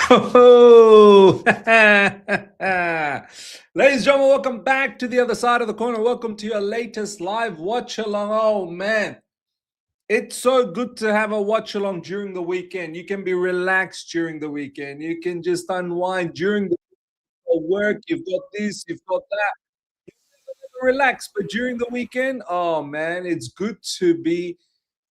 Oh, ladies and gentlemen, welcome back to the other side of the corner. Welcome to your latest live watch along. Oh man, it's so good to have a watch along during the weekend. You can be relaxed during the weekend. You can just unwind during the work. You've got this, you've got that. Relax, but during the weekend, oh man, it's good to be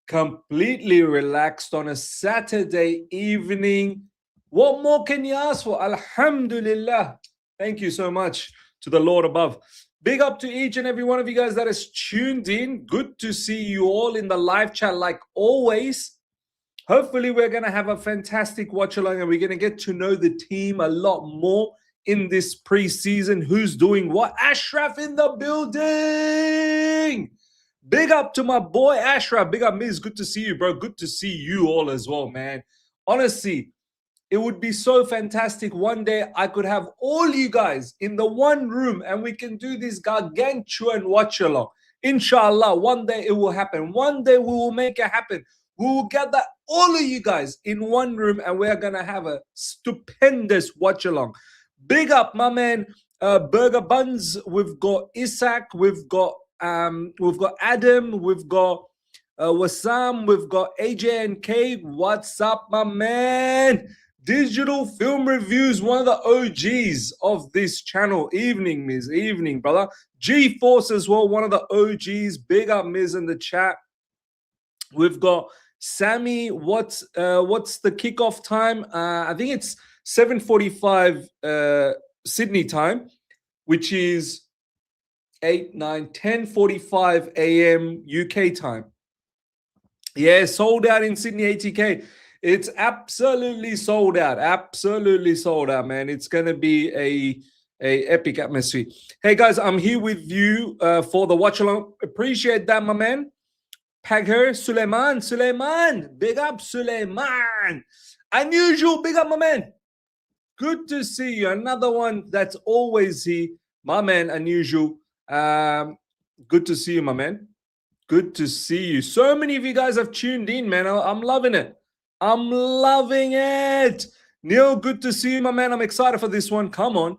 completely relaxed on a Saturday evening. What more can you ask for? Alhamdulillah. Thank you so much to the Lord above. Big up to each and every one of you guys that is tuned in. Good to see you all in the live chat like always. Hopefully, we're going to have a fantastic watch along and we're going to get to know the team a lot more in this preseason. Who's doing what? Ashraf in the building. Big up to my boy Ashraf. Big up, Miz. Good to see you, bro. Good to see you all as well, man. Honestly, it would be so fantastic. One day I could have all you guys in the one room and we can do this gargantuan watch along. Inshallah, one day it will happen. One day we will make it happen. We will gather all of you guys in one room and we're going to have a stupendous watch along. Big up, my man, Burger Buns. We've got Isaac. We've got Adam. We've got Wassam. We've got AJ and K. What's up, my man? Digital Film Reviews, one of the OGs of this channel. Evening, Miz. Evening, brother. G-Force as well, one of the OGs. Big up, Miz, in the chat. We've got Sammy. What's the kickoff time? I think it's 7:45 Sydney time, which is 10:45 a.m. UK time. Yeah, sold out in Sydney ATK. It's absolutely sold out. Absolutely sold out, man. It's going to be a epic atmosphere. Hey, guys, I'm here with you for the watch along. Appreciate that, my man. Pagher, Suleiman. Big up, Suleiman. Unusual, big up, my man. Good to see you. Another one that's always here. My man, Unusual. Good to see you, my man. Good to see you. So many of you guys have tuned in, man. I'm loving it. I'm loving it. Neil, good to see you, my man. I'm excited for this one. Come on.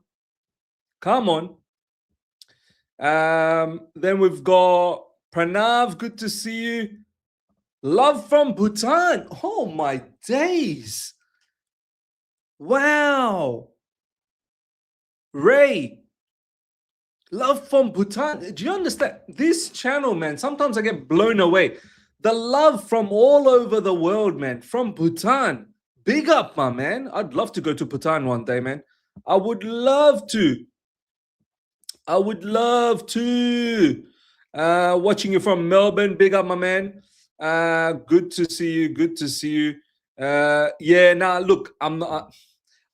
Then we've got Pranav, good to see you. Love from Bhutan. Oh, my days. Wow. Ray. Love from Bhutan. Do you understand? This channel, man, sometimes I get blown away. The love from all over the world, man. From Bhutan. Big up, my man. I'd love to go to Bhutan one day, man. I would love to. Watching you from Melbourne. Big up, my man. Good to see you. Look, I'm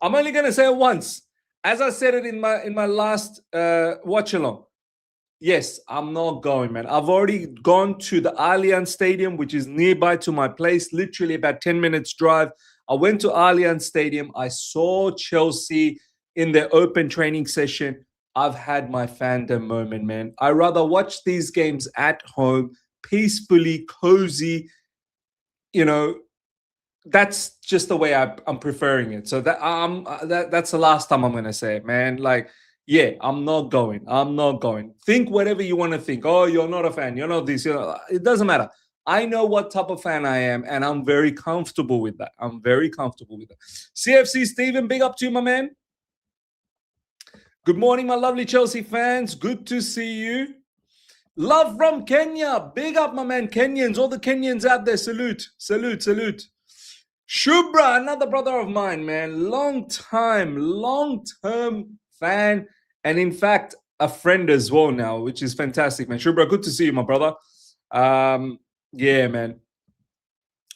only gonna say it once. As I said it in my last watch along. Yes, I'm not going, man. I've already gone to the Allianz Stadium, which is nearby to my place, literally about 10 minutes drive. I went to Allianz Stadium. I saw Chelsea in their open training session. I've had my fandom moment, man. I rather watch these games at home, peacefully, cozy. You know, that's just the way I'm preferring it. So that's the last time I'm gonna say it, man. Like, yeah, I'm not going. Think whatever you want to think. Oh, you're not a fan. You're not this. It doesn't matter. I know what type of fan I am, and I'm very comfortable with that. CFC Stephen, big up to you, my man. Good morning, my lovely Chelsea fans. Good to see you. Love from Kenya. Big up, my man. Kenyans, all the Kenyans out there. Salute. Shubra, another brother of mine, man. Long-term fan, and in fact, a friend as well now, which is fantastic, man. Shubra, good to see you, my brother. Yeah, man.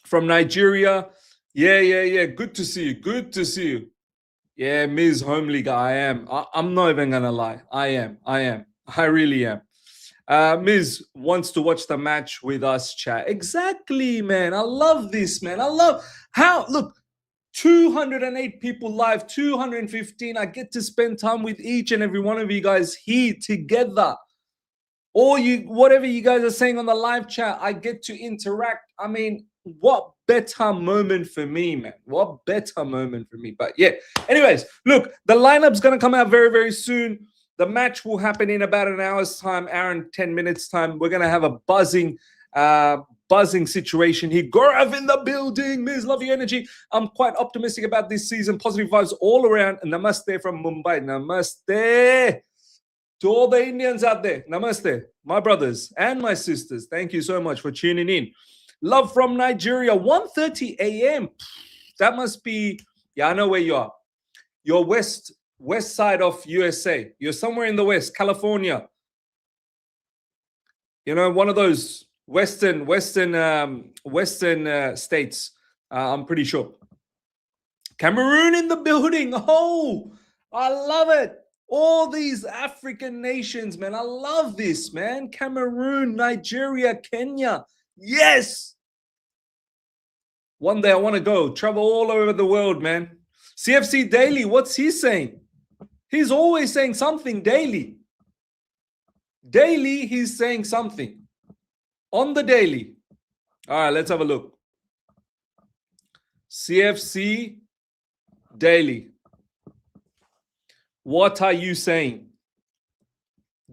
From Nigeria. Yeah. Good to see you. Yeah, Ms. Homely guy, I am. I'm not even gonna lie. I am. I really am. Ms. wants to watch the match with us, chat. Exactly, man. I love this, man. I love how, look, 208 people live, 215. I get to spend time with each and every one of you guys here together. Or whatever you guys are saying on the live chat, I get to interact. I mean, what better moment for me, man? What better moment for me? But yeah, anyways, look, the lineup's going to come out very, very soon. The match will happen in about an hour's time, hour and 10 minutes time. We're going to have a buzzing situation here. Gaurav in the building. Miz, love your energy. I'm quite optimistic about this season. Positive vibes all around. Namaste from Mumbai. Namaste to all the Indians out there. Namaste, my brothers and my sisters. Thank you so much for tuning in. Love from Nigeria, 1:30 a.m. That must be, yeah, I know where you are. You're west side of USA. You're somewhere in the west, California. You know, one of those western states. I'm pretty sure. Cameroon in the building. Oh, I love it. All these African nations, man. I love this, man. Cameroon, Nigeria, Kenya. Yes. One day I want to go travel all over the world, man. CFC Daily, what's he saying? He's always saying something daily. Daily, he's saying something. On the daily. All right, let's have a look. CFC Daily. What are you saying?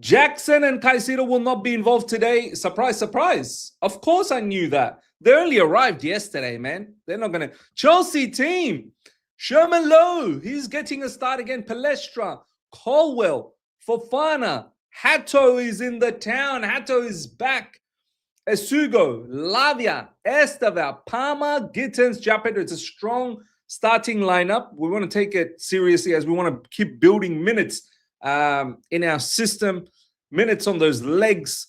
Jackson and Caicedo will not be involved today. Surprise, surprise. Of course I knew that. They only arrived yesterday, man. They're not going to. Chelsea team. Sherman Lowe. He's getting a start again. Palestra. Colwell. Fofana. Hato is in the town. Hato is back. Esugo. Lavia. Esteval. Palmer. Gittins. Japet. It's a strong starting lineup. We want to take it seriously as we want to keep building minutes in our system. Minutes on those legs.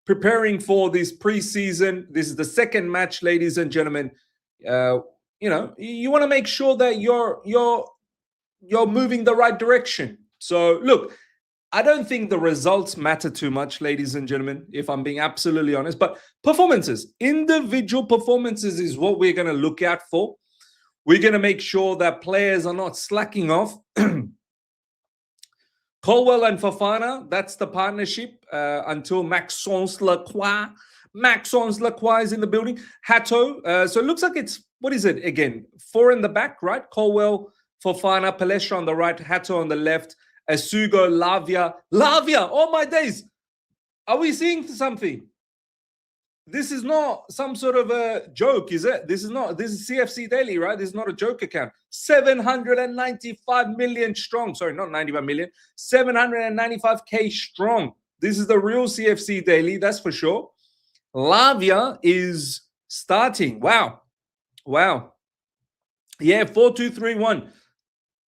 Preparing for this preseason. This is the second match, ladies and gentlemen. You know, you want to make sure that you're moving the right direction. So look, I don't think the results matter too much, ladies and gentlemen, if I'm being absolutely honest. But performances, individual performances is what we're going to look out for. We're going to make sure that players are not slacking off. Colwell and Fofana, that's the partnership until Maxence Lacroix. Maxence Lacroix is in the building. Hato. So it looks like it's, what is it again? 4 in the back, right? Colwell, Fofana, Palestra on the right, Hato on the left, Esugo, Lavia. Lavia! Oh my days! Are we seeing something? This is not some sort of a joke, is it? This is CFC Daily, right? This is not a joke account. 795 million strong. Sorry, not 95 million. 795K strong. This is the real CFC Daily, that's for sure. Lavia is starting. Wow. Yeah, 4-2-3-1.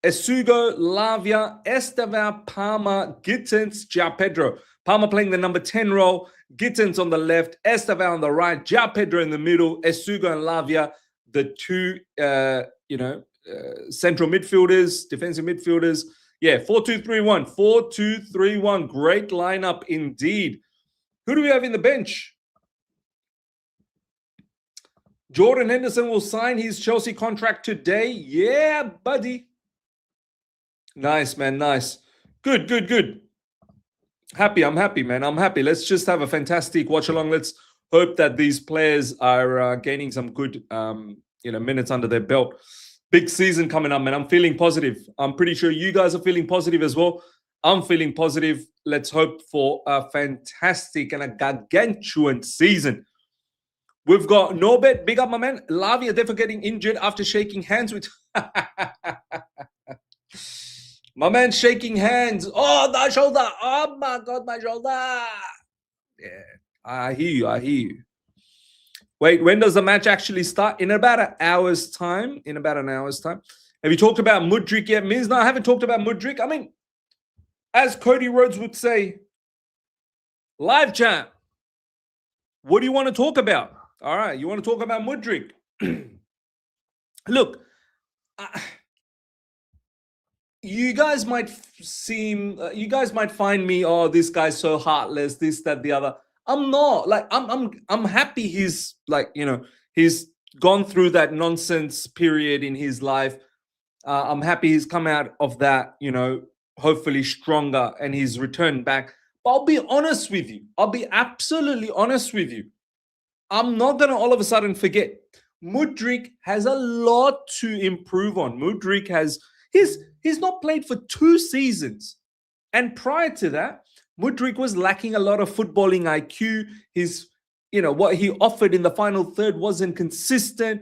Esugo, Lavia, Esteval, Palmer, Gittins, João Pedro. Palmer playing the number 10 role. Gittins on the left, Esteval on the right, João Pedro in the middle, Esugo and Lavia, the two, central midfielders, defensive midfielders. Yeah, 4-2-3-1. 4-2-3-1. Great lineup indeed. Who do we have in the bench? Jordan Henderson will sign his Chelsea contract today. Yeah, buddy. Nice, man. Nice. Good. I'm happy, man. I'm happy. Let's just have a fantastic watch along. Let's hope that these players are gaining some good, minutes under their belt. Big season coming up, man. I'm feeling positive. I'm pretty sure you guys are feeling positive as well. I'm feeling positive. Let's hope for a fantastic and a gargantuan season. We've got Norbert, big up, my man. Lavia definitely getting injured after shaking hands with... My man shaking hands. Oh, the shoulder. Oh, my God, my shoulder. Yeah, I hear you. Wait, when does the match actually start? In about an hour's time. Have you talked about Mudryk yet, Miz? No, I haven't talked about Mudryk. I mean, as Cody Rhodes would say, live chat. What do you want to talk about? All right, you want to talk about Mudryk? Look, you guys might find me, oh, this guy's so heartless, this, that, the other. I'm not. Like, I'm happy he's he's gone through that nonsense period in his life. I'm happy he's come out of that, hopefully stronger, and he's returned back. But I'll be honest with you. I'll be absolutely honest with you. I'm not going to all of a sudden forget. Mudryk has a lot to improve on. Mudryk has he's not played for 2 seasons. And prior to that, Mudryk was lacking a lot of footballing IQ. His, what he offered in the final third wasn't consistent.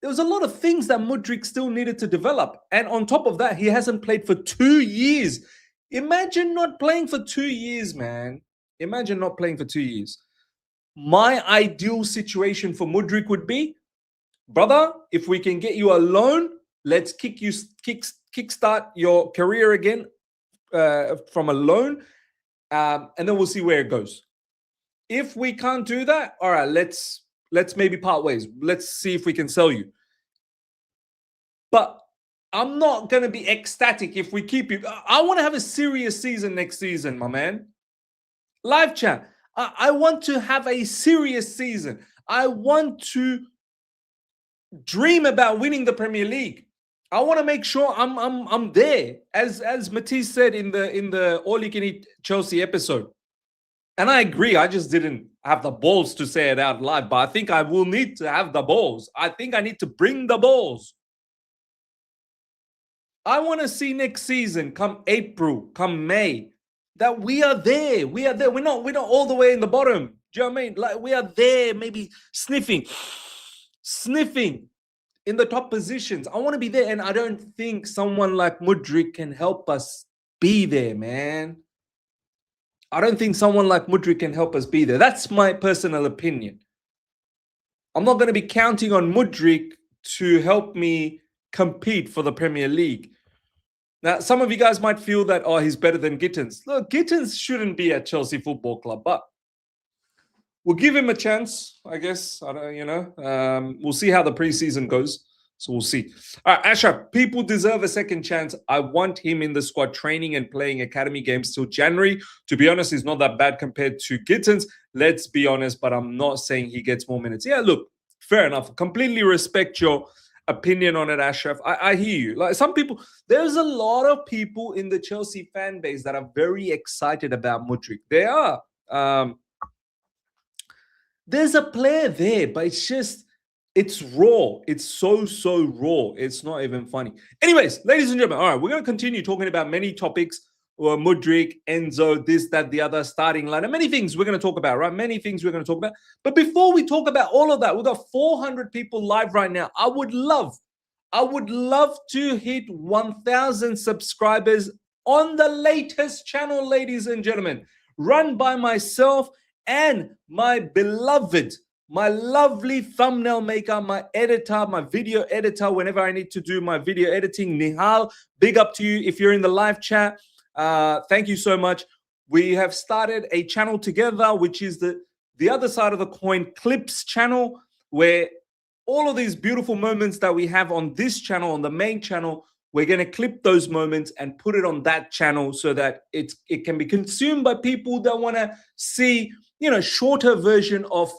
There was a lot of things that Mudryk still needed to develop. And on top of that, he hasn't played for 2 years. Imagine not playing for 2 years, man. Imagine not playing for 2 years. My ideal situation for Mudryk would be, brother, if we can get you a loan, let's kickstart your career again from a loan, and then we'll see where it goes. If we can't do that, all right, let's maybe part ways. Let's see if we can sell you. But I'm not going to be ecstatic if we keep you. I want to have a serious season next season, my man. Live chat. I want to have a serious season. I want to dream about winning the Premier League. I want to make sure I'm there, as Matisse said in the All You Can Eat Chelsea episode. And I agree. I just didn't have the balls to say it out loud, but I think I will need to have the balls. I think I need to bring the balls. I want to see next season, come April, come May, that we are there. We are there. We're not all the way in the bottom. Do you know what I mean? Like, we are there, maybe sniffing in the top positions. I want to be there, and I don't think someone like Mudryk can help us be there, man. I don't think someone like Mudryk can help us be there. That's my personal opinion. I'm not going to be counting on Mudryk to help me compete for the Premier League. Now, some of you guys might feel that, oh, he's better than Gittins. Look, Gittins shouldn't be at Chelsea Football Club, but we'll give him a chance, I guess. I don't, we'll see how the preseason goes. So we'll see. All right, Ashraf, people deserve a second chance. I want him in the squad training and playing academy games till January. To be honest, he's not that bad compared to Gittins. Let's be honest, but I'm not saying he gets more minutes. Yeah, look, fair enough. Completely respect your opinion on it, Ashraf. I hear you. Like, some people, there's a lot of people in the Chelsea fan base that are very excited about Mudryk. They are. There's a player there, but it's raw. It's so raw. It's not even funny. Anyways, ladies and gentlemen, all right, we're going to continue talking about many topics. Mudryk, Enzo, this, that, the other, starting line, and many things we're going to talk about, right? Many things we're going to talk about. But before we talk about all of that, we've got 400 people live right now. I would love to hit 1,000 subscribers on the latest channel, ladies and gentlemen, run by myself and my beloved, my lovely thumbnail maker, my editor, my video editor, whenever I need to do my video editing, Nihal, big up to you if you're in the live chat. Thank you so much. We have started a channel together, which is the other side of the coin, Clips channel, where all of these beautiful moments that we have on this channel, on the main channel, we're going to clip those moments and put it on that channel so that it can be consumed by people that want to see, shorter version of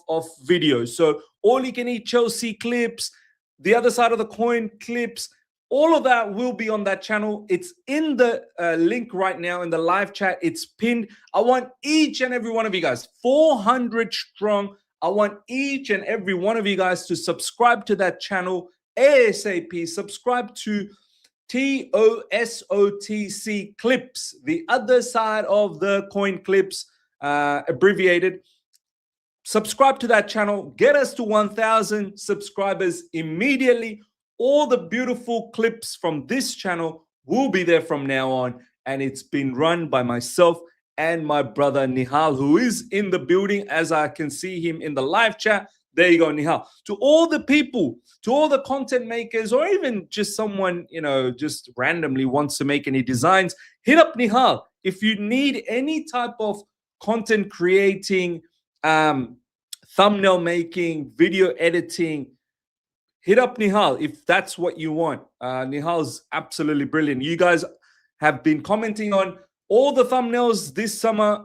videos. So All You Can Eat Chelsea clips, the other side of the coin clips, all of that will be on that channel. It's in the link right now in the live chat. It's pinned. I want each and every one of you guys, 400 strong. I want each and every one of you guys to subscribe to that channel ASAP. Subscribe to TOSOTC Clips, the other side of the coin clips, abbreviated. Subscribe to that channel. Get us to 1,000 subscribers immediately. All the beautiful clips from this channel will be there from now on. And it's been run by myself and my brother Nihal, who is in the building, as I can see him in the live chat. There you go, Nihal. To all the people, to all the content makers, or even just someone, just randomly wants to make any designs, hit up Nihal. If you need any type of content creating, thumbnail making, video editing, hit up Nihal if that's what you want. Nihal's absolutely brilliant. You guys have been commenting on all the thumbnails this summer,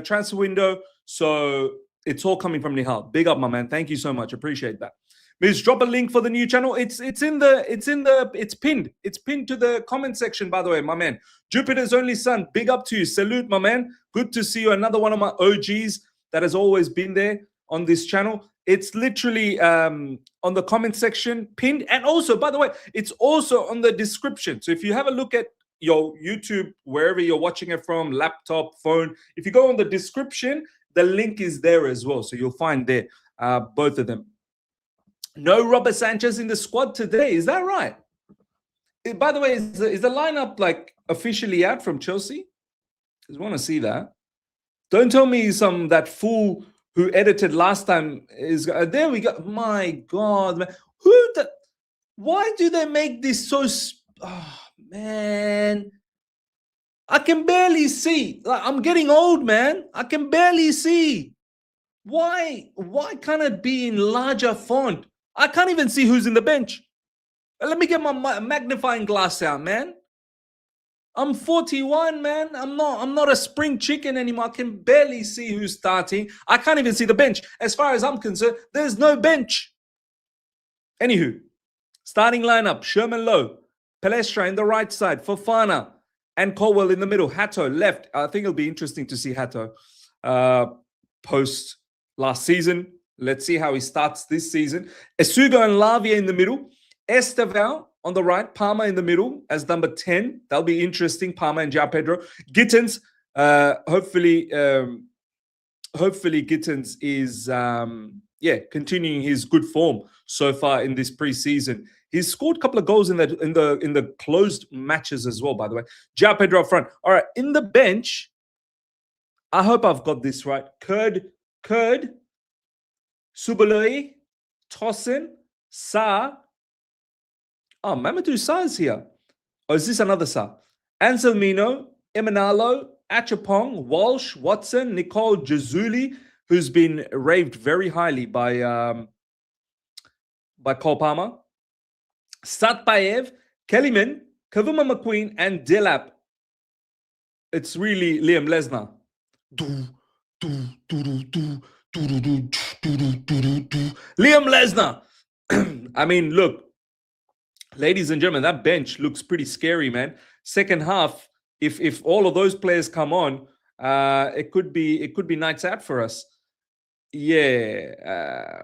transfer window. So it's all coming from Nihal. Big up, my man. Thank you so much. Appreciate that. Please drop a link for the new channel. It's pinned. It's pinned to the comment section, by the way, my man. Jupiter's only son. Big up to you. Salute, my man. Good to see you. Another one of my OGs that has always been there on this channel. It's literally on the comment section pinned. And also, by the way, it's also on the description. So if you have a look at your YouTube, wherever you're watching it from, laptop, phone, if you go on the description, the link is there as well. So you'll find there both of them. No Robert Sanchez in the squad today. Is that right? By the way, is the lineup like officially out from Chelsea? I just want to see that. Don't tell me that fool who edited last time is there. We go. My God, man. Why do they make this so? Oh, man, I can barely see. Like, I'm getting old, man. I can barely see. Why can't it be in larger font? I can't even see who's in the bench. Let me get my magnifying glass out, man. I'm 41, man. I'm not a spring chicken anymore. I can barely see who's starting. I can't even see the bench. As far as I'm concerned, there's no bench. Anywho, starting lineup: Sherman Lowe, Palestra in the right side, Fofana and Colwell in the middle, Hato left. I think it'll be interesting to see Hato post last season. Let's see how he starts this season. Esugo and Lavia in the middle, Esteval on the right, Palmer in the middle as number 10. That'll be interesting. Palmer and João Pedro. Gittins, hopefully Gittins is continuing his good form so far in this preseason. He's scored a couple of goals in the closed matches as well, by the way. João Pedro up front. All right, in the bench, I hope I've got this right. Kurd, Subaloy, Tosin, Sa. Oh, Mamadou Sarr's here. Oh, is this another Sarr? Anselmino, Emanalo, Achapong, Walsh, Watson, Nicole Jazuli, who's been raved very highly by Cole Palmer, Satpaev, Kellyman, Kavuma McQueen, and Delap. It's really Liam Lesnar. Liam Lesnar. I mean, look, ladies and gentlemen, that bench looks pretty scary, man. Second half, if all of those players come on, it could be nights out for us. Yeah.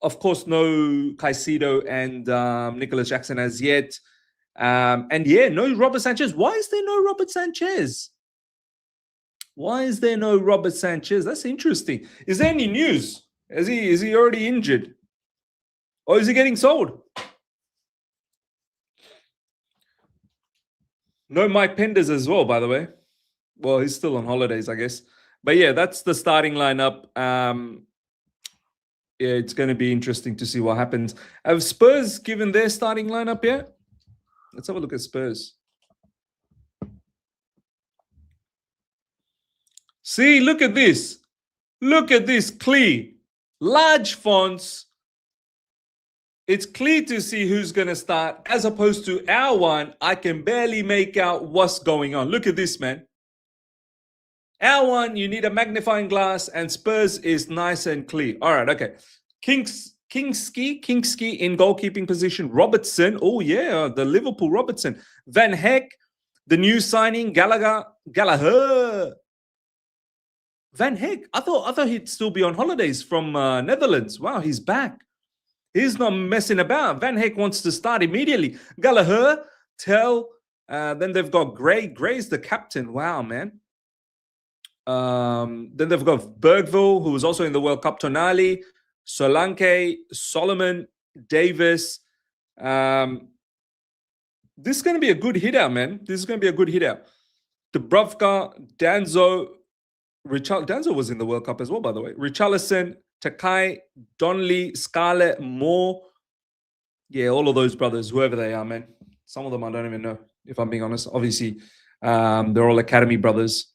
Of course, no Caicedo and Nicholas Jackson as yet. And yeah, no Robert Sanchez. Why is there no Robert Sanchez? Why is there no Robert Sanchez? That's interesting. Is there any news? Is he already injured? Or is he getting sold? No Mike Penders as well, by the way. Well, he's still on holidays, I guess. But yeah, that's the starting lineup. Yeah, it's going to be interesting to see what happens. Have Spurs given their starting lineup yet? Let's have a look at Spurs. See, look at this. Look at this, clear. Large fonts. It's clear to see who's going to start, as opposed to our one. I can barely make out what's going on. Look at this, man. Our one, you need a magnifying glass, and Spurs is nice and clear. All right, okay. Kingski in goalkeeping position. Robertson, oh yeah, the Liverpool Robertson. Van Heck, the new signing. Gallagher. Van Heck, I thought he'd still be on holidays from Netherlands. Wow, he's back. He's not messing about. Van Heck wants to start immediately. Gallagher, then they've got Gray. Gray's the captain. Wow, man. Then they've got Bergville, who was also in the World Cup. Tonali, Solanke, Solomon, Davis. This is going to be a good hit-out, man. This is going to be a good hit-out. Dubravka, Danzo. Danzo was in the World Cup as well, by the way. Richarlison, Takai, Donnelly, Scarlett, Moore. Yeah, all of those brothers, whoever they are, man. Some of them I don't even know, if I'm being honest. Obviously, they're all academy brothers.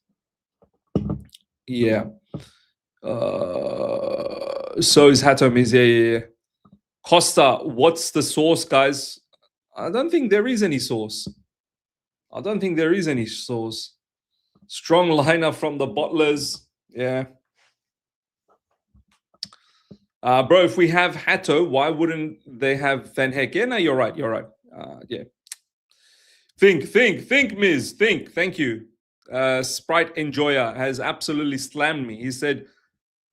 Yeah. So is Hato Miz. Yeah. Costa, what's the source, guys? I don't think there is any source. Strong lineup from the bottlers. Yeah. Bro, if we have Hato, why wouldn't they have Van Heck? Yeah, no, you're right. Yeah. Think, Miz. Think. Thank you. Sprite Enjoyer has absolutely slammed me. He said,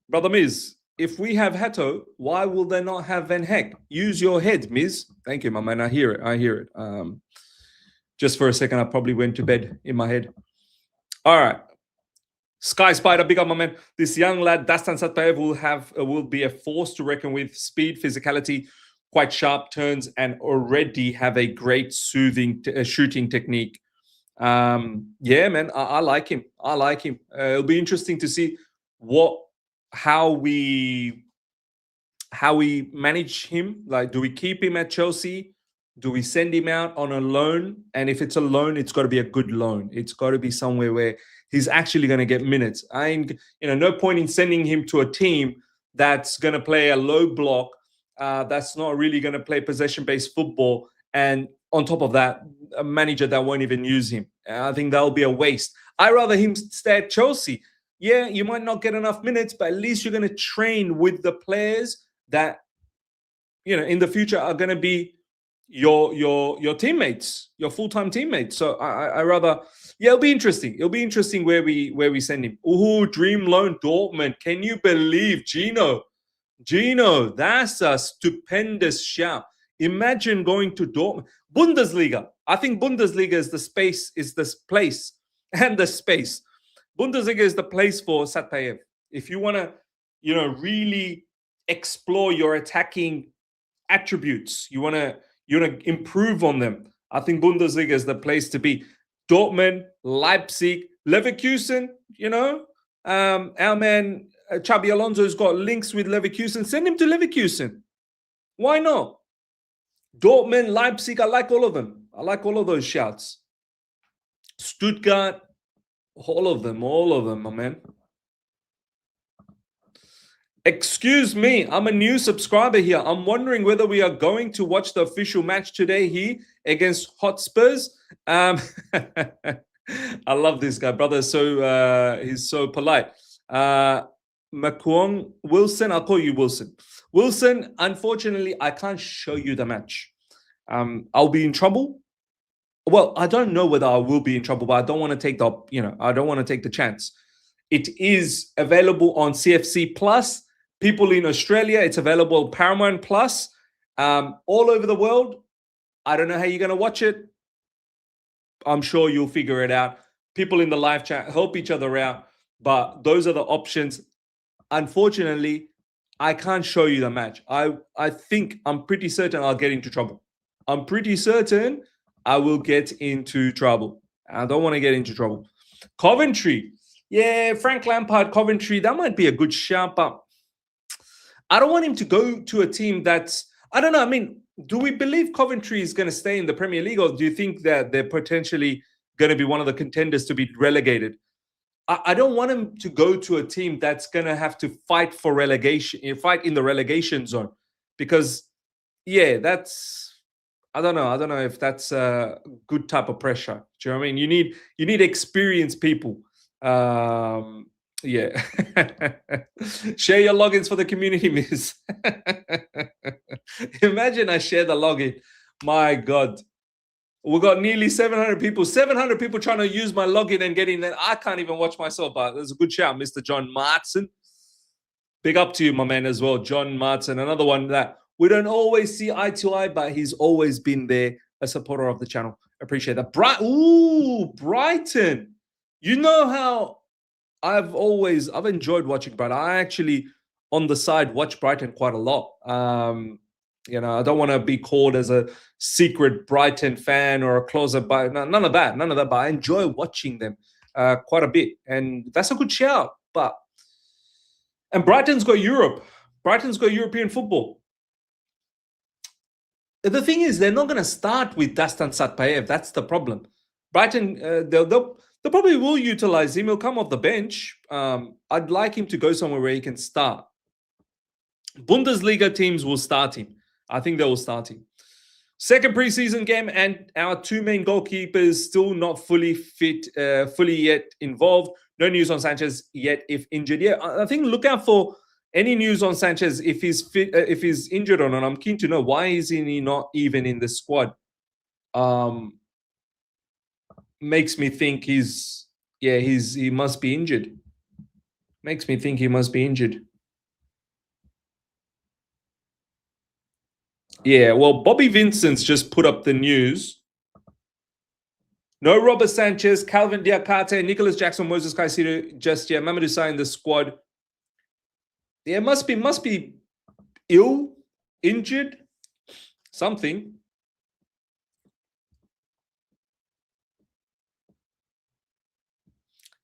Brother Miz, if we have Hato, why will they not have Van Heck? Use your head, Miz. Thank you, my man. I hear it. Just for a second, I probably went to bed in my head. All right. Sky Spider, big up, my man. This young lad, Dastan Satpaev, will be a force to reckon with. Speed, physicality, quite sharp turns, and already have a great soothing shooting technique. Yeah, man, I like him. I like him. It'll be interesting to see how we manage him. Like, do we keep him at Chelsea? Do we send him out on a loan? And if it's a loan, it's got to be a good loan. It's got to be somewhere where he's actually going to get minutes. No point in sending him to a team that's going to play a low block, that's not really going to play possession-based football, and on top of that, a manager that won't even use him. I think that'll be a waste. I'd rather him stay at Chelsea. Yeah, you might not get enough minutes, but at least you're going to train with the players that, in the future are going to be your teammates, your full-time teammates. So I rather, it'll be interesting. It'll be interesting where we send him. Ooh, dream loan Dortmund. Can you believe Gino? That's a stupendous shout. Imagine going to Dortmund. Bundesliga. I think Bundesliga is the place and the space. Bundesliga is the place for Satpaev. If you want to, really explore your attacking attributes, you want to improve on them, I think Bundesliga is the place to be. Dortmund, Leipzig, Leverkusen, our man Xabi Alonso's got links with Leverkusen. Send him to Leverkusen. Why not? Dortmund, Leipzig, I like all of them. I like all of those shouts. Stuttgart, all of them, my man. Excuse me, I'm a new subscriber here. I'm wondering whether we are going to watch the official match today here against Hotspurs. I love this guy, brother. So he's so polite. Makwong Wilson, I'll call you Wilson. Wilson, unfortunately, I can't show you the match. I'll be in trouble. Well, I don't know whether I will be in trouble, but I don't want to take I don't want to take the chance. It is available on CFC Plus. People in Australia, it's available on Paramount Plus. All over the world, I don't know how you're going to watch it. I'm sure you'll figure it out. People in the live chat help each other out, but those are the options. Unfortunately, I can't show you the match. I'm pretty certain I'll get into trouble. I'm pretty certain I will get into trouble. I don't want to get into trouble. Coventry. Yeah, Frank Lampard, Coventry, that might be a good shout, but I don't want him to go to a team that's, I don't know. I mean, do we believe Coventry is going to stay in the Premier League, or do you think that they're potentially going to be one of the contenders to be relegated? I don't want him to go to a team that's going to have to fight for relegation, fight in the relegation zone, because, I don't know. I don't know if that's a good type of pressure. Do you know what I mean? You need experienced people. Yeah. Share your logins for the community, miss. Imagine I share the login. My God. We've got nearly 700 people. 700 people trying to use my login and get in there. I can't even watch myself, but there's a good shout, Mr. John Martin. Big up to you, my man, as well. John Martin, another one that we don't always see eye to eye, but he's always been there, a supporter of the channel. Appreciate that. Brighton. You know how I've enjoyed watching Brighton. I actually, on the side, watch Brighton quite a lot. I don't want to be called as a secret Brighton fan or a closet, but none of that. But I enjoy watching them quite a bit, and that's a good shout. And Brighton's got Europe. Brighton's got European football. The thing is, they're not going to start with Dastan Satpaev. That's the problem. Brighton, they'll probably will utilize him. He'll come off the bench. I'd like him to go somewhere where he can start. Bundesliga teams will start him. I think they will start him. Second preseason game, and our two main goalkeepers still not fully fit, fully yet involved. No news on Sanchez yet if injured. Yeah, I think look out for any news on Sanchez if he's fit, if he's injured or not. I'm keen to know why is he not even in the squad. Makes me think he must be injured. Makes me think he must be injured. Yeah, well, Bobby Vincent's just put up the news. No Robert Sanchez, Calvin Diakate, Nicholas Jackson, Moses Caicedo just yet. Mamadou Sarr in the squad. Yeah, must be ill, injured, something.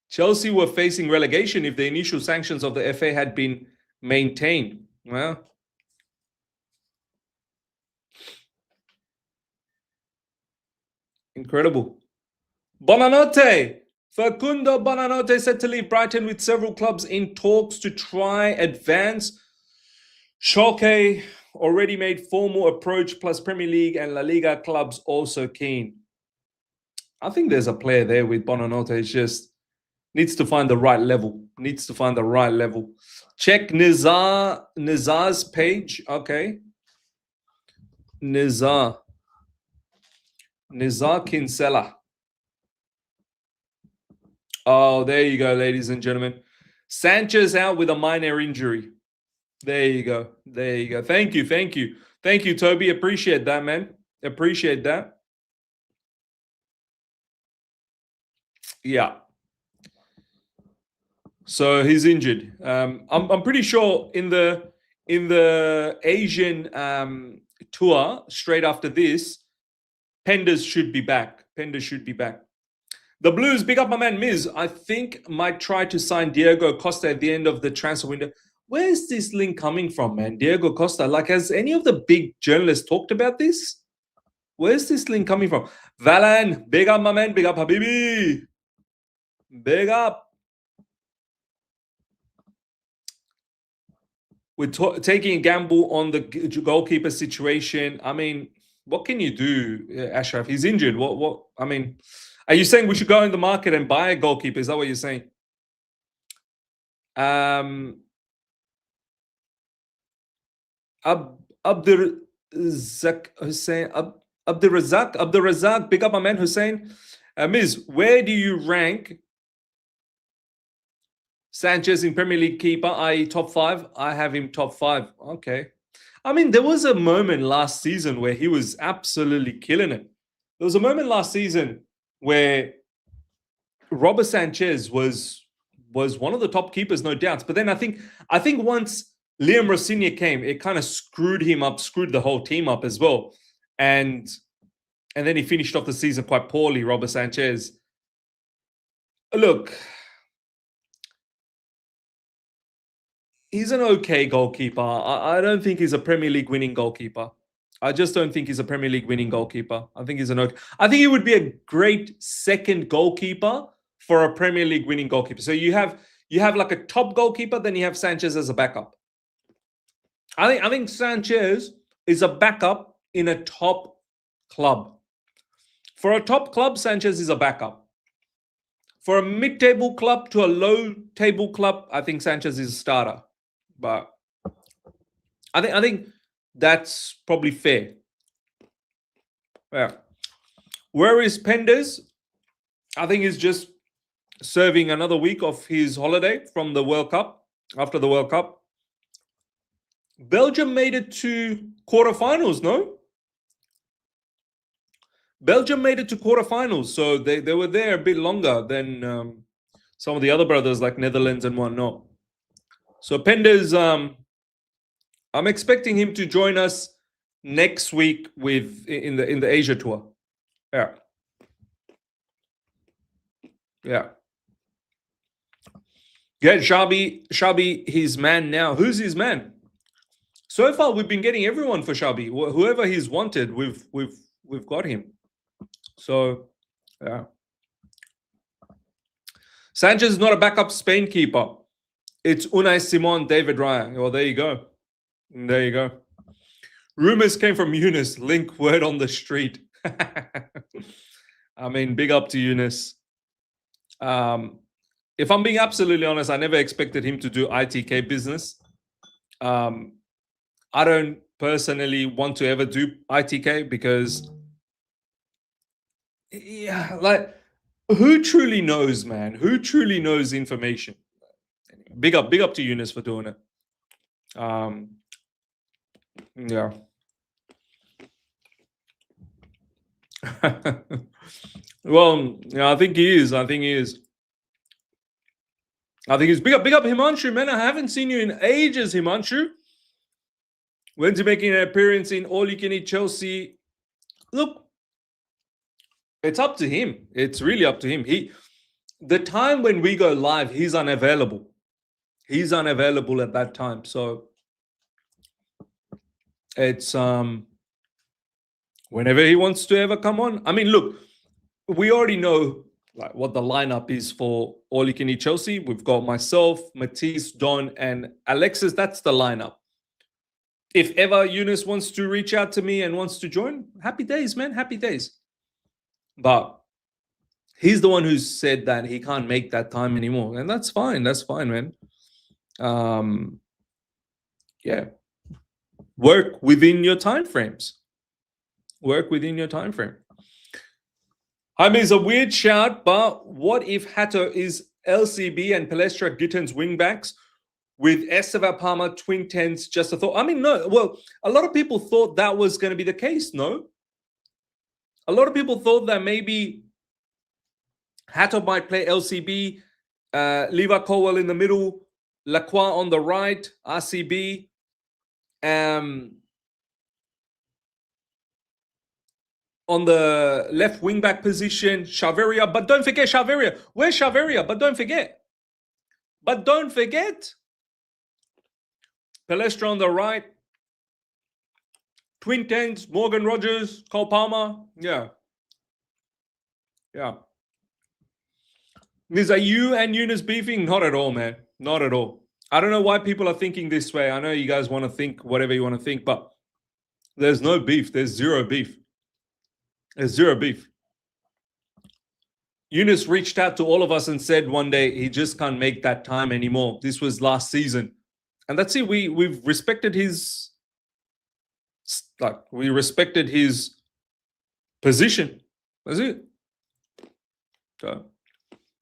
Chelsea were facing relegation if the initial sanctions of the FA had been maintained. Well, incredible. Bonanotte. Facundo Bonanotte said to leave Brighton with several clubs in talks to try advance. Schalke already made formal approach, plus Premier League and La Liga clubs also keen. I think there's a player there with Bonanotte. It's just needs to find the right level. Needs to find the right level. Check Nizar's page. Okay. Nizar Kinsella. Oh, there you go, ladies and gentlemen. Sanchez out with a minor injury. There you go. There you go. Thank you, Toby. Appreciate that, man. Appreciate that. Yeah. So he's injured. I'm pretty sure in the Asian tour straight after this, Penders should be back. The Blues, big up my man Miz. I think might try to sign Diego Costa at the end of the transfer window. Where's this link coming from, man? Diego Costa. Like, has any of the big journalists talked about this? Where's this link coming from? Valan, big up my man, big up Habibi. Big up. We're taking a gamble on the goalkeeper situation. I mean, what can you do, Ashraf? He's injured. What? I mean, are you saying we should go in the market and buy a goalkeeper? Is that what you're saying? Abdurazak Hussein, Abdurazak, big up my man Hussein. Miz, where do you rank Sanchez in Premier League keeper, i.e. top 5? I have him top 5. Okay. I mean, there was a moment last season where he was absolutely killing it. There was a moment last season where Robert Sanchez was one of the top keepers, no doubts. But then I think once Liam Rossignol came, it kind of screwed him up, screwed the whole team up as well. And then he finished off the season quite poorly, Robert Sanchez. Look, he's an okay goalkeeper. I don't think he's a Premier League winning goalkeeper. I just don't think he's a Premier League winning goalkeeper. I think he's an okay. I think he would be a great second goalkeeper for a Premier League winning goalkeeper. So you have like a top goalkeeper, then you have Sanchez as a backup. I think Sanchez is a backup in a top club. For a top club, Sanchez is a backup. For a mid-table club to a low-table club, I think Sanchez is a starter. But I think that's probably fair. Yeah. Where is Penders? I think he's just serving another week of his holiday from the World Cup, after the World Cup. Belgium made it to quarterfinals, no? Belgium made it to quarterfinals, so they were there a bit longer than some of the other brothers like Netherlands and whatnot. So Penders, I'm expecting him to join us next week in the Asia tour. Yeah. Yeah. Get Shabi his man now. Who's his man? So far, we've been getting everyone for Shabi. Whoever he's wanted, we've got him. So, yeah. Sanchez is not a backup Spain keeper. It's Unai Simon, David Raya. Well, there you go. There you go. Rumors came from Yunus. Link word on the street. I mean, big up to Yunus. If I'm being absolutely honest, I never expected him to do ITK business. I don't personally want to ever do ITK because, yeah, like, who truly knows, man? Who truly knows information? Big up to Yunus for doing it. Yeah. Well, yeah, I think he is. I think he is. I think he's big up Himanshu, man. I haven't seen you in ages, Himanshu. When's he making an appearance in All You Can Eat Chelsea? Look, it's up to him. It's really up to him. The time when we go live, he's unavailable. He's unavailable at that time. So it's whenever he wants to ever come on. I mean, look, we already know like what the lineup is for All You Can Eat Chelsea. We've got myself, Matisse, Don, and Alexis. That's the lineup. If ever Eunice wants to reach out to me and wants to join, happy days, man. Happy days. But he's the one who said that he can't make that time anymore. And that's fine. That's fine, man. Yeah. Work within your time frames. Work within your time frame. I mean, it's a weird shout, but what if Hato is LCB and Palestra Gittens wingbacks with Esteva Palmer twin tens? Just a thought. I mean, no. Well, a lot of people thought that was going to be the case. No, a lot of people thought that maybe Hato might play LCB, Levi Colwell in the middle, Lacroix on the right, RCB. On the left wing back position, Chaveria. But don't forget Chaveria. Where's Chaveria? But don't forget. Palestra on the right. Twin tens, Morgan Rogers, Cole Palmer. Yeah. Are you and Eunice beefing? Not at all, man. Not at all. I don't know why people are thinking this way. I know you guys want to think whatever you want to think, but there's no beef. There's zero beef. There's zero beef. Eunice reached out to all of us and said one day he just can't make that time anymore. This was last season. And that's it. We've respected his position. That's it. So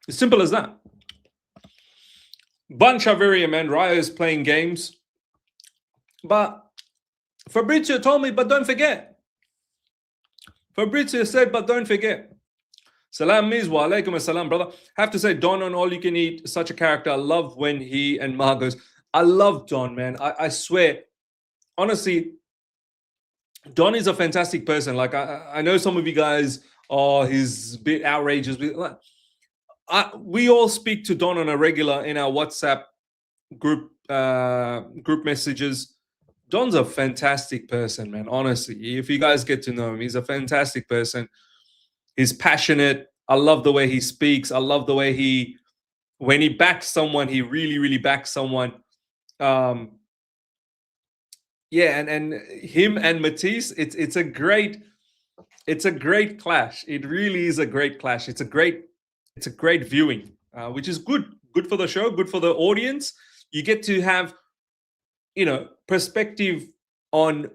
it's simple as that. Bunch of very man. Raya is playing games. But Fabrizio told me, but don't forget. Fabrizio said, but don't forget. Salam Mizwa, alaikum assalam, brother. Have to say, Don on All You Can Eat, such a character. I love when he and Ma goes. I love Don, man. I swear, honestly, Don is a fantastic person. Like, I know some of you guys, he's a bit outrageous. We all speak to Don on a regular in our WhatsApp group messages. Don's a fantastic person, man. Honestly, if you guys get to know him, he's a fantastic person. He's passionate. I love the way he speaks. I love the way when he backs someone, he really, really backs someone. And him and Matisse, it's a great clash. It really is a great clash. It's a great viewing, which is good for the show, good for the audience. You get to have, perspective on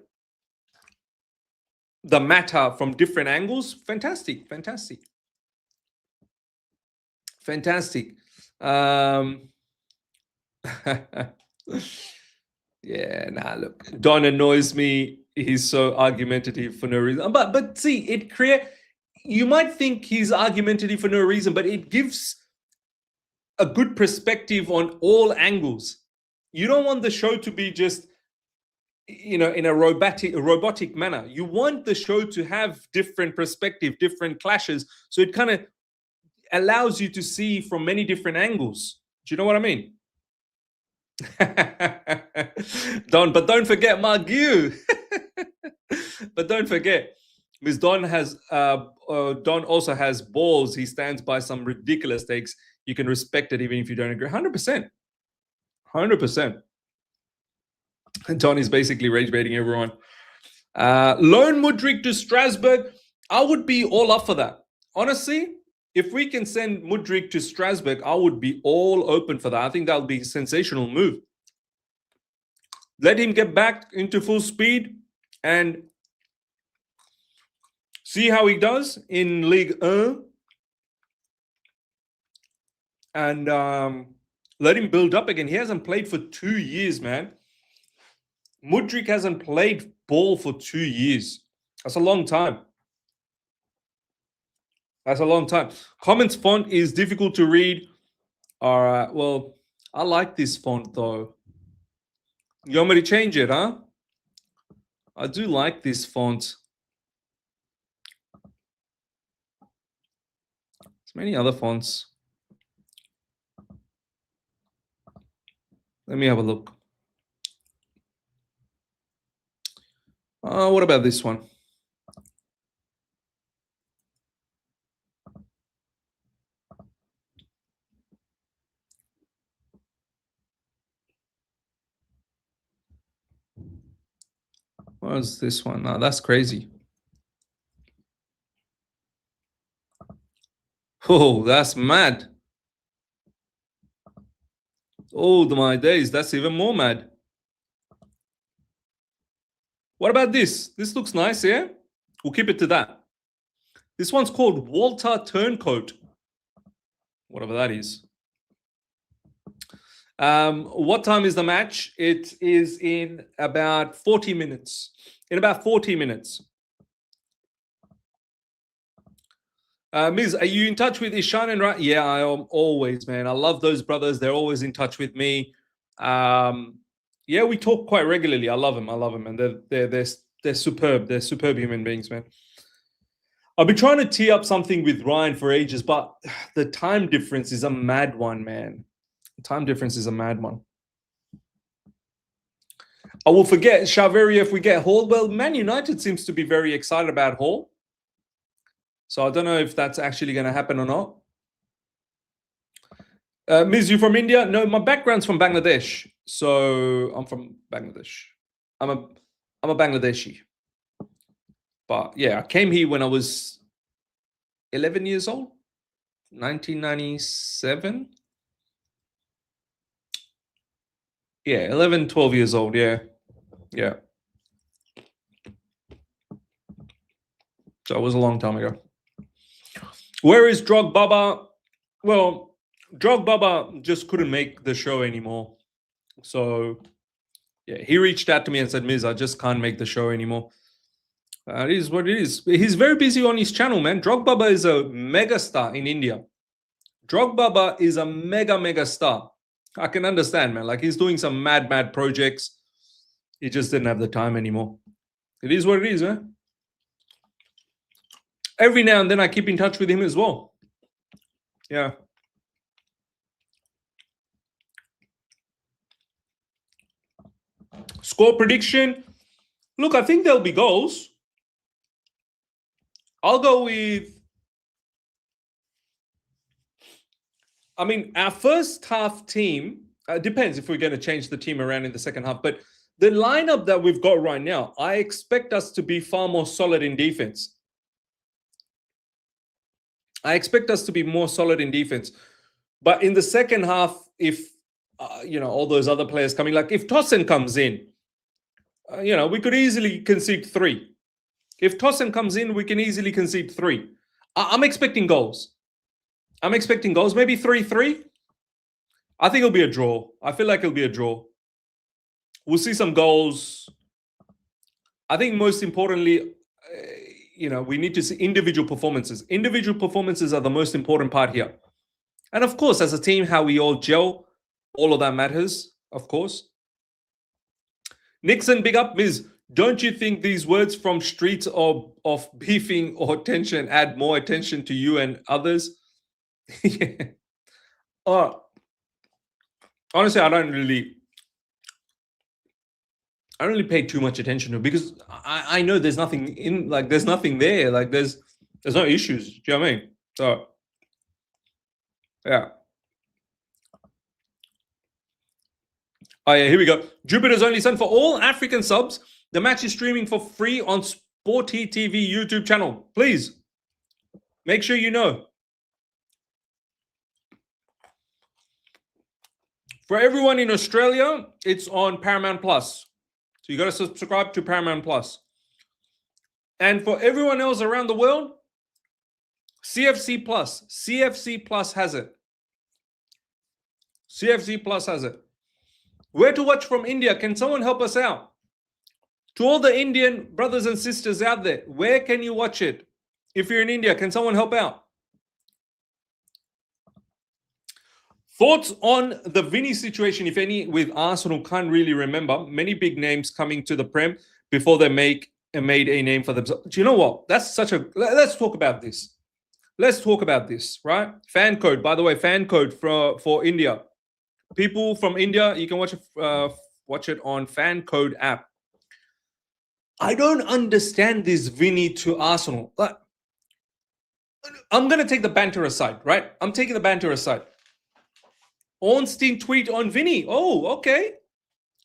the matter from different angles. Fantastic. Yeah, look, Don annoys me. He's so argumentative for no reason. But see, you might think he's argumentative for no reason, but it gives a good perspective on all angles. You don't want the show to be just, in a robotic manner. You want the show to have different perspective, different clashes. So it kind of allows you to see from many different angles. Do you know what I mean? But don't forget Margu. But don't forget, Miss Don also has balls. He stands by some ridiculous takes. You can respect it even if you don't agree. 100%. And Don is basically rage baiting everyone. Loan Mudryk to Strasbourg. I would be all up for that. Honestly, if we can send Mudryk to Strasbourg, I would be all open for that. I think that would be a sensational move. Let him get back into full speed and see how he does in Ligue 1. And let him build up again. He hasn't played for 2 years, man. Mudryk hasn't played ball for 2 years. That's a long time. That's a long time. Comments font is difficult to read. All right. Well, I like this font though. You want me to change it, huh? I do like this font. There's many other fonts. Let me have a look. What about this one? What's this one? Oh, that's crazy. Oh, that's mad. Oh, my days. That's even more mad. What about this? This looks nice, yeah? We'll keep it to that. This one's called Walter Turncoat. Whatever that is. What time is the match? It is in about 40 minutes. In about 40 minutes. Miz, are you in touch with Ishan and Right? Yeah, I am always, man. I love those brothers. They're always in touch with me. Yeah, we talk quite regularly. I love them. And they're superb. They're superb human beings, man. I've been trying to tee up something with Ryan for ages, but the time difference is a mad one, man. The time difference is a mad one. I will forget Shaveri if we get Hall. Well, Man United seems to be very excited about Hall. So I don't know if that's actually going to happen or not. Miz, you from India? No, my background's from Bangladesh. So I'm from Bangladesh. I'm a Bangladeshi. But yeah, I came here when I was 11 years old. 1997. Yeah, 11, 12 years old. Yeah. Yeah. So it was a long time ago. Where is Drog Baba? Well, Drog Baba just couldn't make the show anymore. So, yeah, he reached out to me and said, Miz, I just can't make the show anymore. It is what it is. He's very busy on his channel, man. Drog Baba is a mega star in India. Drog Baba is a mega star. I can understand, man. Like, he's doing some mad projects. He just didn't have the time anymore. It is what it is, man. Every now and then I keep in touch with him as well. Yeah. Score prediction. Look, I think there'll be goals. I'll go with... I mean, our first half team, depends if we're going to change the team around in the second half, but the lineup that we've got right now, I expect us to be far more solid in defense. I expect us to be more solid in defense. But in the second half, if, all those other players coming, like if Tosin comes in, we could easily concede 3. If Tosin comes in, we can easily concede 3. I'm expecting goals. Maybe 3-3. I think it'll be a draw. I feel like it'll be a draw. We'll see some goals. I think most importantly, we need to see individual performances. Individual performances are the most important part here. And of course, as a team, how we all gel, all of that matters, of course. Nixon, big up, Miz. Don't you think these words from streets of beefing or tension add more attention to you and others? Yeah. Honestly, I don't really pay too much attention to it because I know there's nothing there's nothing there. Like there's no issues. Do you know what I mean? So yeah. Oh yeah, here we go. Jupiter's only son for all African subs. The match is streaming for free on Sporty TV YouTube channel. Please make sure you know. For everyone in Australia, it's on Paramount Plus. So you got to subscribe to Paramount Plus. And for everyone else around the world, CFC Plus. CFC Plus has it. CFC Plus has it. Where to watch from India? Can someone help us out? To all the Indian brothers and sisters out there, where can you watch it? If you're in India, can someone help out? Thoughts on the Vinny situation, if any, with Arsenal? Can't really remember. Many big names coming to the Prem before they made a name for themselves. Do you know what? That's such a... Let's talk about this. Let's talk about this, right? Fan code, by the way, fan code for India. People from India, you can watch it on Fan Code app. I don't understand this Vinny to Arsenal. I'm going to take the banter aside, right? I'm taking the banter aside. Ornstein tweet on Vinny. Oh, okay.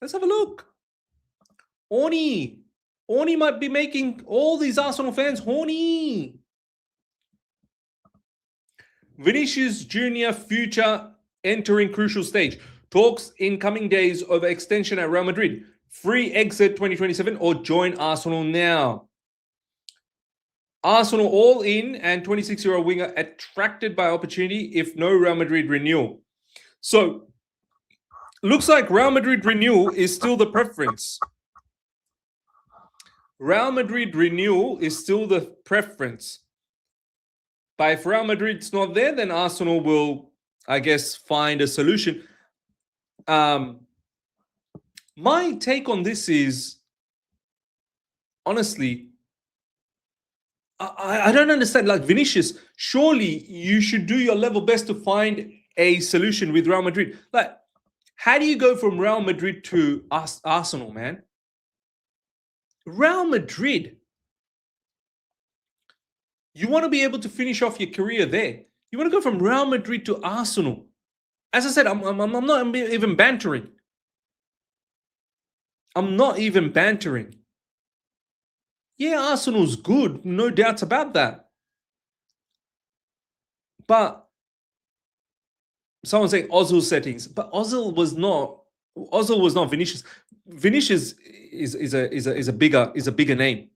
Let's have a look. Orny might be making all these Arsenal fans horny. Vinicius Jr. future entering crucial stage. Talks in coming days over extension at Real Madrid. Free exit 2027 or join Arsenal now. Arsenal all in and 26-year-old winger attracted by opportunity if no Real Madrid renewal. So, looks like Real Madrid renewal is still the preference. Real Madrid renewal is still the preference. But if Real Madrid's not there, then Arsenal will, I guess, find a solution. My take on this is, honestly, I don't understand. Like Vinicius, surely you should do your level best to find a solution with Real Madrid. Like, how do you go from Real Madrid to Arsenal, man? Real Madrid. You want to be able to finish off your career there. You want to go from Real Madrid to Arsenal. As I said, I'm not even bantering. I'm not even bantering. Yeah, Arsenal's good. No doubts about that. But someone saying Ozil settings. But Ozil was not Vinicius. Vinicius is a bigger name.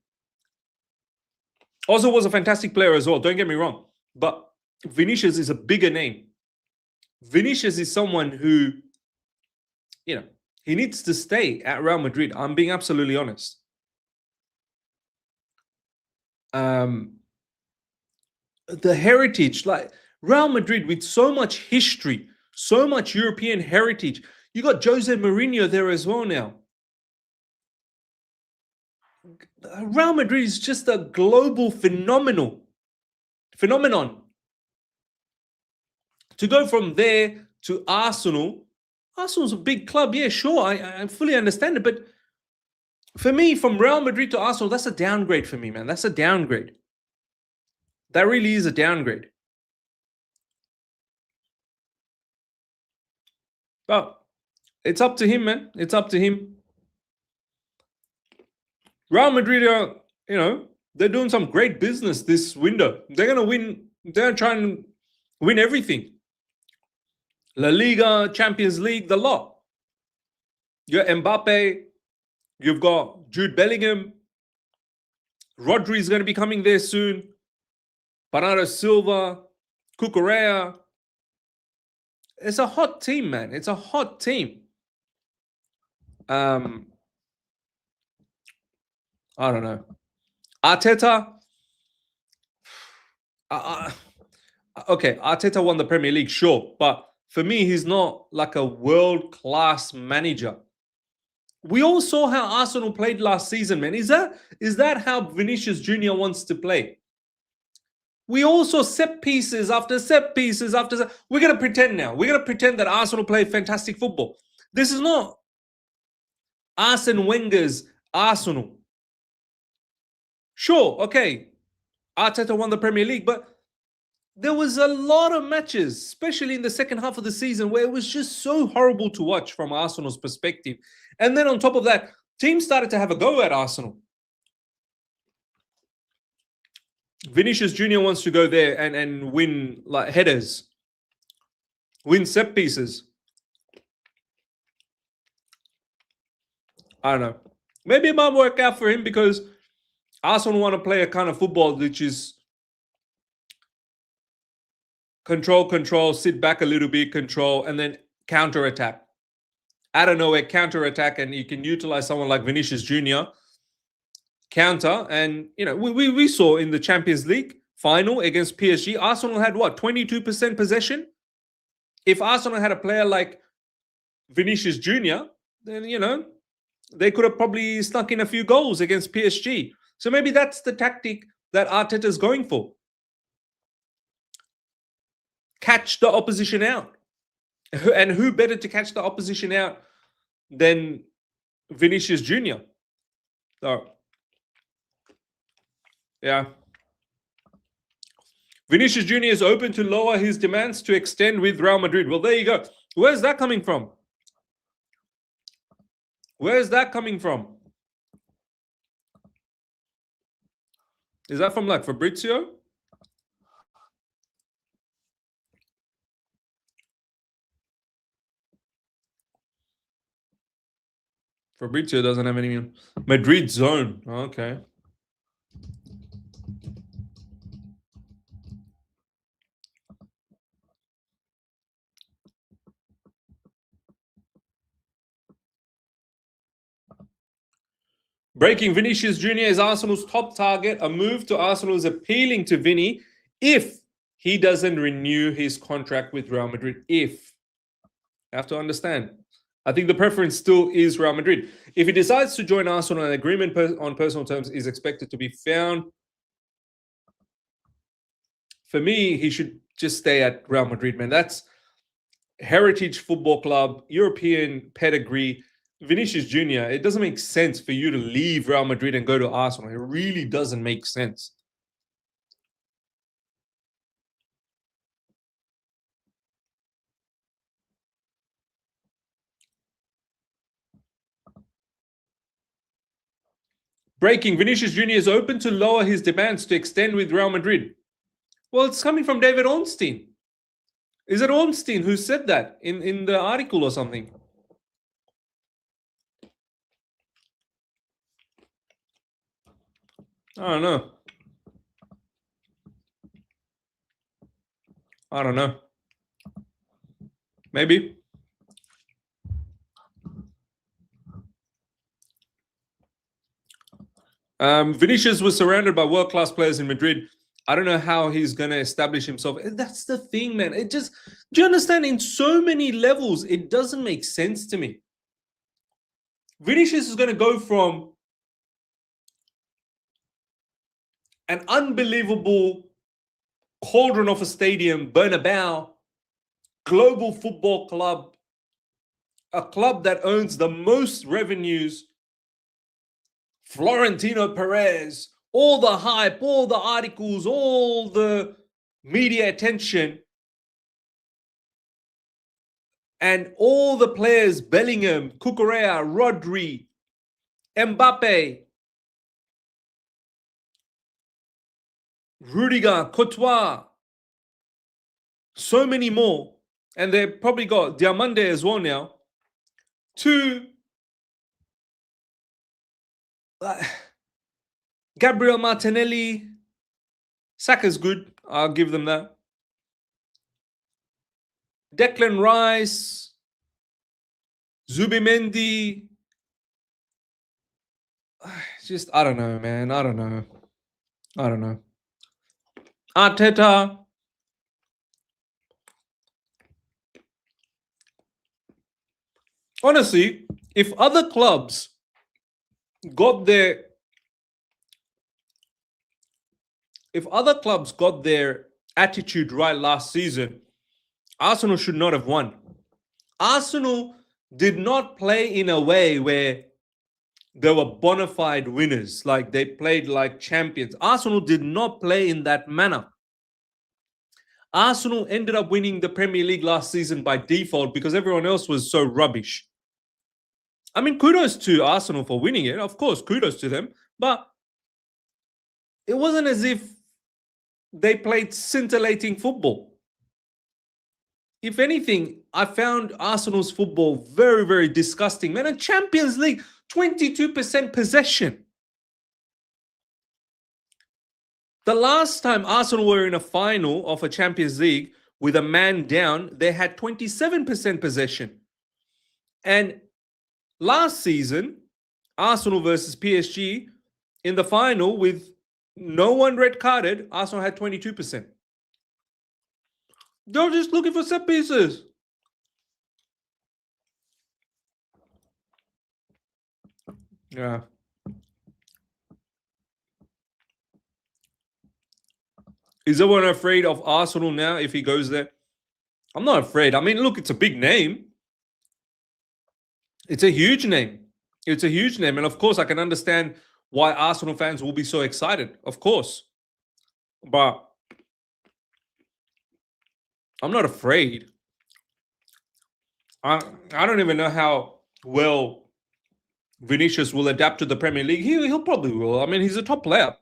Ozil was a fantastic player as well. Don't get me wrong. But Vinicius is a bigger name. Vinicius is someone who, he needs to stay at Real Madrid. I'm being absolutely honest. The heritage, like Real Madrid with so much history, so much European heritage. You got Jose Mourinho there as well now. Real Madrid is just a global phenomenon. To go from there to Arsenal's a big club. Yeah, sure, I fully understand it. But for me, from Real Madrid to Arsenal, that's a downgrade for me, man. That's a downgrade. That really is a downgrade. But it's up to him, man. It's up to him. Real Madrid are, they're doing some great business this window. They're going to win. They're trying to win everything. La Liga, Champions League, the lot. You got Mbappe. You've got Jude Bellingham. Rodri's going to be coming there soon. Bernardo Silva. Cucurella. It's a hot team, man. It's a hot team. I don't know. Arteta. Okay, Arteta won the Premier League, sure. But for me, he's not like a world-class manager. We all saw how Arsenal played last season, man. Is that how Vinicius Jr. wants to play? We all saw set pieces after set pieces after set. We're going to pretend now. We're going to pretend that Arsenal played fantastic football. This is not Arsene Wenger's Arsenal. Sure, okay, Arteta won the Premier League, but there was a lot of matches, especially in the second half of the season, where it was just so horrible to watch from Arsenal's perspective. And then on top of that, teams started to have a go at Arsenal. Vinicius Jr. wants to go there and win like headers, win set pieces. I don't know. Maybe it might work out for him because Arsenal want to play a kind of football which is control, sit back a little bit, control, and then counter-attack. Out of nowhere, counter-attack, and you can utilize someone like Vinicius Jr. Counter, and we saw in the Champions League final against PSG, Arsenal had what, 22% possession? If Arsenal had a player like Vinicius Jr., then, you know, they could have probably snuck in a few goals against PSG. So maybe that's the tactic that Arteta's going for. Catch the opposition out. And who better to catch the opposition out than Vinicius Jr.? So, yeah. Vinicius Jr. is open to lower his demands to extend with Real Madrid. Well, there you go. Where's that coming from? Where's that coming from? Is that from like Fabrizio? Fabrizio doesn't have any. Madrid zone. Okay. Breaking: Vinicius Jr. is Arsenal's top target. A move to Arsenal is appealing to Vinny if he doesn't renew his contract with Real Madrid. If. You have to understand. I think the preference still is Real Madrid. If he decides to join Arsenal, an agreement on personal terms is expected to be found. For me, he should just stay at Real Madrid, man. That's heritage football club, European pedigree. Vinicius Jr., it doesn't make sense for you to leave Real Madrid and go to Arsenal. It really doesn't make sense. Breaking: Vinicius Jr. is open to lower his demands to extend with Real Madrid. Well, it's coming from David Ornstein. Is it Ornstein who said that in the article or something? I don't know. I don't know. Maybe. Vinicius was surrounded by world-class players in Madrid. I don't know how he's going to establish himself. That's the thing, man. It just, do you understand? In so many levels, it doesn't make sense to me. Vinicius is going to go from an unbelievable cauldron of a stadium, Bernabeu, global football club, a club that owns the most revenues, Florentino Perez, all the hype, all the articles, all the media attention, and all the players, Bellingham, Cucurella, Rodri, Mbappe, Rudiger, Courtois, so many more. And they probably got Diamande as well now. To Gabriel Martinelli. Saka's good. I'll give them that. Declan Rice. Zubimendi. Just, I don't know, man. I don't know. Arteta. Honestly, if other clubs got their attitude right last season, Arsenal should not have won. Arsenal did not play in a way where they were bona fide winners, like they played like champions. Arsenal did not play in that manner. Arsenal ended up winning the Premier League last season by default because everyone else was so rubbish. I mean, kudos to Arsenal for winning it. Of course, kudos to them. But it wasn't as if they played scintillating football. If anything, I found Arsenal's football very, very disgusting. Man, a Champions League, 22% possession. The last time Arsenal were in a final of a Champions League with a man down, they had 27% possession. And last season, Arsenal versus PSG in the final with no one red carded, Arsenal had 22%. They're just looking for set pieces. Yeah. Is everyone afraid of Arsenal now if he goes there? I'm not afraid. I mean, look, it's a big name. It's a huge name. It's a huge name. And of course, I can understand why Arsenal fans will be so excited. Of course. But I'm not afraid. I don't even know how well Vinicius will adapt to the Premier League. He'll probably will. I mean, he's a top player.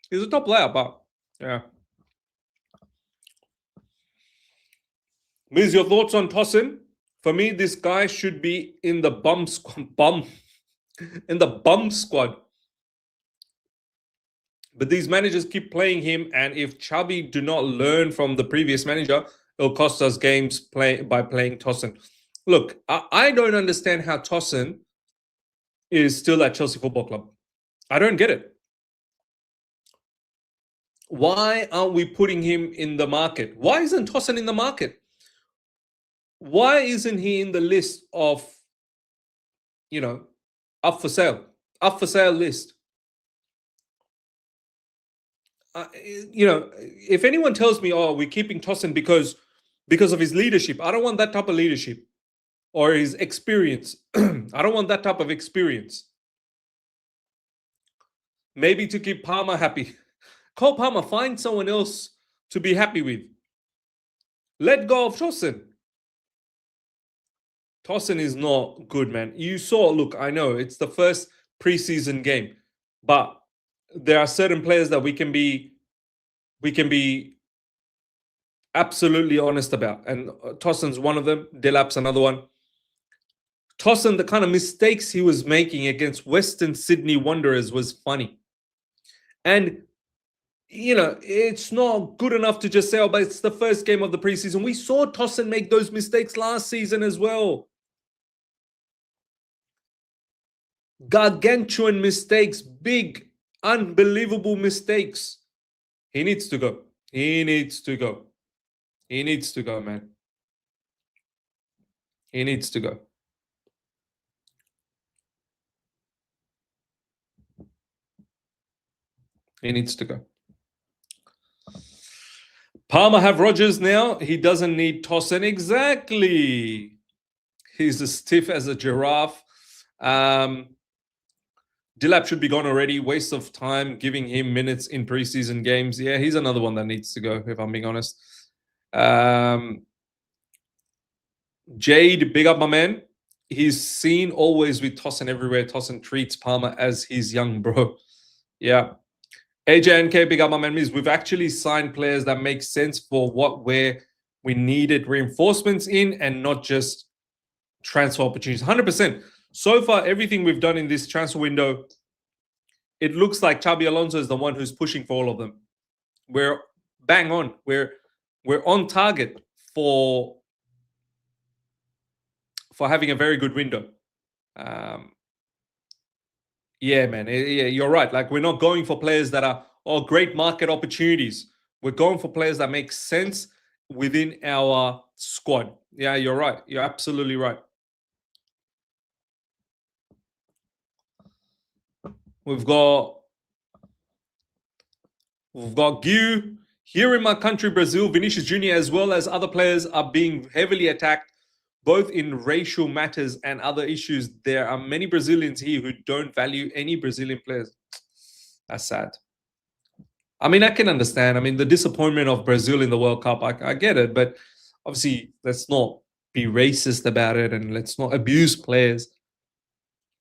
He's a top player, but yeah. Miz, your thoughts on Tosin? For me, this guy should be in the bum squad. But these managers keep playing him, and if Xabi do not learn from the previous manager, it'll cost us games by playing Tosin. Look, I don't understand how Tosin is still at Chelsea Football Club. I don't get it. Why aren't we putting him in the market? Why isn't Tosin in the market? Why isn't he in the list of, up for sale list? If anyone tells me, "Oh, we're keeping Tosin because of his leadership," I don't want that type of leadership or his experience. I don't want that type of experience. Maybe to keep Palmer happy. Cole Palmer, find someone else to be happy with. Let go of Tosin. Tosin is not good, man. You saw, look, I know it's the first preseason game, but there are certain players that we can be absolutely honest about. And Tosin's one of them. Delap's another one. Tosin, the kind of mistakes he was making against Western Sydney Wanderers was funny. And, it's not good enough to just say, oh, but it's the first game of the preseason. We saw Tosin make those mistakes last season as well. Gargantuan mistakes, big, unbelievable mistakes. He needs to go. He needs to go. He needs to go, man. He needs to go. He needs to go. Palmer have Rodgers now. He doesn't need Tosin. Exactly. He's as stiff as a giraffe. Delap should be gone already. Waste of time giving him minutes in preseason games. Yeah, he's another one that needs to go, if I'm being honest. Jade, big up my man. He's seen always with Tosin everywhere. Tosin treats Palmer as his young bro. Yeah. AJNK, big up my man. We've actually signed players that make sense for where we needed reinforcements in and not just transfer opportunities. 100%. So far, everything we've done in this transfer window, it looks like Xabi Alonso is the one who's pushing for all of them. We're bang on. We're on target for having a very good window. Yeah, man. Yeah, you're right. Like, we're not going for players that are great market opportunities. We're going for players that make sense within our squad. Yeah, you're right. You're absolutely right. We've got Gu. Here in my country, Brazil, Vinicius Jr. as well as other players are being heavily attacked, both in racial matters and other issues. There are many Brazilians here who don't value any Brazilian players. That's sad. I mean, I can understand. I mean, the disappointment of Brazil in the World Cup, I get it. But obviously, let's not be racist about it and let's not abuse players.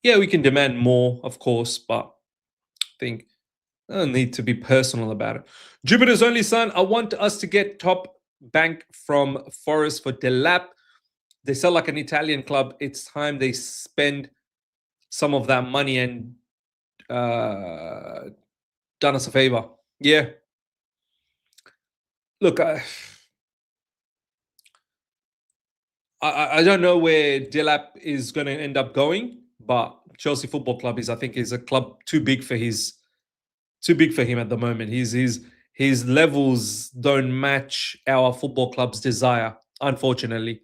Yeah, we can demand more, of course, but I think I don't need to be personal about it. Jupiter's only son, I want us to get top bank from Forest for Delap. They sell like an Italian club. It's time they spend some of that money and done us a favor. Yeah. Look, I don't know where Delap is going to end up going, but Chelsea Football Club is a club too big for him at the moment. His levels don't match our football club's desire, unfortunately.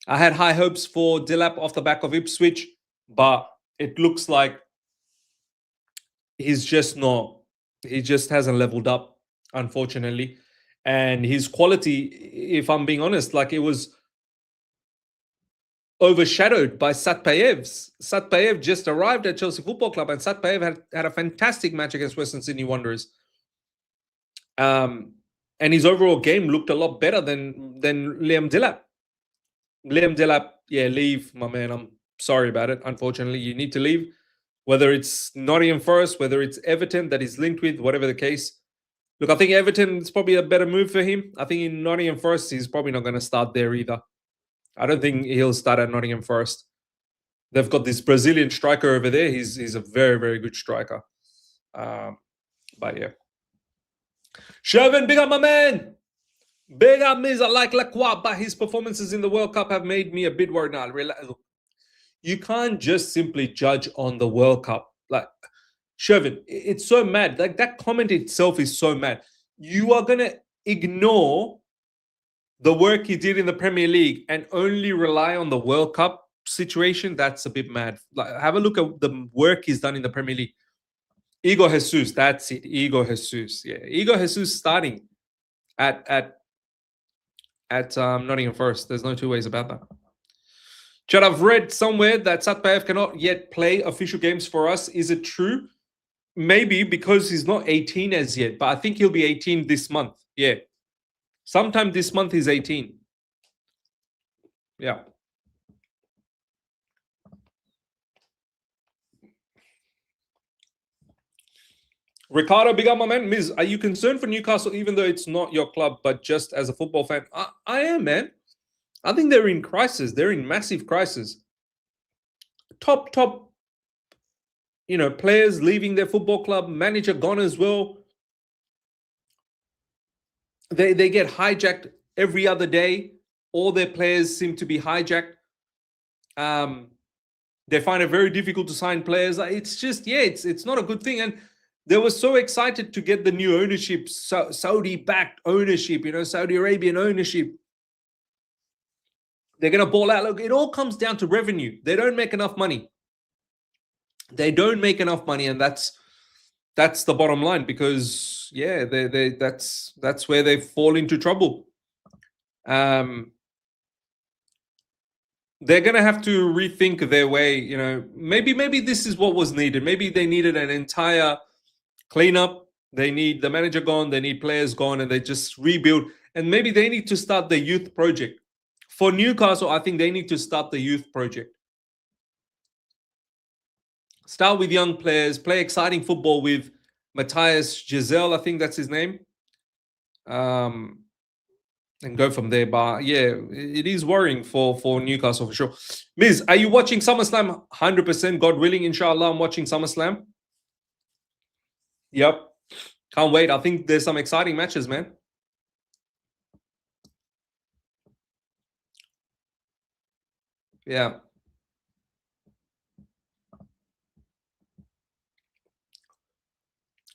I had high hopes for Delap off the back of Ipswich, but it looks like he just hasn't leveled up, unfortunately. And his quality, if I'm being honest, like it was overshadowed by Satpayev's. Satpayev just arrived at Chelsea Football Club, and Satpayev had a fantastic match against Western Sydney Wanderers. And his overall game looked a lot better than Liam Delap. Liam Delap, yeah, leave, my man. I'm sorry about it. Unfortunately, you need to leave. Whether it's Nottingham Forest, whether it's Everton that he's linked with, whatever the case. Look, I think Everton is probably a better move for him. I think in Nottingham Forest, he's probably not going to start there either. I don't think he'll start at Nottingham Forest. They've got this Brazilian striker over there. He's a very, very good striker. But yeah. Shervin, big up my man. Big up Miz. I like Lacroix, but his performances in the World Cup have made me a bit worried now. You can't just simply judge on the World Cup. Like, Shervin, it's so mad. Like, that comment itself is so mad. You are going to ignore the work he did in the Premier League and only rely on the World Cup situation. That's a bit mad. Like, have a look at the work he's done in the Premier League. Igor Jesus, that's it. Igor Jesus. Yeah, Igor Jesus starting at Nottingham Forest. There's no two ways about that. Chad, I've read somewhere that Satpayev cannot yet play official games for us. Is it true? Maybe because he's not 18 as yet, but I think he'll be 18 this month. Yeah. Sometime this month he's 18. Yeah. Ricardo, big up my man. Miz, are you concerned for Newcastle even though it's not your club, but just as a football fan? I am, man. I think they're in crisis. They're in massive crisis. Top, players leaving their football club, manager gone as well. They get hijacked every other day. All their players seem to be hijacked. They find it very difficult to sign players. It's just, it's not a good thing. And they were so excited to get the new ownership, Saudi-backed ownership, Saudi Arabian ownership. They're going to ball out. Look, it all comes down to revenue. They don't make enough money. And that's the bottom line because, that's where they fall into trouble. They're going to have to rethink their way. Maybe this is what was needed. Maybe they needed an entire cleanup. They need the manager gone. They need players gone, and they just rebuild. And maybe they need to start the youth project. For Newcastle, I think they need to start the youth project. Start with young players, play exciting football with Matthias Giselle, I think that's his name. And go from there. But yeah, it is worrying for Newcastle for sure. Miz, are you watching SummerSlam? 100%, God willing, inshallah, I'm watching SummerSlam. Yep. Can't wait. I think there's some exciting matches, man. Yeah.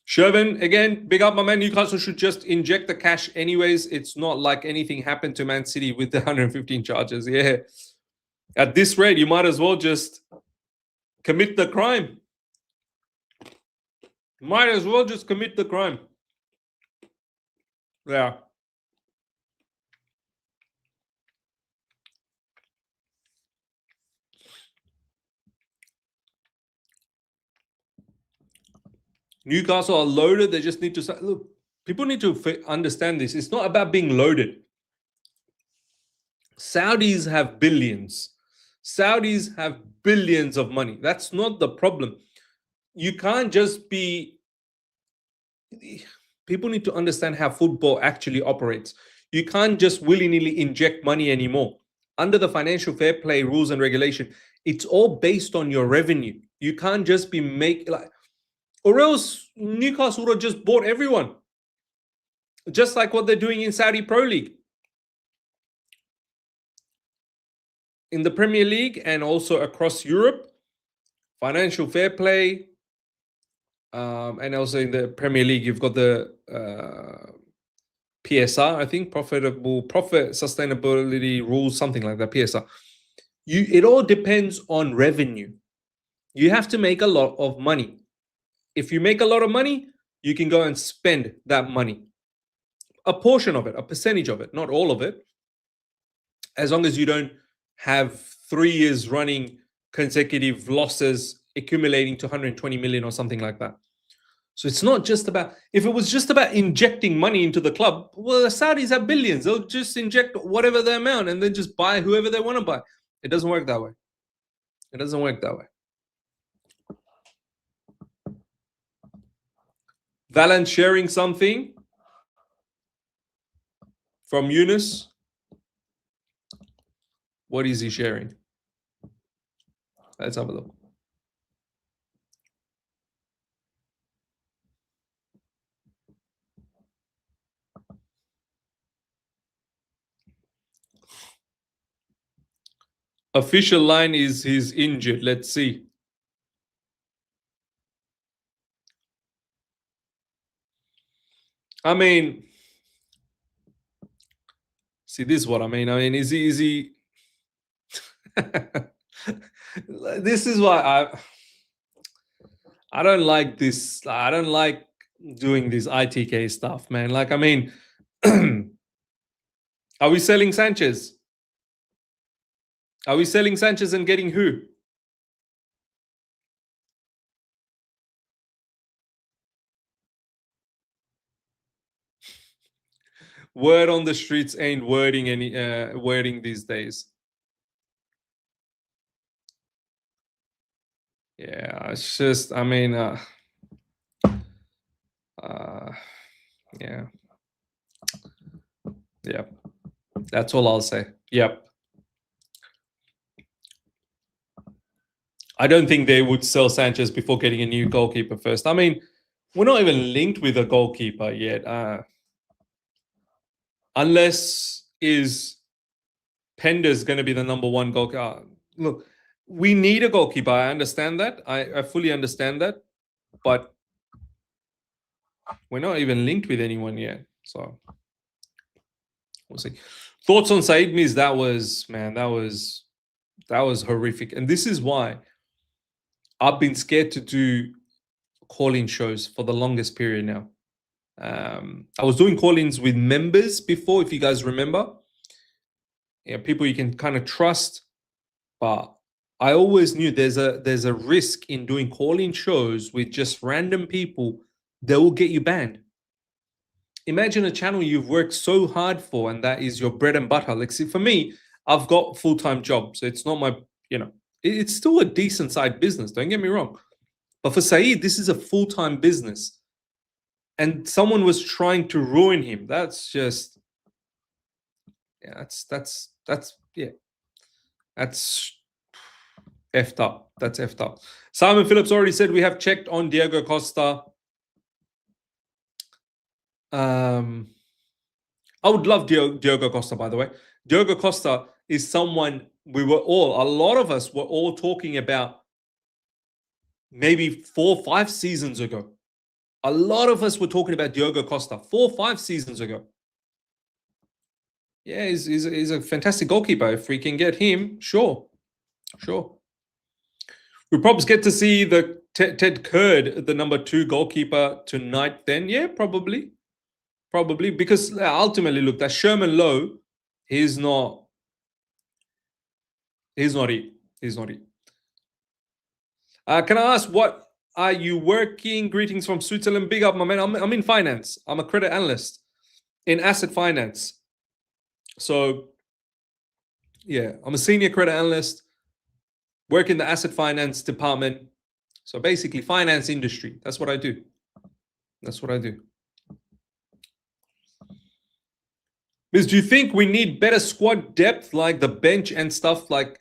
Shervin, again, big up my man. Newcastle should just inject the cash anyways. It's not like anything happened to Man City with the 115 charges. Yeah. At this rate, you might as well just commit the crime. Might as well just commit the crime. Yeah. Newcastle are loaded. They just need to look. People need to understand this. It's not about being loaded. Saudis have billions. Saudis have billions of money. That's not the problem. You can't just be. People need to understand how football actually operates. You can't just willy-nilly inject money anymore. Under the financial fair play rules and regulation, it's all based on your revenue. You can't just be or else Newcastle would have just bought everyone. Just like what they're doing in Saudi Pro League. In the Premier League and also across Europe, financial fair play, and also in the Premier League, you've got the PSR, I think, profit sustainability rules, something like that, PSR. It all depends on revenue. You have to make a lot of money. If you make a lot of money, you can go and spend that money. A portion of it, a percentage of it, not all of it. As long as you don't have 3 years running consecutive losses accumulating to 120 million or something like that. So it's not just about, if it was just about injecting money into the club, well, the Saudis have billions. They'll just inject whatever the amount and then just buy whoever they want to buy. It doesn't work that way. It doesn't work that way. Valent sharing something from Yunus. What is he sharing? Let's have a look. Official line is he's injured. Let's see. I mean, see, this is what I mean. Is he this is why I don't like this. I don't like doing this ITK stuff, man. Like, I mean, are we selling Sanchez? Are we selling Sanchez and getting who? Word on the streets ain't wording these days. Yeah, it's just, I mean, yeah. Yep. That's all I'll say. Yep. I don't think they would sell Sanchez before getting a new goalkeeper first. I mean, we're not even linked with a goalkeeper yet. Unless is Pender's going to be the number one goalkeeper. Look, we need a goalkeeper. I understand that. I fully understand that. But we're not even linked with anyone yet. So we'll see. Thoughts on Said Miz? That was horrific. And this is why I've been scared to do call-in shows for the longest period now. I was doing call-ins with members before, if you guys remember. Yeah, people you can kind of trust. But I always knew there's a risk in doing call-in shows with just random people that will get you banned. Imagine a channel you've worked so hard for, and that is your bread and butter. Like, see, for me, I've got full-time job, so it's not my, it's still a decent side business. Don't get me wrong, but for Saeed, this is a full-time business, and someone was trying to ruin him. That's just, yeah, that's effed up. That's effed up. Simon Phillips already said we have checked on Diego Costa. I would love Diogo Costa, by the way. Diogo Costa is someone a lot of us were all talking about maybe 4 or 5 seasons ago. A lot of us were talking about Diogo Costa 4 or 5 seasons ago. Yeah, he's a fantastic goalkeeper. If we can get him, sure. We probably get to see the Ted Kurd, the number 2 goalkeeper tonight then. Yeah, probably. Because ultimately, look, that Sherman Lowe, he's not it. Can I ask, what are you working? Greetings from Switzerland. Big up, my man. I'm in finance. I'm a credit analyst in asset finance. So, yeah, I'm a senior credit analyst, work in the asset finance department. So basically, finance industry. That's what I do. Miss, do you think we need better squad depth, like the bench and stuff like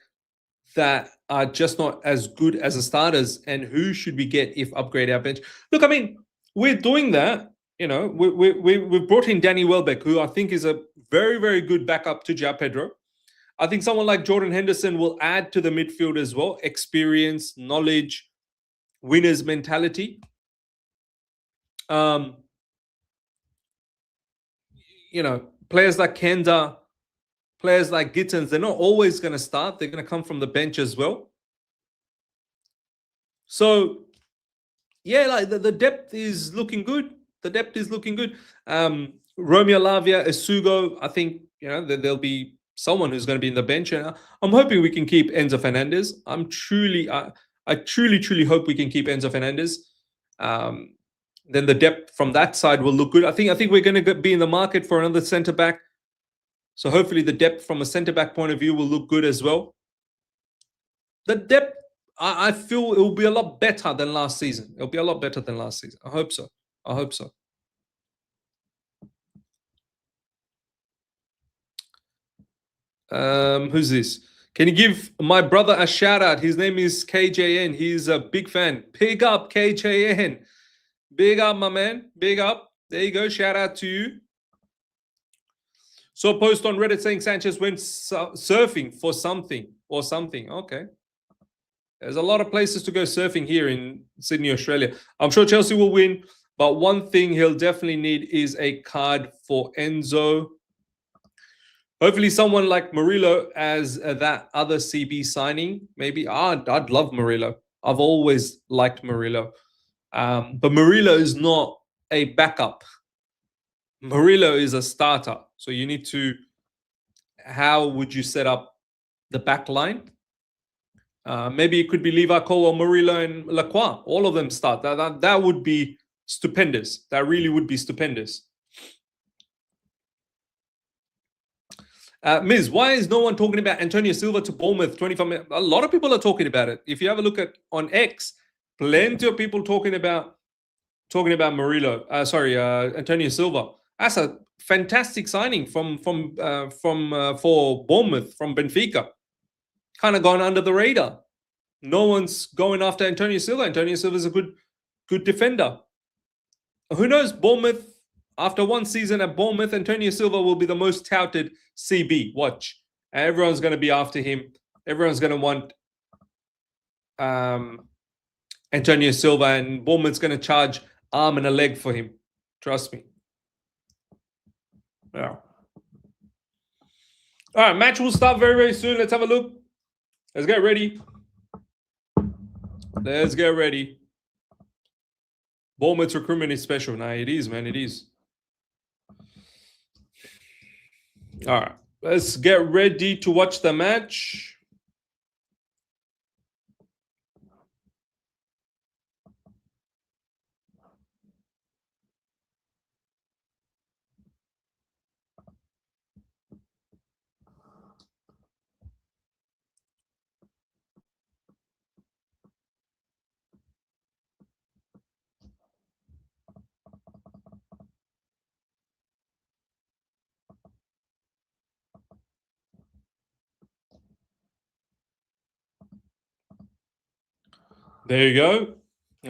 that are just not as good as the starters? And who should we get if upgrade our bench? Look, I mean, we're doing that. We brought in Danny Welbeck, who I think is a very, very good backup to João Pedro. I think someone like Jordan Henderson will add to the midfield as well. Experience, knowledge, winner's mentality. Players like Kenda, players like Gittins, they're not always going to start. They're going to come from the bench as well. So yeah, like the depth is looking good. The depth is looking good. Romeo Lavia, Esugo, I think there'll be someone who's going to be in the bench, and I'm hoping we can keep Enzo Fernandez. I truly hope we can keep Enzo Fernandez. Then the depth from that side will look good. I think we're going to be in the market for another centre back. So hopefully the depth from a centre back point of view will look good as well. The depth, I feel it will be a lot better than last season. It'll be a lot better than last season. I hope so. I hope so. Who's this? Can you give my brother a shout out? His name is KJN. He's a big fan. Big up, KJN. Big up, my man. Big up. There you go. Shout out to you. So a post on Reddit saying Sanchez went surfing for something or something. Okay. There's a lot of places to go surfing here in Sydney, Australia. I'm sure Chelsea will win, but one thing he'll definitely need is a card for Enzo. Hopefully someone like Murillo as that other CB signing. Maybe I'd love Murillo. I've always liked Murillo. But Murillo is not a backup. Murillo is a starter. So you need to, how would you set up the back line? Maybe it could be Levi Cole or Murillo and Lacroix. All of them start. That would be stupendous. That really would be stupendous. Miz, why is no one talking about Antonio Silva to Bournemouth 25 minutes? A lot of people are talking about it. If you have a look at on X, plenty of people talking about Murillo. Antonio Silva. That's a fantastic signing for Bournemouth from Benfica. Kind of gone under the radar. No one's going after Antonio Silva. Antonio Silva is a good defender. Who knows? Bournemouth, after one season at Bournemouth, Antonio Silva will be the most touted CB. Watch. Everyone's going to be after him. Everyone's going to want Antonio Silva, and Bournemouth's going to charge arm and a leg for him. Trust me. Yeah. All right, match will start very, very soon. Let's have a look. Let's get ready. Let's get ready. Bournemouth's recruitment is special. Nah, it is, man. It is. All right. Let's get ready to watch the match. There you go.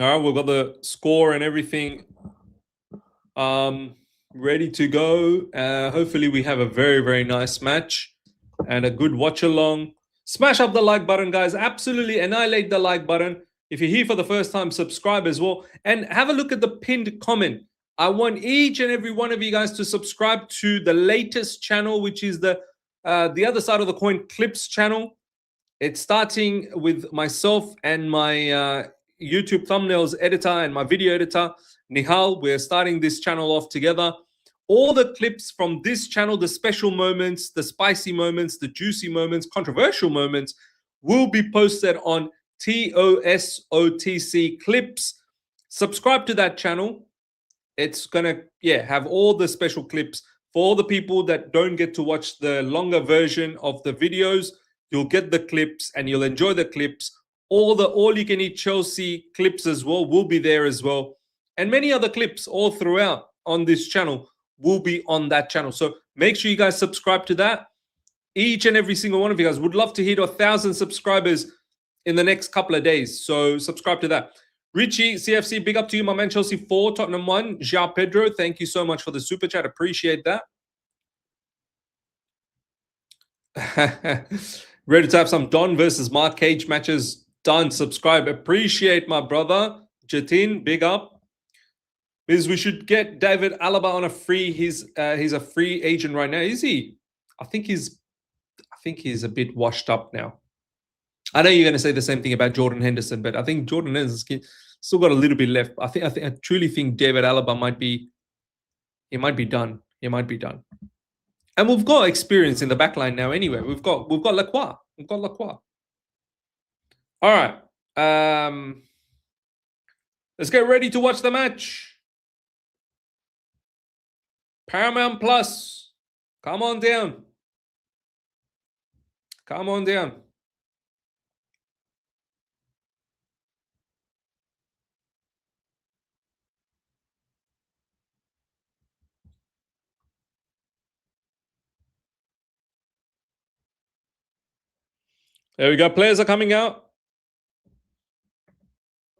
All right, we've got the score and everything ready to go. Hopefully we have a very, very nice match and a good watch along. Smash up the like button, guys. Absolutely annihilate the like button. If you're here for the first time, subscribe as well. And have a look at the pinned comment. I want each and every one of you guys to subscribe to the latest channel, which is the other side of the coin clips channel. It's starting with myself and my YouTube thumbnails editor and my video editor, Nihal. We're starting this channel off together. All the clips from this channel, the special moments, the spicy moments, the juicy moments, controversial moments, will be posted on TOSOTC Clips. Subscribe to that channel. It's going to have all the special clips for all the people that don't get to watch the longer version of the videos. You'll get the clips and you'll enjoy the clips. All you can eat Chelsea clips as well will be there as well. And many other clips all throughout on this channel will be on that channel. So make sure you guys subscribe to that. Each and every single one of you guys would love to hit 1,000 subscribers in the next couple of days. So subscribe to that. Richie, CFC, big up to you, my man. Chelsea 4, Tottenham 1. João Pedro, thank you so much for the super chat. Appreciate that. Ready to have some Don versus Mark Cage matches done. Subscribe. Appreciate my brother. Jatin, big up. Is we should get David Alaba on a free. He's a free agent right now. Is he? I think he's a bit washed up now. I know you're going to say the same thing about Jordan Henderson, but I think Jordan Henderson still got a little bit left. I truly think David Alaba might be done. He might be done. And we've got experience in the back line now anyway. We've got Lacroix. We've got Lacroix. All right. Let's get ready to watch the match. Paramount Plus. Come on down. Come on down. There we go. Players are coming out.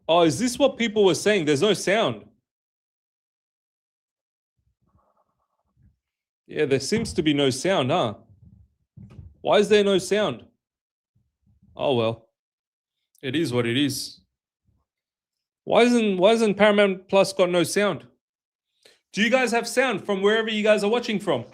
Oh, is this what people were saying? There's no sound. Yeah, there seems to be no sound, huh? Why is there no sound? Oh well. It is what it is. Why isn't Paramount Plus got no sound? Do you guys have sound from wherever you guys are watching from?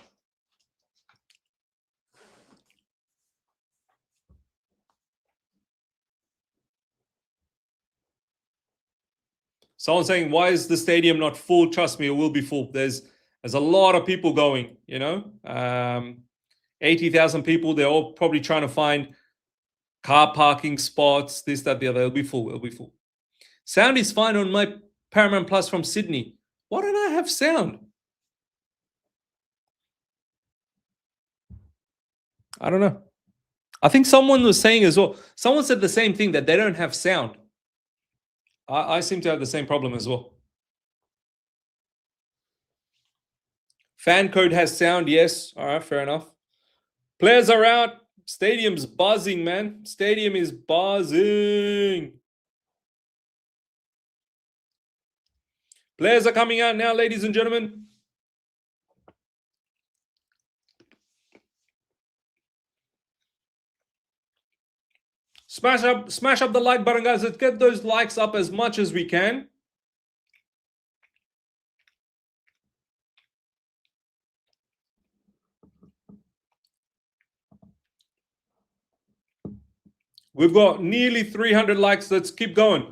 Someone saying, why is the stadium not full? Trust me, it will be full. There's a lot of people going, 80,000 people. They're all probably trying to find car parking spots, this, that, the other. It'll be full. It'll be full. Sound is fine on my Paramount Plus from Sydney. Why don't I have sound? I don't know. I think someone was saying as well. Someone said the same thing, that they don't have sound. I seem to have the same problem as well. Fan code has sound, yes. All right, fair enough. Players are out. Stadium's buzzing, man. Stadium is buzzing. Players are coming out now, ladies and gentlemen. Smash up the like button, guys. Let's get those likes up as much as we can. We've got nearly 300 likes. Let's keep going.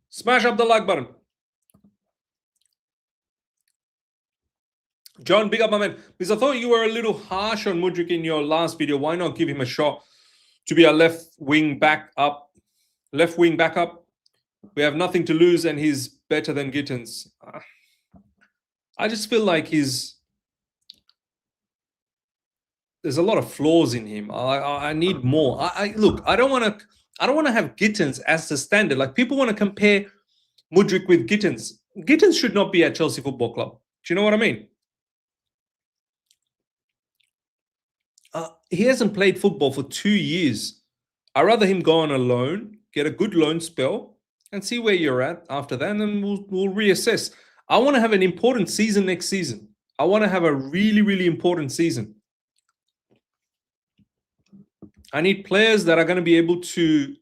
Smash up the like button. John, big up my man. Because I thought you were a little harsh on Mudryk in your last video. Why not give him a shot to be a left wing backup? We have nothing to lose, and he's better than Gittins. I just feel like there's a lot of flaws in him. I need more. Look, I don't want to have Gittins as the standard. Like, people want to compare Mudryk with Gittins. Gittins should not be at Chelsea Football Club. Do you know what I mean? He hasn't played football for 2 years. I'd rather him go on a loan, get a good loan spell, and see where you're at after that, and then we'll reassess. I want to have an important season next season. I want to have a really, really important season. I need players that are going to be able to,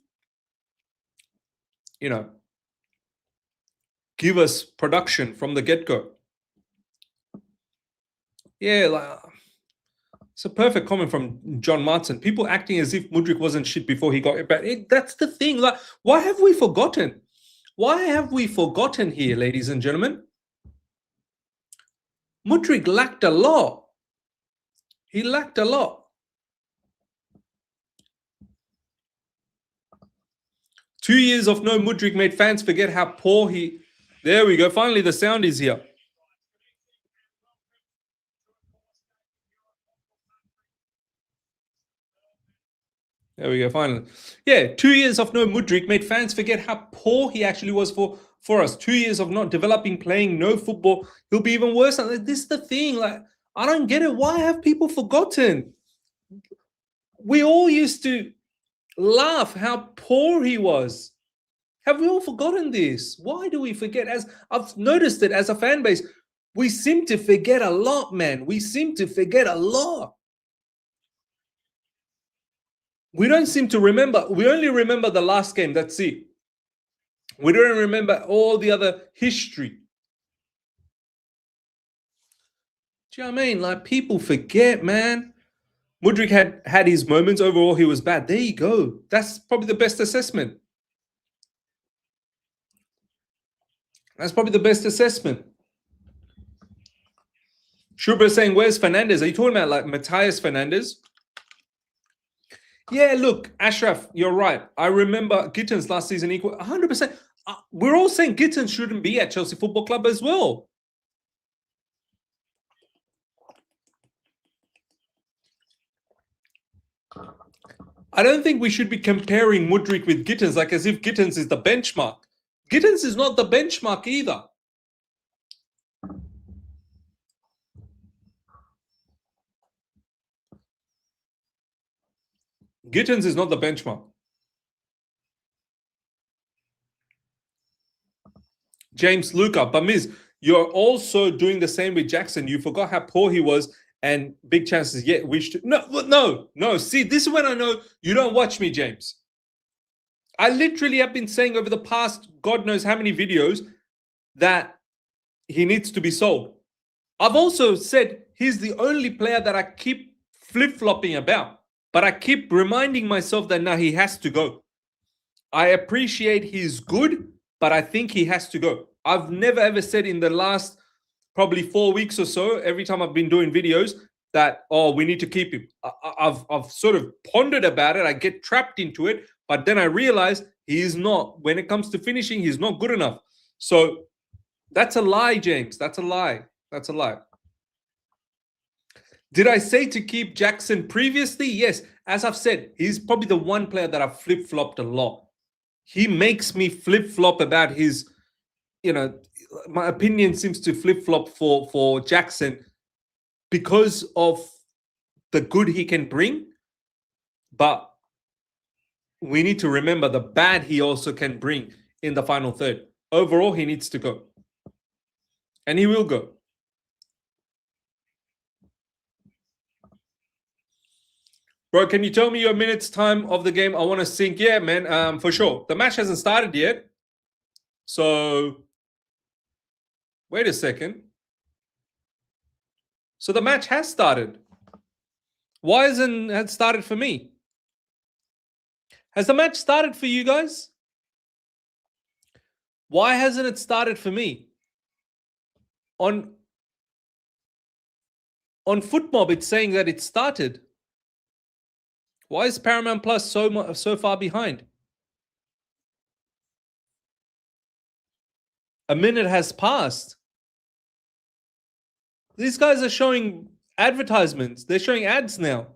give us production from the get-go. Yeah, it's a perfect comment from John Martin. People acting as if Mudryk wasn't shit before he got it back. That's the thing. Like, why have we forgotten? Why have we forgotten here, ladies and gentlemen? Mudryk lacked a lot. He lacked a lot. 2 years of no Mudryk made fans forget how poor he... There we go. Finally, the sound is here. There we go, finally. Yeah, 2 years of no Mudryk made fans forget how poor he actually was for us. 2 years of not developing, playing, no football. He'll be even worse. This is the thing. Like, I don't get it. Why have people forgotten? We all used to laugh how poor he was. Have we all forgotten this? Why do we forget? As I've noticed it as a fan base, we seem to forget a lot, man. We seem to forget a lot. We don't seem to remember. We only remember the last game. That's it. We don't remember all the other history. Do you know what I mean? Like, people forget, man. Mudryk had his moments. Overall, he was bad. There you go. That's probably the best assessment. That's probably the best assessment. Shubra saying, where's Fernandez? Are you talking about like Matthias Fernandez? Yeah, look, Ashraf, you're right. I remember Gittins last season equal 100%. We're all saying Gittins shouldn't be at Chelsea Football Club as well. I don't think we should be comparing Mudryk with Gittins like as if Gittins is the benchmark. Gittins is not the benchmark either. Gittins is not the benchmark. James Luca, but Miz, you're also doing the same with Jackson. You forgot how poor he was, and big chances. Yeah, we should. No. See, this is when I know you don't watch me, James. I literally have been saying over the past God knows how many videos that he needs to be sold. I've also said he's the only player that I keep flip-flopping about, but I keep reminding myself that now he has to go. I appreciate he's good, but I think he has to go. I've never ever said in the last probably 4 weeks or so, every time I've been doing videos, that, oh, we need to keep him. I've sort of pondered about it. I get trapped into it, but then I realize he is not. When it comes to finishing, he's not good enough. So that's a lie, James. That's a lie. That's a lie. Did I say to keep Jackson previously? Yes. As I've said, he's probably the one player that I've flip-flopped a lot. He makes me flip-flop about his, my opinion seems to flip-flop for Jackson because of the good he can bring. But we need to remember the bad he also can bring in the final third. Overall, he needs to go. And he will go. Bro, can you tell me your minutes time of the game? I want to sync. Yeah, man, for sure. The match hasn't started yet. So, wait a second. So the match has started. Why hasn't it started for me? Has the match started for you guys? Why hasn't it started for me? On FootMob, it's saying that it started. Why is Paramount Plus so far behind? A minute has passed. These guys are showing advertisements. They're showing ads now.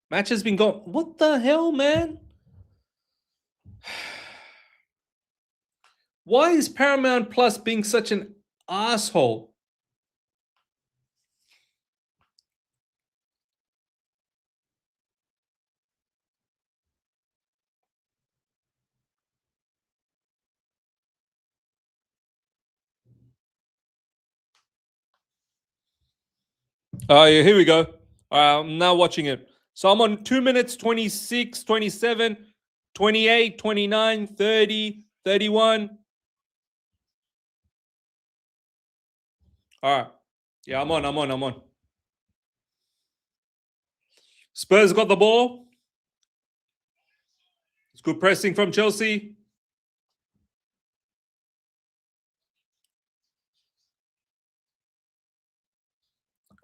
Match has been gone. What the hell, man? Why is Paramount Plus being such an asshole? Oh, yeah, here we go. I'm now watching it. So I'm on 2 minutes, 26, 27, 28, 29, 30, 31. All right. Yeah, I'm on. Spurs got the ball. It's good pressing from Chelsea.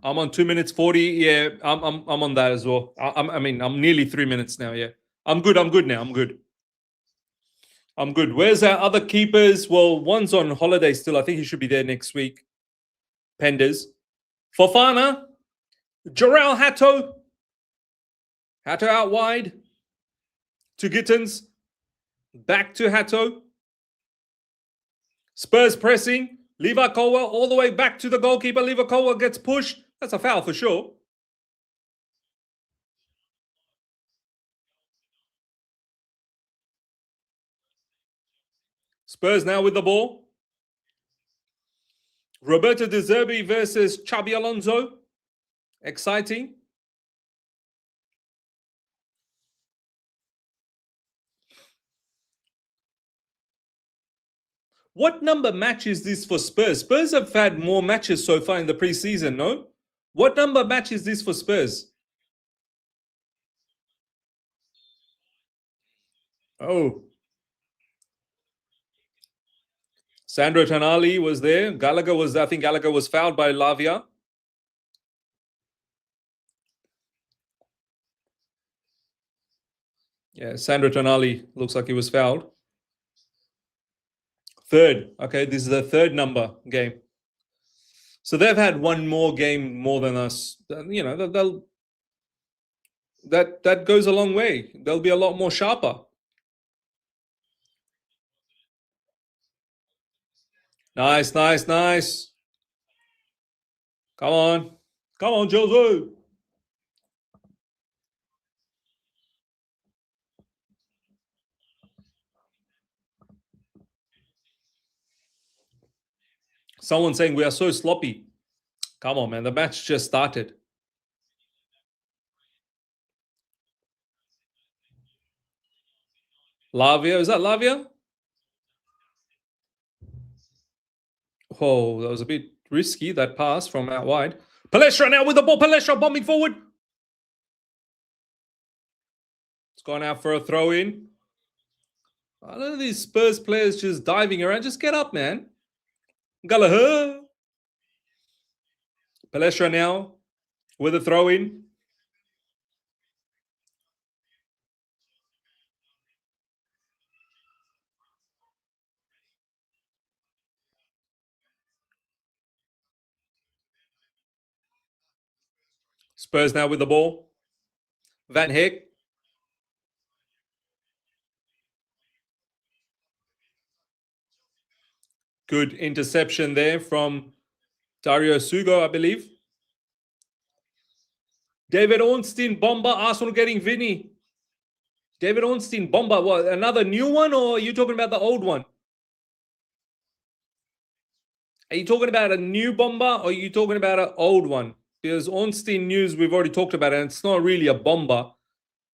I'm on 2 minutes 40. Yeah, I'm on that as well. I'm nearly 3 minutes now. Yeah, I'm good now. I'm good. Where's our other keepers? Well, one's on holiday still. I think he should be there next week. Penders, Fofana, Jarrell Hatto out wide to Gittins, back to Hatto. Spurs pressing. Levi Colwell all the way back to the goalkeeper. Levi Colwell gets pushed. That's a foul for sure. Spurs now with the ball. Roberto De Zerbi versus Xabi Alonso. Exciting. What number match is this for Spurs? Spurs have had more matches so far in the preseason, no? What number match is this for Spurs? Oh. Sandro Tonali was there. I think Gallagher was fouled by Lavia. Yeah, Sandro Tonali looks like he was fouled. Third. Okay, this is the third number game. So they've had one more game more than us. You know, that goes a long way. They'll be a lot more sharper. Nice, nice, nice. Come on. Come on, Jose. Someone saying we are so sloppy. Come on, man. The match just started. Lavia. Is that Lavia? Oh, that was a bit risky, that pass from out wide. Palestra now with the ball. Palestra bombing forward. It's gone out for a throw in. I don't know these Spurs players just diving around. Just get up, man. Gallagher. Palestra now with a throw in. Spurs now with the ball. Van Heck. Good interception there from Dario Sugo, I believe. David Ornstein, bomber. Arsenal getting Vinny. David Ornstein, bomber. What, another new one, or are you talking about the old one? Are you talking about a new bomber, or are you talking about an old one? Because Ornstein news, we've already talked about it, and it's not really a bomber.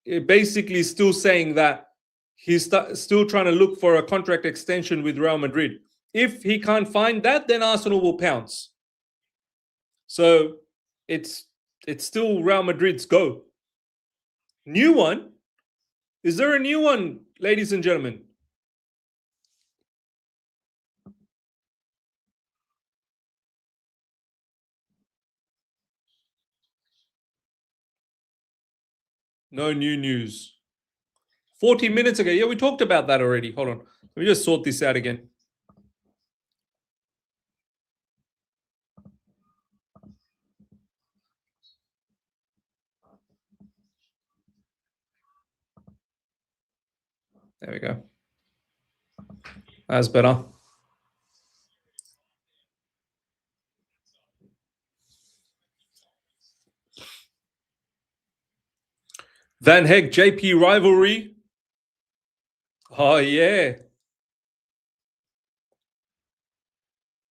It basically still saying that he's still trying to look for a contract extension with Real Madrid. If he can't find that, then Arsenal will pounce. So it's still Real Madrid's go. New one? Is there a new one, ladies and gentlemen? No new news. 40 minutes ago. Yeah, we talked about that already. Hold on. Let me just sort this out again. There we go. That's better. Van Heck, JP rivalry. Oh, yeah.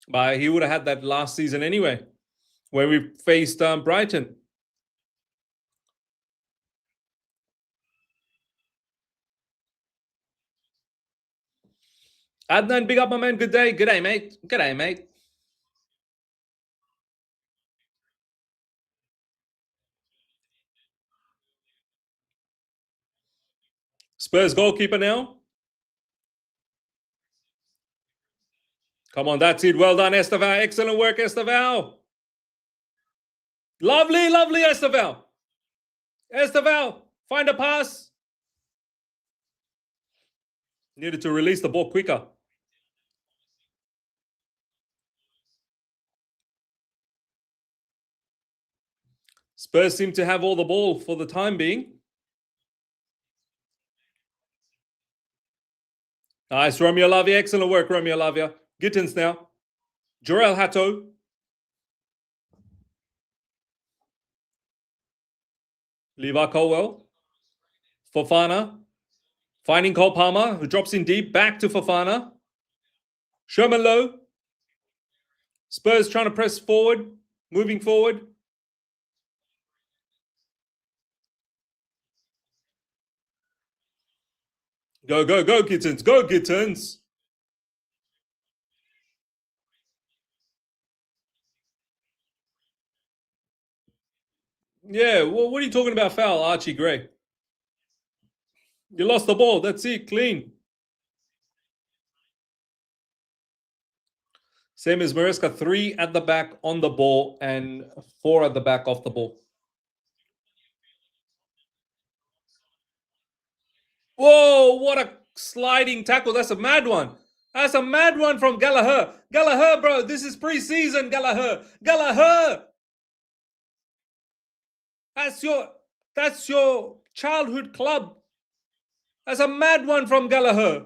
But he would have had that last season anyway, when we faced Brighton. Adnan, big up, my man. Good day. Good day, mate. Good day, mate. Spurs goalkeeper now. Come on, that's it. Well done, Esteval. Excellent work, Esteval. Lovely, lovely, Esteval. Esteval, find a pass. Needed to release the ball quicker. Spurs seem to have all the ball for the time being. Nice, Romeo Lavia. Excellent work, Romeo Lavia. Gittins now. Jorel Hato. Levi Colwell. Fofana. Finding Cole Palmer, who drops in deep. Back to Fofana. Sherman Lowe. Spurs trying to press forward. Moving forward. Go, go, go, Gittins. Go, Gittins. Yeah, well, what are you talking about foul, Archie Gray? You lost the ball. That's it. Clean. Same as Maresca. 3 at the back on the ball and 4 at the back off the ball. Whoa, what a sliding tackle. That's a mad one. That's a mad one from Gallagher. Gallagher, bro. This is preseason, Gallagher. Gallagher. That's your childhood club. That's a mad one from Gallagher.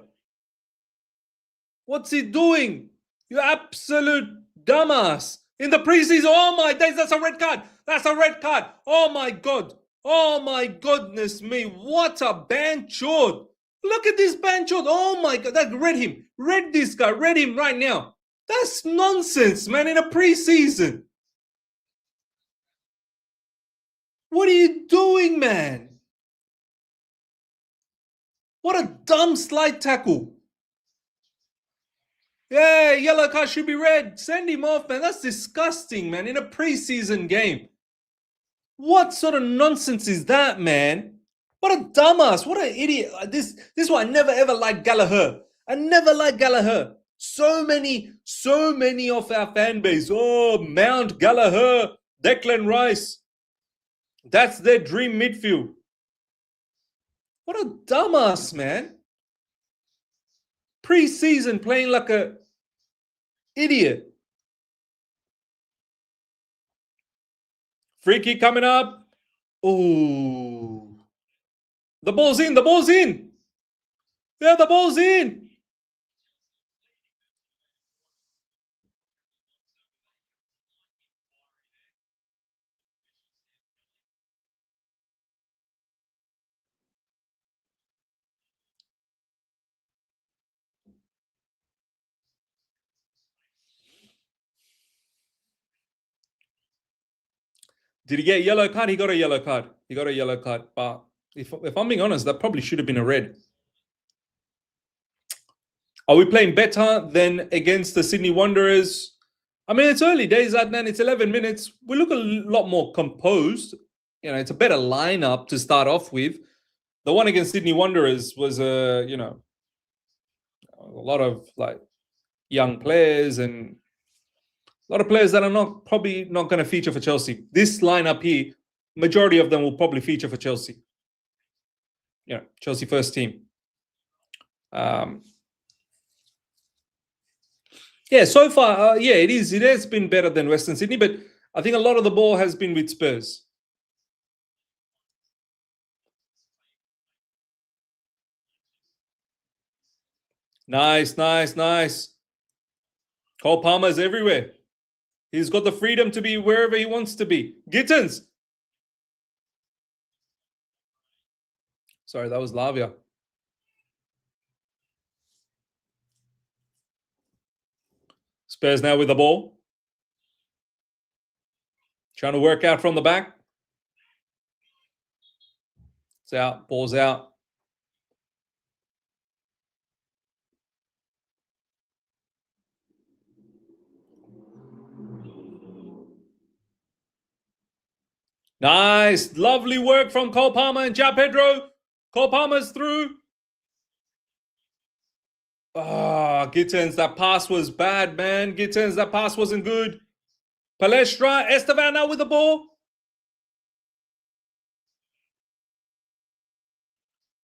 What's he doing? You absolute dumbass. In the preseason, oh my days, that's a red card. That's a red card. Oh my God. Oh my goodness me. What a banchod. Look at this banchod. Oh my God. That read him. Read this guy. Read him right now. That's nonsense, man, in a preseason. What are you doing, man? What a dumb slide tackle. Yeah, yellow card should be red. Send him off, man. That's disgusting, man, in a preseason game. What sort of nonsense is that, man? What a dumbass. What an idiot. This is why I never ever liked Gallagher. I never liked Gallagher. So many of our fan base. Oh, Mount Gallagher, Declan Rice. That's their dream midfield. What a dumbass, man. Preseason playing like a idiot. Free kick coming up. Oh. The ball's in. The ball's in. Yeah, the ball's in. Did he get a yellow card? He got a yellow card. He got a yellow card. But if I'm being honest, that probably should have been a red. Are we playing better than against the Sydney Wanderers? I mean, it's early days, Adnan. It's 11 minutes. We look a lot more composed. You know, it's a better lineup to start off with. The one against Sydney Wanderers was a lot of like young players and a lot of players that are probably not going to feature for Chelsea. This lineup here, majority of them will probably feature for Chelsea. You know, Chelsea first team. Yeah, so far, yeah, it is. It has been better than Western Sydney, but I think a lot of the ball has been with Spurs. Nice, nice, nice. Cole Palmer's everywhere. He's got the freedom to be wherever he wants to be. Gittins. Sorry, that was Lavia. Spurs now with the ball. Trying to work out from the back. It's out. Ball's out. Nice. Lovely work from Cole Palmer and Ja Pedro. Cole Palmer's through. Ah, Gittins, that pass was bad, man. Gittins, that pass wasn't good. Palestra, Estevan now with the ball.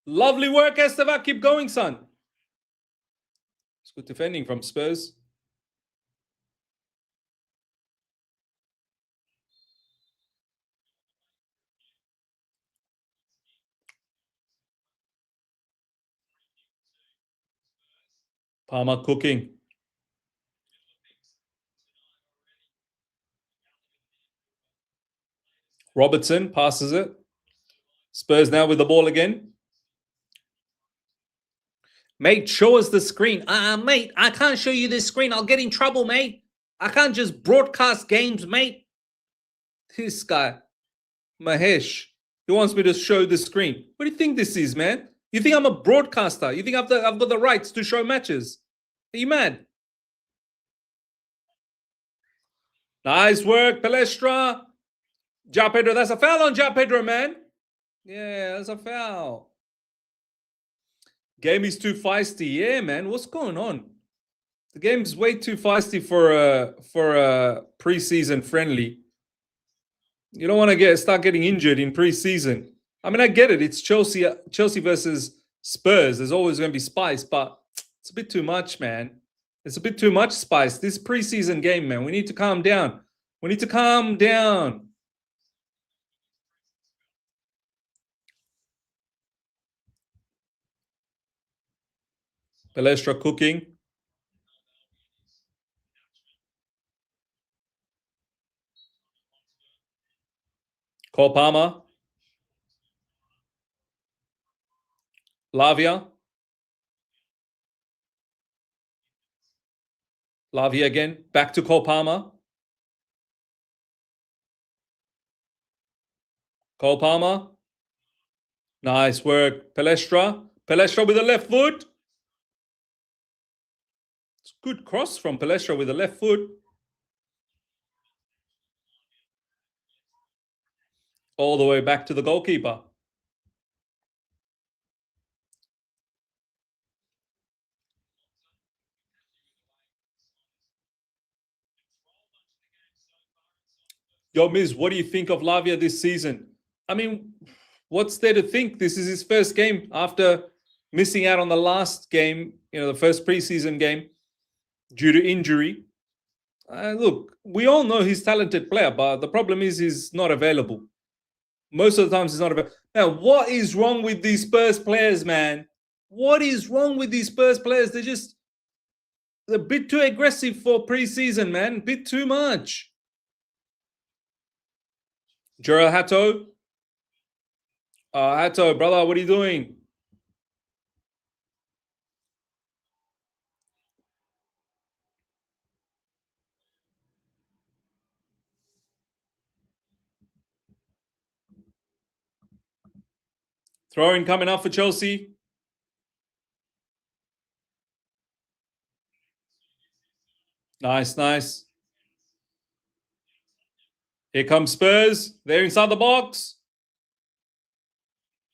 Lovely work, Estevan. Keep going, son. It's good defending from Spurs. Palmer cooking. Robertson passes it. Spurs now with the ball again. Mate, show us the screen. Mate, I can't show you this screen. I'll get in trouble, mate. I can't just broadcast games, mate. This guy, Mahesh, he wants me to show the screen. What do you think this is, man? You think I'm a broadcaster? You think I've got the rights to show matches? Are you mad? Nice work, Palestra. Ja Pedro, that's a foul on Ja Pedro, man. Yeah, that's a foul. Game is too feisty. Yeah, man. What's going on? The game's way too feisty for a preseason friendly. You don't want to start getting injured in preseason. I mean, I get it. It's Chelsea versus Spurs. There's always going to be spice, but it's a bit too much, man. It's a bit too much spice. This preseason game, man. We need to calm down. We need to calm down. Palestra cooking. Cole Palmer. Lavia. Lavia again. Back to Cole Palmer. Cole Palmer. Nice work. Palestra. Palestra with the left foot. It's a good cross from Palestra with the left foot. All the way back to the goalkeeper. Yo, Miz, what do you think of Lavia this season? I mean, what's there to think? This is his first game after missing out on the last game, the first preseason game due to injury. Look, we all know he's a talented player, but the problem is he's not available. Most of the times he's not available. Now, what is wrong with these Spurs players, man? What is wrong with these Spurs players? They're a bit too aggressive for preseason, man. A bit too much. Gerald Hato. Hato, brother, what are you doing? Throwing coming up for Chelsea. Nice, nice. Here comes Spurs. They're inside the box.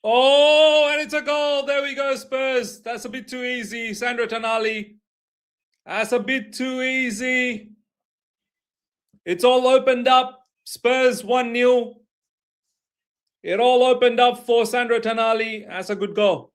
Oh, and it's a goal. There we go, Spurs. That's a bit too easy. Sandro Tonali. That's a bit too easy. It's all opened up. Spurs 1-0. It all opened up for Sandro Tonali. That's a good goal.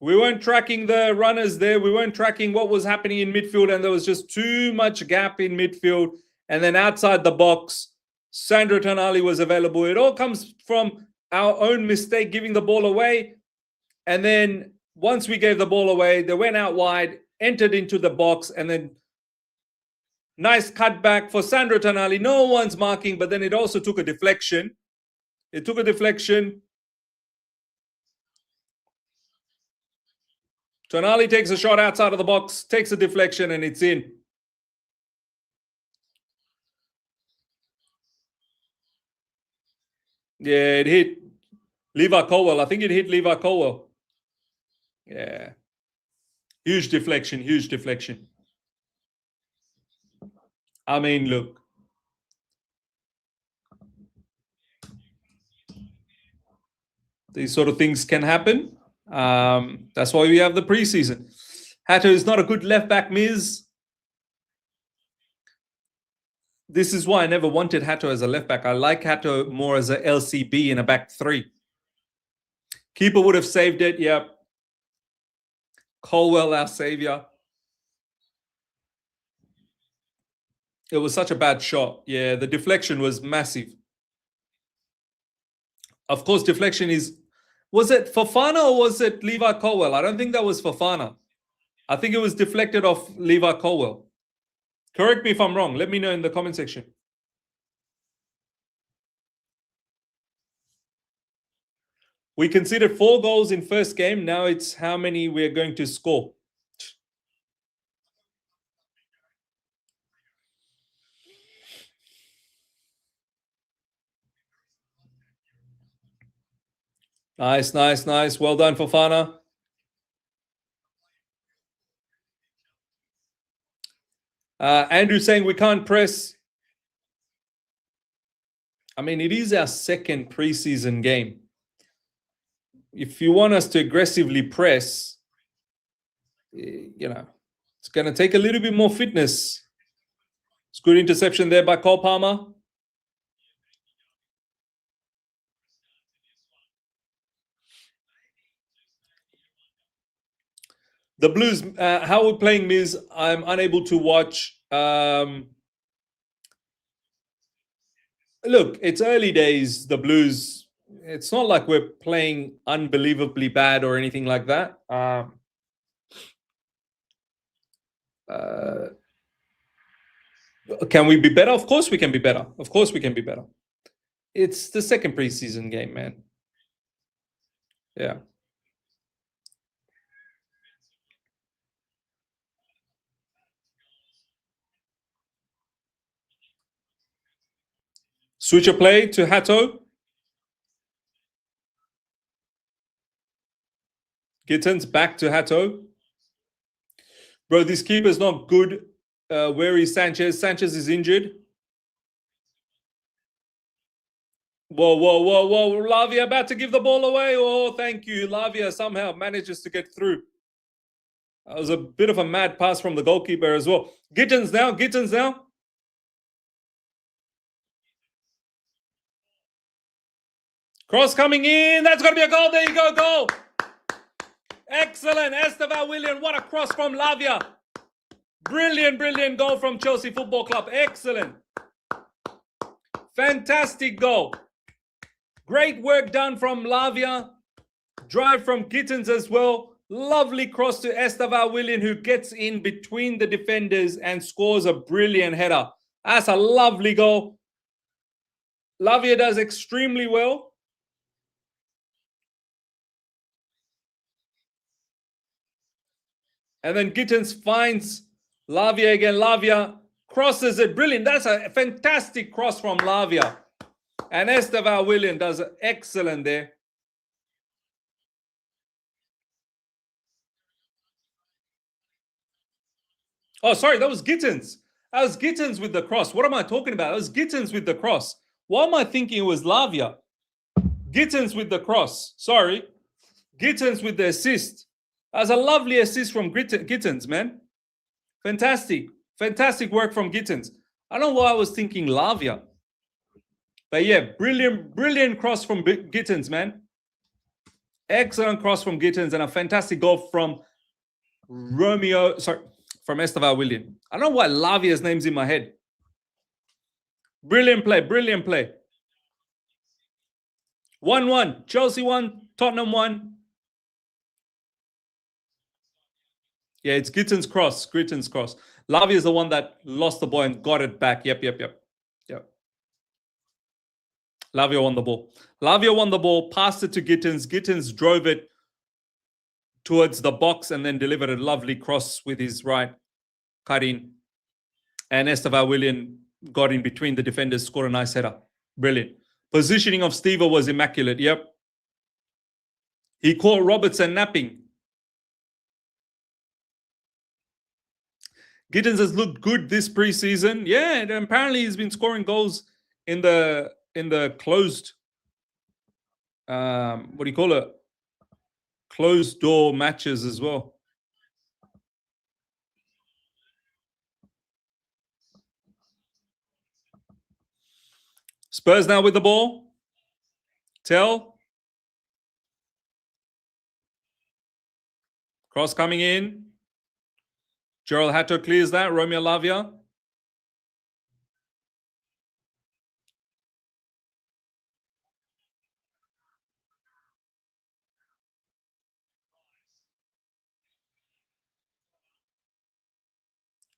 We weren't tracking the runners there. We weren't tracking what was happening in midfield, and there was just too much gap in midfield. And then outside the box, Sandro Tonali was available. It all comes from our own mistake, giving the ball away. And then once we gave the ball away, they went out wide, entered into the box, and then nice cutback for Sandro Tonali. No one's marking, but then it also took a deflection. It took a deflection. Tonali takes a shot outside of the box, takes a deflection, and it's in. Yeah, it hit Levi Colwell. I think it hit Levi Colwell. Yeah. Huge deflection, huge deflection. I mean, look. These sort of things can happen. That's why we have the preseason. Hato is not a good left back, Miz. This is why I never wanted Hato as a left back. I like Hato more as a LCB in a back three. Keeper would have saved it. Yep. Colwell, our savior. It was such a bad shot. Yeah, the deflection was massive. Of course, deflection is... Was it Fofana or was it Levi Colwell? I don't think that was Fofana. I think it was deflected off Levi Colwell. Correct me if I'm wrong. Let me know in the comment section. We considered 4 goals in first game. Now it's how many we're going to score. Nice, nice, nice. Well done, Fofana. Andrew saying we can't press. I mean, it is our second preseason game. If you want us to aggressively press, it's going to take a little bit more fitness. It's good interception there by Cole Palmer. The Blues, how we're playing Miz, I'm unable to watch. Look, it's early days, the Blues. It's not like we're playing unbelievably bad or anything like that. Can we be better? Of course we can be better. Of course we can be better. It's the second preseason game, man. Yeah. Switch a play to Hato. Gittins back to Hato. Bro, this keeper's not good. Where is Sanchez? Sanchez is injured. Whoa. Lavia about to give the ball away. Oh, thank you. Lavia somehow manages to get through. That was a bit of a mad pass from the goalkeeper as well. Gittins now. Cross coming in. That's going to be a goal. There you go, goal. Excellent. Estevan William. What a cross from Lavia. Brilliant goal from Chelsea Football Club. Excellent. Fantastic goal. Great work done from Lavia. Drive from Gittins as well. Lovely cross to Estevan William, who gets in between the defenders and scores a brilliant header. That's a lovely goal. Lavia does extremely well. And then Gittins finds Lavia again. Lavia crosses it. Brilliant. That's a fantastic cross from Lavia. And Estevan William does excellent there. Oh, sorry, that was Gittins. That was Gittins with the cross. What am I talking about? That was Gittins with the cross. Why am I thinking it was Lavia? Gittins with the cross. Sorry. Gittins with the assist. That was a lovely assist from Gittins, man. Fantastic. Fantastic work from Gittins. I don't know why I was thinking Lavia. But yeah, brilliant cross from Gittins, man. Excellent cross from Gittins and a fantastic goal from from Estevan William. I don't know why Lavia's name's in my head. Brilliant play. 1-1. Chelsea 1, Tottenham 1. Yeah, it's Gittins' cross. Lavia is the one that lost the ball and got it back. Yep. Lavia won the ball, passed it to Gittins. Gittins drove it towards the box and then delivered a lovely cross with his right, cut in. And Estevan William got in between the defenders, scored a nice header. Brilliant. Positioning of Steve was immaculate. Yep. He caught Robertson napping. Gittins has looked good this preseason. Yeah, and apparently he's been scoring goals in the closed, what do you call it? Closed door matches as well. Spurs now with the ball. Tell. Cross coming in. Gerald Hato clears that. Romeo Lavia.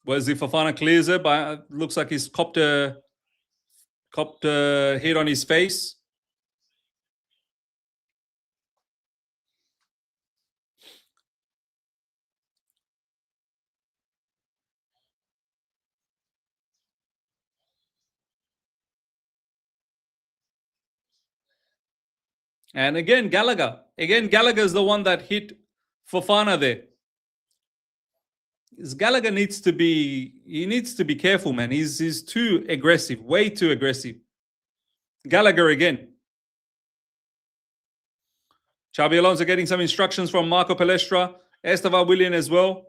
Wesley Fofana clears it, but looks like he's copped a hit on his face. And again, Gallagher. Gallagher is the one that hit Fofana there. Gallagher needs to be careful, man. He's too aggressive, way too aggressive. Gallagher again. Xabi Alonso getting some instructions from Marco Palestra. Estevan Willian as well.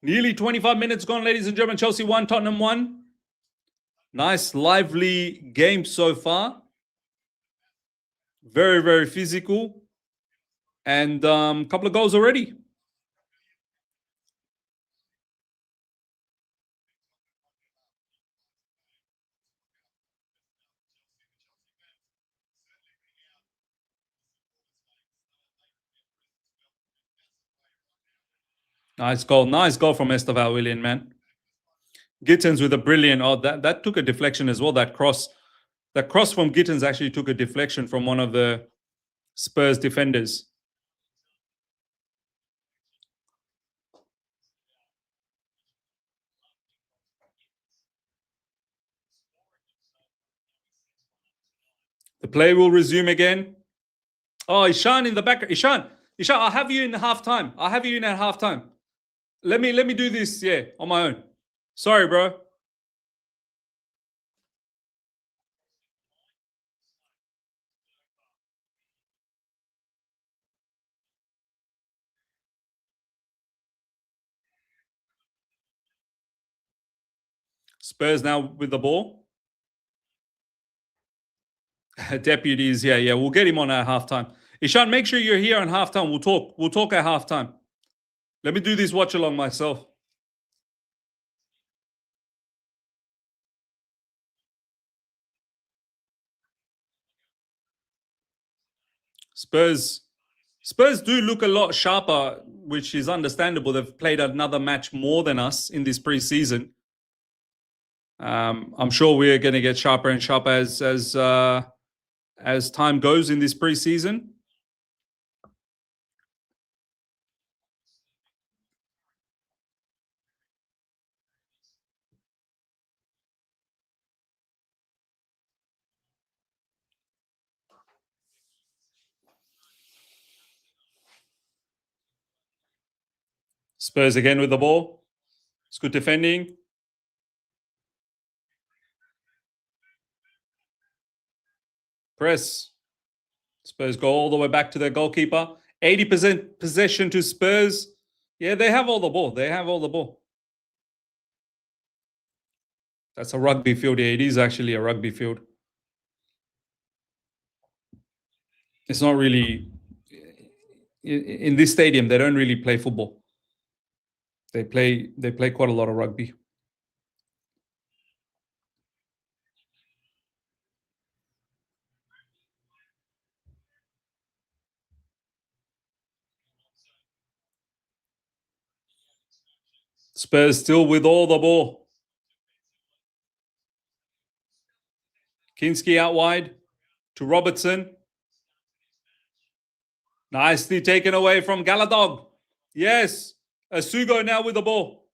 Nearly 25 minutes gone, ladies and gentlemen. Chelsea 1, Tottenham 1. Nice, lively game so far. Very, very physical. And a couple of goals already. Nice goal from Estevan Willian, man. Gittins with a brilliant. Oh, that took a deflection as well. That cross from Gittins actually took a deflection from one of the Spurs defenders. The play will resume again. Oh, Ishan in the back. Ishan, I'll have you in halftime. I'll have you in at halftime. Let me do this, yeah, on my own. Sorry, bro. Spurs now with the ball. Deputies, yeah. We'll get him on at halftime. Ishan, make sure you're here on halftime. We'll talk at halftime. Let me do this watch along myself. Spurs do look a lot sharper, which is understandable. They've played another match more than us in this preseason. I'm sure we're going to get sharper and sharper as time goes in this preseason. Spurs again with the ball. It's good defending. Press. Spurs go all the way back to their goalkeeper. 80% possession to Spurs. Yeah, they have all the ball. That's a rugby field. Yeah, it is actually a rugby field. It's not really... In this stadium, they don't really play football. They play quite a lot of rugby. Spurs still with all the ball. Kinski out wide to Robertson. Nicely taken away from Galadog. Yes. Asugo now with the ball.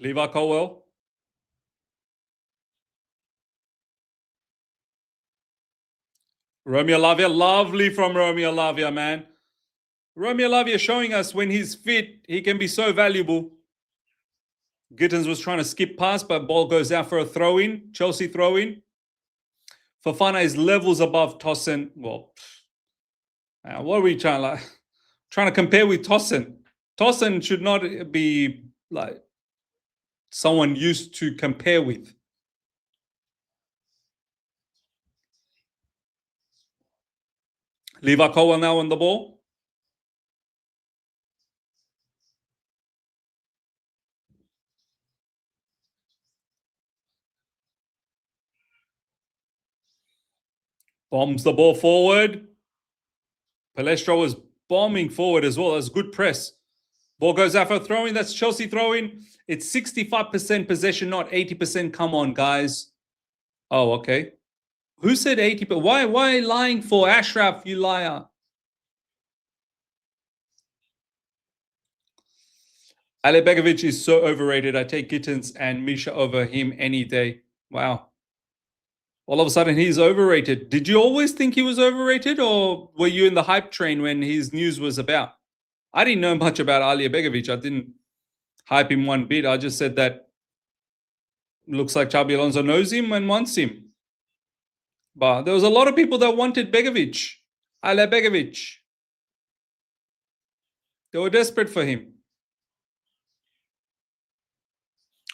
Levi Colwell. Romeo Lavia. Lovely from Romeo Lavia, man. Romeo Lavia showing us when he's fit, he can be so valuable. Gittins was trying to skip past, but ball goes out for a throw-in. Chelsea throw-in. Fofana is levels above Tosin. Well, what are we trying to compare with Tosin? Tosin should not be like someone used to compare with. Levi Colwell now on the ball. Bombs the ball forward. Palestra was bombing forward as well. That's good press. Ball goes out for a throw-in. That's Chelsea throw-in. It's 65% possession, not 80%. Come on, guys. Oh, okay. Who said 80%? But why lying for Ashraf, you liar? Ale Begovic is so overrated. I take Gittins and Misha over him any day. Wow. All of a sudden, he's overrated. Did you always think he was overrated, or were you in the hype train when his news was about? I didn't know much about Ali Begovic. I didn't hype him one bit. I just said that looks like Xabi Alonso knows him and wants him. But there was a lot of people that wanted Begovic. Ali Begovic. They were desperate for him.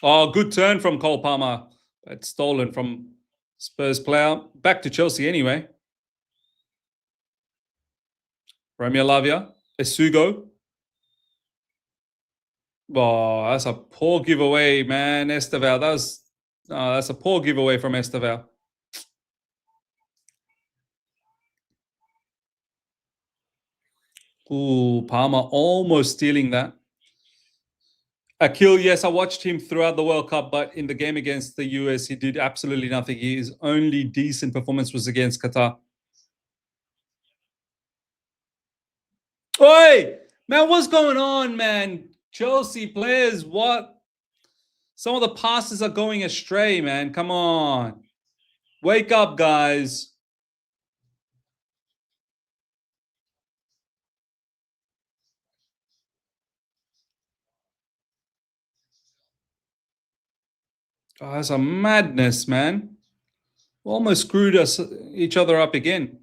Oh, good turn from Cole Palmer. That's stolen from Spurs player. Back to Chelsea anyway. Romeo Lavia. Esugo. Oh, that's a poor giveaway, man. Esteval. That's a poor giveaway from Esteval. Ooh, Palmer almost stealing that. Akil, yes, I watched him throughout the World Cup, but in the game against the US, he did absolutely nothing. His only decent performance was against Qatar. Oi, man, what's going on, man? Chelsea players, what? Some of the passes are going astray, man. Come on. Wake up, guys. Oh, that's a madness, man. We almost screwed each other up again.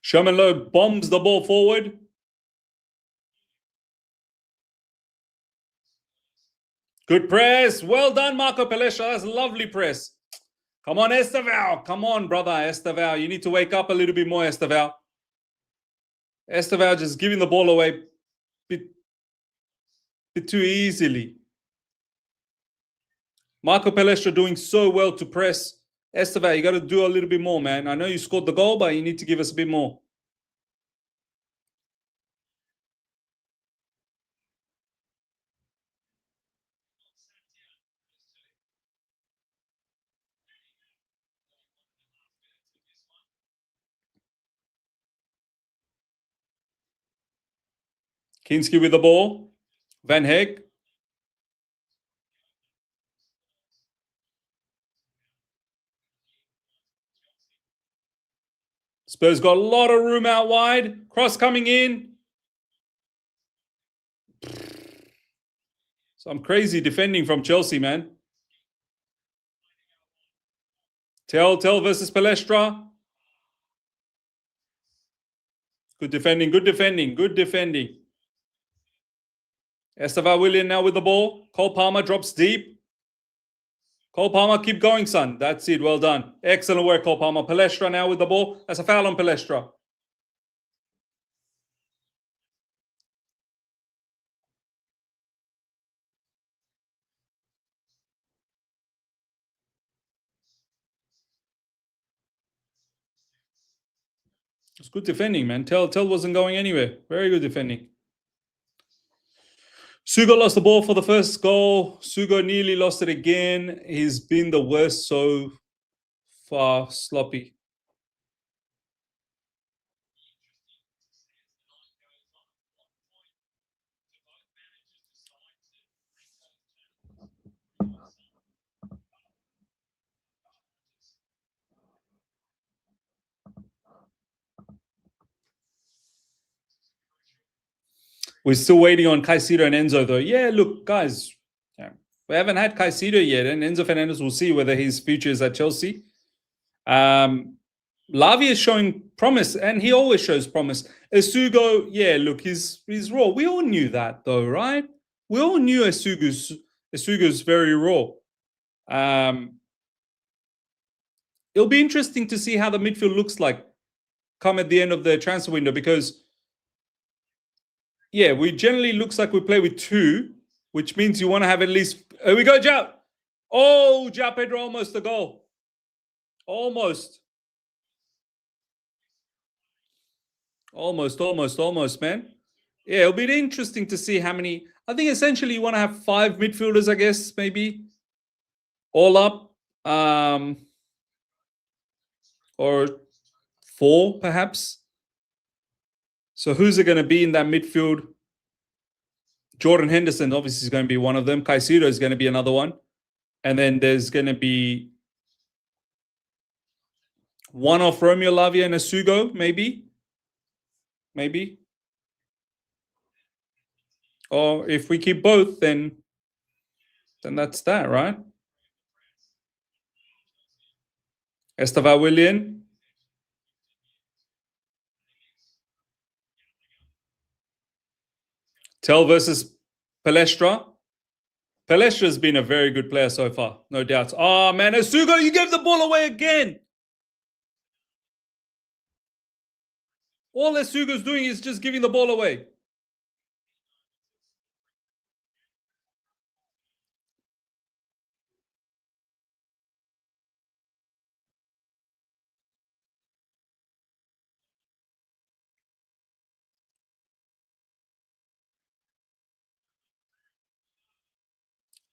Sherman Lowe bombs the ball forward. Good press. Well done, Marco Palestra. That's a lovely press. Come on, Esteval. Come on, brother. Esteval. You need to wake up a little bit more, Esteval. Esteval just giving the ball away bit too easily. Marco Palestra doing so well to press. Esteval, you got to do a little bit more, man. I know you scored the goal, but you need to give us a bit more. Kinski with the ball. Van Heek. Spurs got a lot of room out wide. Cross coming in. Some crazy defending from Chelsea, man. Tell versus Palestra. Good defending, good defending, good defending. Esteval Willian now with the ball. Cole Palmer drops deep. Cole Palmer, keep going, son. That's it. Well done. Excellent work, Cole Palmer. Palestra now with the ball. That's a foul on Palestra. It's good defending, man. Tell wasn't going anywhere. Very good defending. Sugo lost the ball for the first goal. Sugo nearly lost it again. He's been the worst so far. Sloppy. We're still waiting on Caicedo and Enzo, though. Yeah, look, guys, we haven't had Caicedo yet, and Enzo Fernandez will see whether his future is at Chelsea. Lavi is showing promise, and he always shows promise. Esugo, yeah, look, he's raw. We all knew that, though, right? We all knew Esugo's very raw. It'll be interesting to see how the midfield looks like come at the end of the transfer window, because yeah, we generally looks like we play with two, which means you want to have at least. Here we go, João. Oh, João Pedro, almost a goal. Almost. Almost, man. Yeah, it'll be interesting to see how many. I think essentially you want to have 5 midfielders, I guess, maybe all up, or 4 perhaps. So who's it going to be in that midfield? Jordan Henderson obviously is going to be one of them. Caicedo is going to be another one, and then there's going to be one of Romeo Lavia and Asugo, maybe. Or if we keep both, then that's that, right? Esteva Willian. Tell versus Palestra. Palestra has been a very good player so far, no doubts. Oh man, Asugo, you gave the ball away again. All Asugo's doing is just giving the ball away.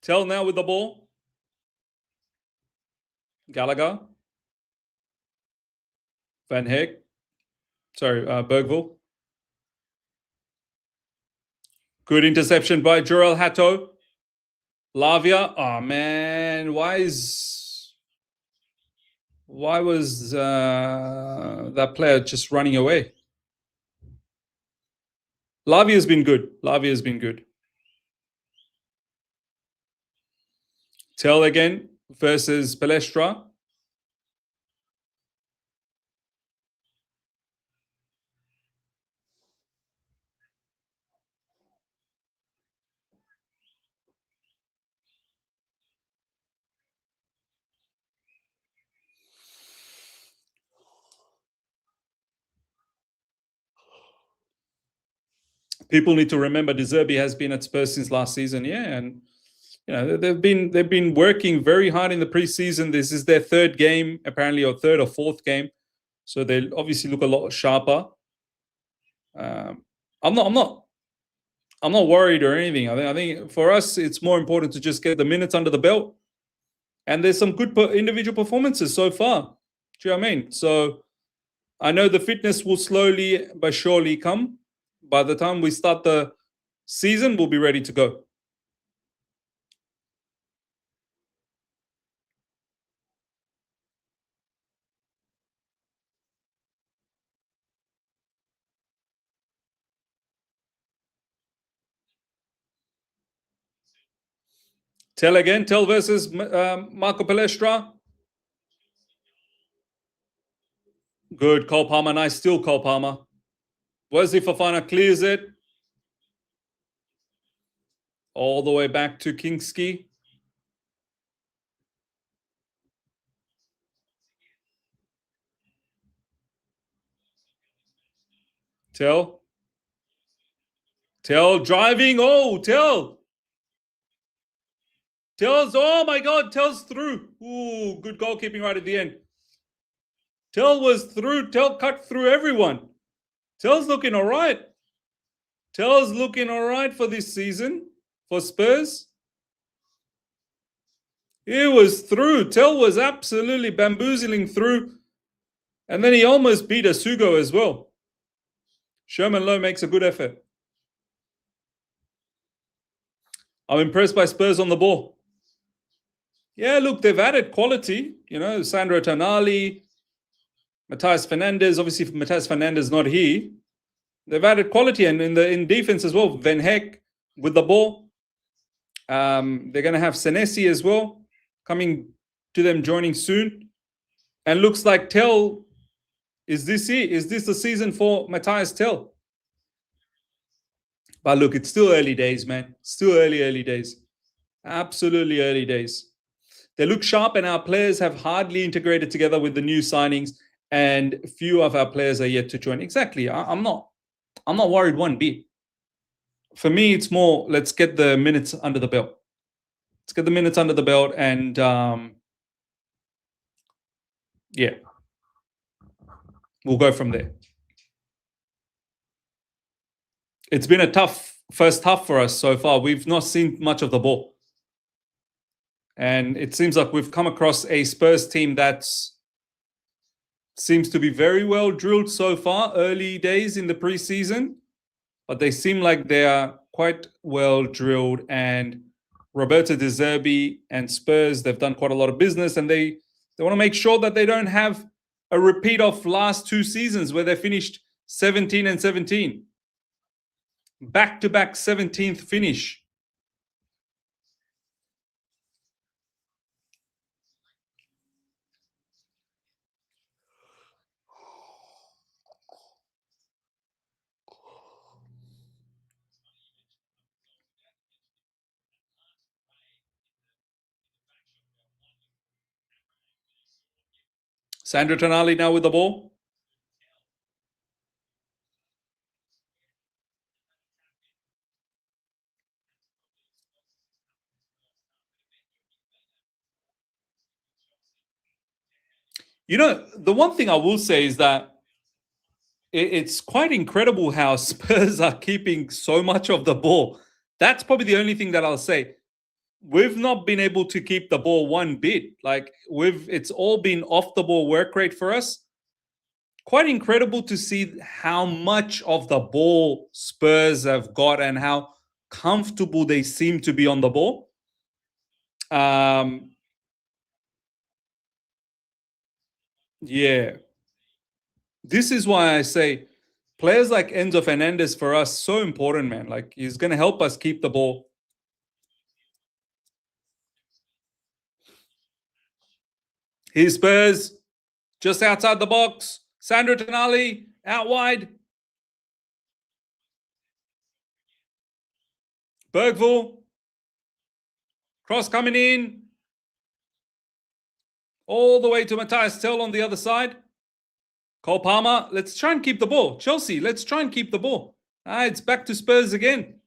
Tell now with the ball. Gallagher. Van Heck. Sorry, Bergville. Good interception by Jorel Hato. Lavia. Oh man, why was that player just running away? Lavia's been good. Tell again versus Palestra. People need to remember De Zerbi has been at Spurs since last season, yeah, and they've been working very hard in the preseason. This is their 3rd game, apparently, or 3rd or 4th game, so they obviously look a lot sharper. I'm not worried or anything. I think for us it's more important to just get the minutes under the belt, and there's some good individual performances so far. Do you know what I mean? So I know the fitness will slowly but surely come. By the time we start the season, we'll be ready to go. Tell versus Marco Palestra. Good, Cole Palmer, nice steal, Cole Palmer. Wesley Fofana clears it. All the way back to Kingski. Tell driving. Oh, Tell's. Oh my God, Tell's through. Ooh, good goalkeeping right at the end. Tell was through. Tell cut through everyone. Tell's looking all right. Tell's looking all right for this season for Spurs. He was through. Tell was absolutely bamboozling through. And then he almost beat Asugo as well. Sherman Lowe makes a good effort. I'm impressed by Spurs on the ball. Yeah, look, they've added quality. Sandro Tonali, Matthias Fernandes. Obviously, Matthias Fernandes not here. They've added quality, and in defense as well. Van Heck with the ball. They're going to have Senesi as well coming to them, joining soon. And looks like Tell is this it? Is this the season for Matthias Tell? But look, it's still early days, man. Still early days. Absolutely early days. They look sharp, and our players have hardly integrated together with the new signings, and few of our players are yet to join. Exactly. I'm not worried one bit. For me, it's more, let's get the minutes under the belt. Let's get the minutes under the belt, and yeah, we'll go from there. It's been a tough first half for us so far. We've not seen much of the ball. And it seems like we've come across a Spurs team that seems to be very well drilled so far, early days in the preseason, but they seem like they are quite well drilled. And Roberto De Zerbi and Spurs, they've done quite a lot of business, and they want to make sure that they don't have a repeat of last 2 seasons where they finished 17 and 17. Back-to-back 17th finish. Sandro Tonali now with the ball. You know, the one thing I will say is that it's quite incredible how Spurs are keeping so much of the ball. That's probably the only thing that I'll say. We've not been able to keep the ball one bit. Like it's all been off the ball work rate for us. Quite incredible to see how much of the ball Spurs have got and how comfortable they seem to be on the ball. Yeah. This is why I say players like Enzo Fernandez for us so important, man. Like he's going to help us keep the ball. Here's Spurs just outside the box. Sandro Tonali out wide. Bergville. Cross coming in. All the way to Matthias Tell on the other side. Cole Palmer. Let's try and keep the ball. Chelsea, let's try and keep the ball. It's back to Spurs again.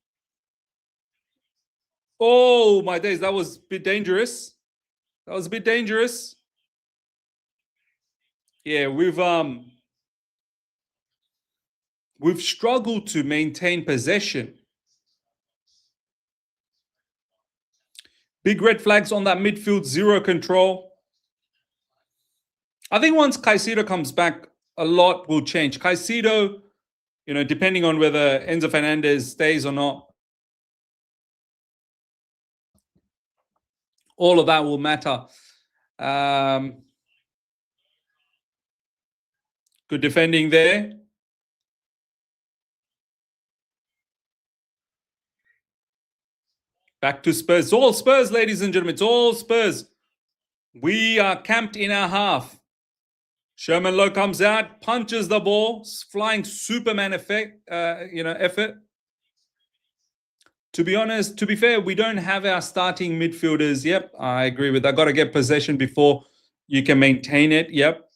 Oh, my days. That was a bit dangerous. That was a bit dangerous. Yeah, we've struggled to maintain possession. Big red flags on that midfield, zero control. I think once Caicedo comes back, a lot will change. Caicedo, you know, depending on whether Enzo Fernandez stays or not, all of that will matter. Good defending there. Back to Spurs. It's all Spurs, ladies and gentlemen. It's all Spurs. We are camped in our half. Sherman Lowe comes out, punches the ball, flying Superman effect, effort. To be honest, to be fair, we don't have our starting midfielders. Yep, I agree with that. Got to get possession before you can maintain it. Yep.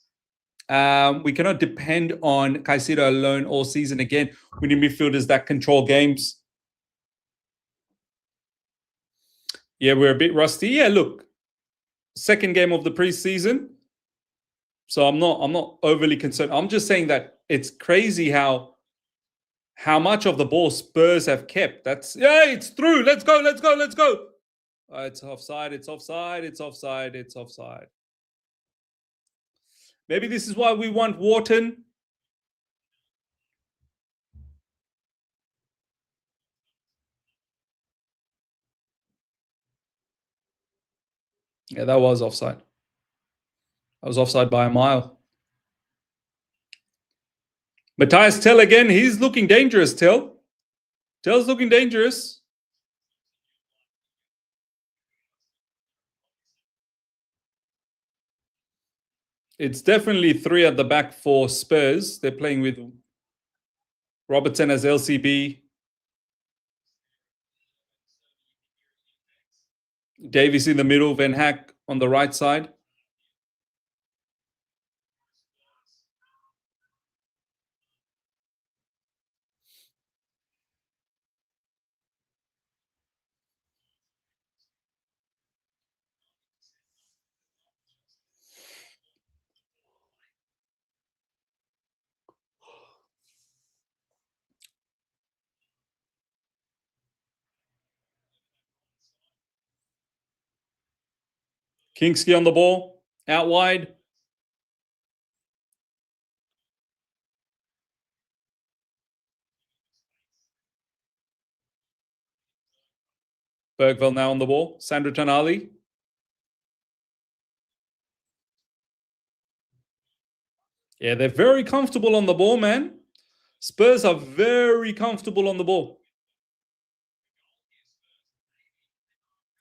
We cannot depend on Caicedo alone all season. Again, we need midfielders that control games. Yeah, we're a bit rusty. Yeah, look, second game of the preseason. So I'm not overly concerned. I'm just saying that it's crazy how much of the ball Spurs have kept. It's through. Let's go. It's offside. It's offside. Maybe this is why we want Wharton. Yeah, that was offside. That was offside by a mile. Matthias Tell again. He's looking dangerous, Tell. Tell's looking dangerous. It's definitely 3 at the back for Spurs. They're playing with Robertson as LCB. Davies in the middle. Van Hack on the right side. Kingsley on the ball, out wide. Bergville now on the ball. Sandro Tonali. Yeah, they're very comfortable on the ball, man. Spurs are very comfortable on the ball.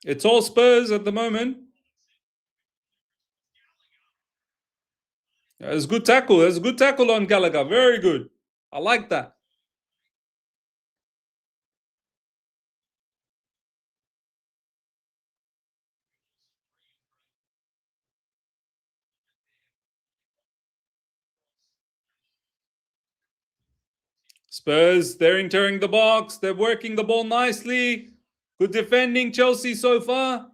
It's all Spurs at the moment. There's a good tackle. There's a good tackle on Gallagher. Very good. I like that. Spurs, they're entering the box. They're working the ball nicely. Good defending, Chelsea so far.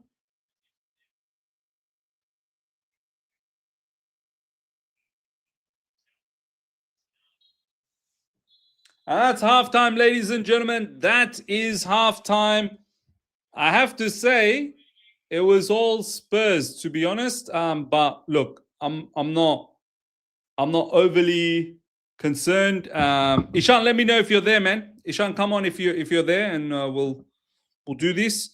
And that's halftime, ladies and gentlemen. That is halftime. I have to say, it was all Spurs, to be honest. But look, I'm not overly concerned. Ishan, let me know if you're there, man. Ishan, come on if you're there, and we'll do this.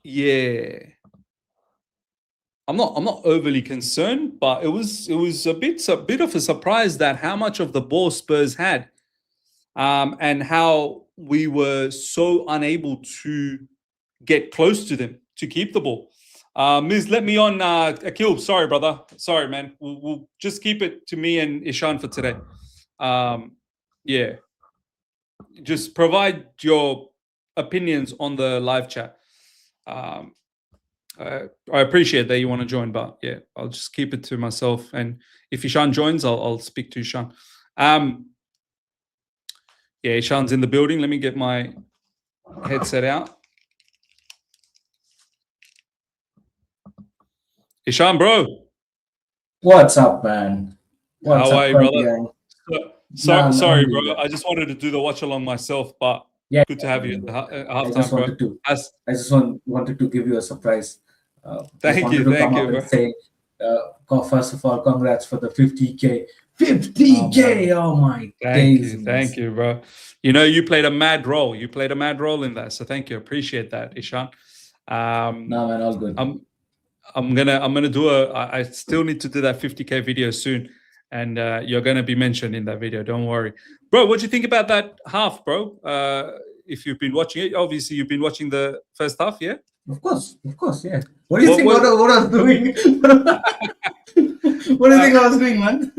Yeah, I'm not overly concerned, but it was a bit of a surprise that how much of the ball Spurs had, and how we were so unable to get close to them to keep the ball. Miz, let me on, Akil. Sorry, brother. Sorry, man. We'll just keep it to me and Ishan for today. Yeah. Just provide your opinions on the live chat. I appreciate that you want to join, but yeah, I'll just keep it to myself. And if Ishan joins, I'll speak to Ishan. Yeah, Ishan's in the building. Let me get my headset out. Ishan, bro. What's up, man? How are you, brother? Sorry, bro. I just wanted to do the watch along myself, but yeah, good to have you at the halftime, bro. I just wanted to give you a surprise. Thank you, bro. Say, first of all, congrats for the 50K. 50K! Oh my days! Thank you, bro. You know, you played a mad role. You played a mad role in that, so thank you. Appreciate that, Ishan. No, man, all good. I'm gonna do I still need to do that 50K video soon, and you're gonna be mentioned in that video. Don't worry, bro. What do you think about that half, bro? If you've been watching it, obviously you've been watching the first half, yeah. Of course, yeah. What do you think? What I was doing? What do you think I was doing, man?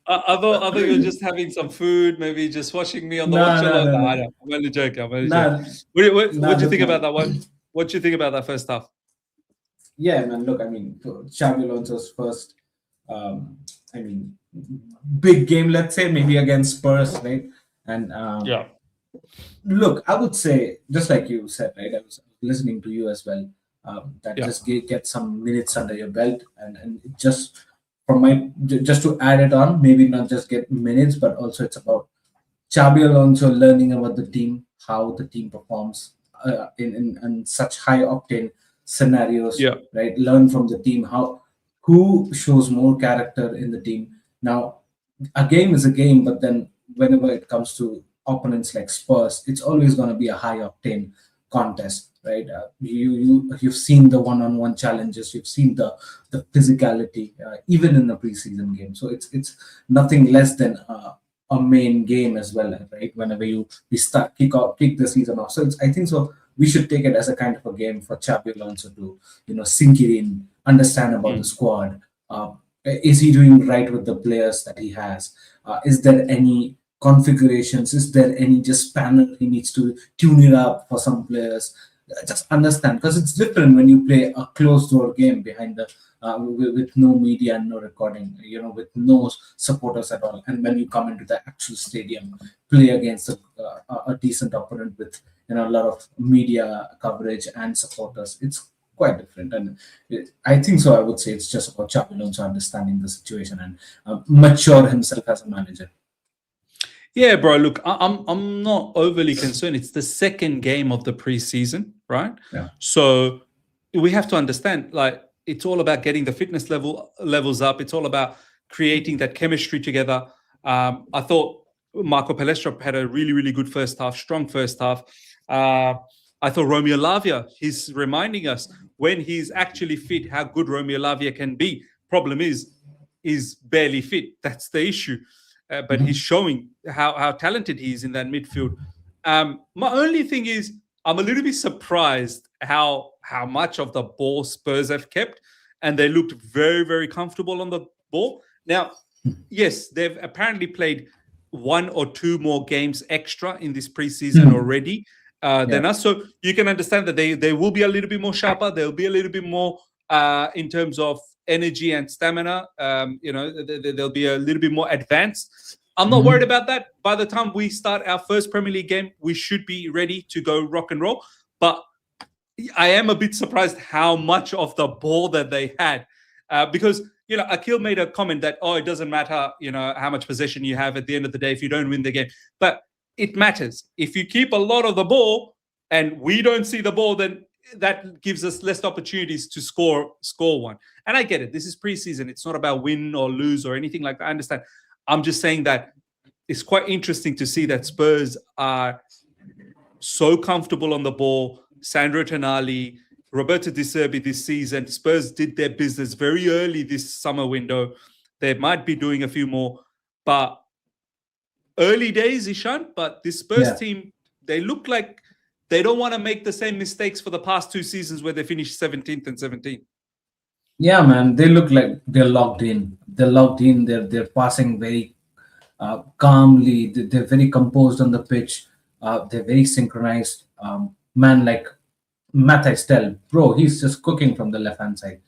I thought you were just having some food, maybe just watching me on the watch along. No. I'm only joking. What do you think about that one? What do you think about that first half? Yeah, man. Look, I mean, Xabi Alonso's first, big game, let's say, maybe against Spurs, right? And yeah. Look, I would say, just like you said, right? I was listening to you as well. Just get some minutes under your belt, and just just to add it on, maybe not just get minutes, but also it's about Xabi Alonso learning about the team, how the team performs in such high octane scenarios, right? Learn from the team who shows more character in the team. Now, a game is a game, but then whenever it comes to opponents like Spurs, it's always going to be a high octane contest, right? You've seen the one-on-one challenges, you've seen the physicality, even in the preseason game. So it's nothing less than a main game as well, right? Whenever we kick the season off. So I think so. We should take it as a kind of a game for Xabi Alonso to, sink it in, understand about the squad. Is he doing right with the players that he has? Is there any configurations? Is there any just spanner he needs to tune it up for some players? Just understand, because it's different when you play a closed-door game behind the with no media and no recording, with no supporters at all. And when you come into the actual stadium, play against a decent opponent with a lot of media coverage and supporters, it's quite different. And I think so. I would say it's just about Xabi Alonso understanding the situation and mature himself as a manager. Yeah, bro. Look, I'm not overly concerned. It's the second game of the preseason, right? Yeah. So we have to understand, like, it's all about getting the fitness levels up. It's all about creating that chemistry together. I thought Marco Palestrop had a really, really good first half, strong first half. I thought Romeo Lavia, he's reminding us when he's actually fit how good Romeo Lavia can be. Problem is, he's barely fit. That's the issue. But he's showing how talented he is in that midfield. My only thing is, I'm a little bit surprised how much of the ball Spurs have kept, and they looked very, very comfortable on the ball. Now, yes, they've apparently played one or two more games extra in this preseason already than us, so you can understand that they will be a little bit more sharper. They'll be a little bit more in terms of energy and stamina. They'll be a little bit more advanced. I'm not worried about that. By the time we start our first Premier League game, we should be ready to go rock and roll. But I am a bit surprised how much of the ball that they had, because Akil made a comment that, it doesn't matter, how much possession you have at the end of the day if you don't win the game. But it matters. If you keep a lot of the ball and we don't see the ball, then that gives us less opportunities to score one. And I get it. This is preseason. It's not about win or lose or anything like that. I understand. I'm just saying that it's quite interesting to see that Spurs are so comfortable on the ball. Sandro Tonali, Roberto De Zerbi this season. Spurs did their business very early this summer window. They might be doing a few more, but early days, Ishan. But this Spurs team, they look like they don't want to make the same mistakes for the past two seasons where they finished 17th and 17th. Yeah, man, they look like they're locked in. They're passing very calmly. They're very composed on the pitch. They're very synchronized. Man, like Mathis Tel, bro, he's just cooking from the left hand side.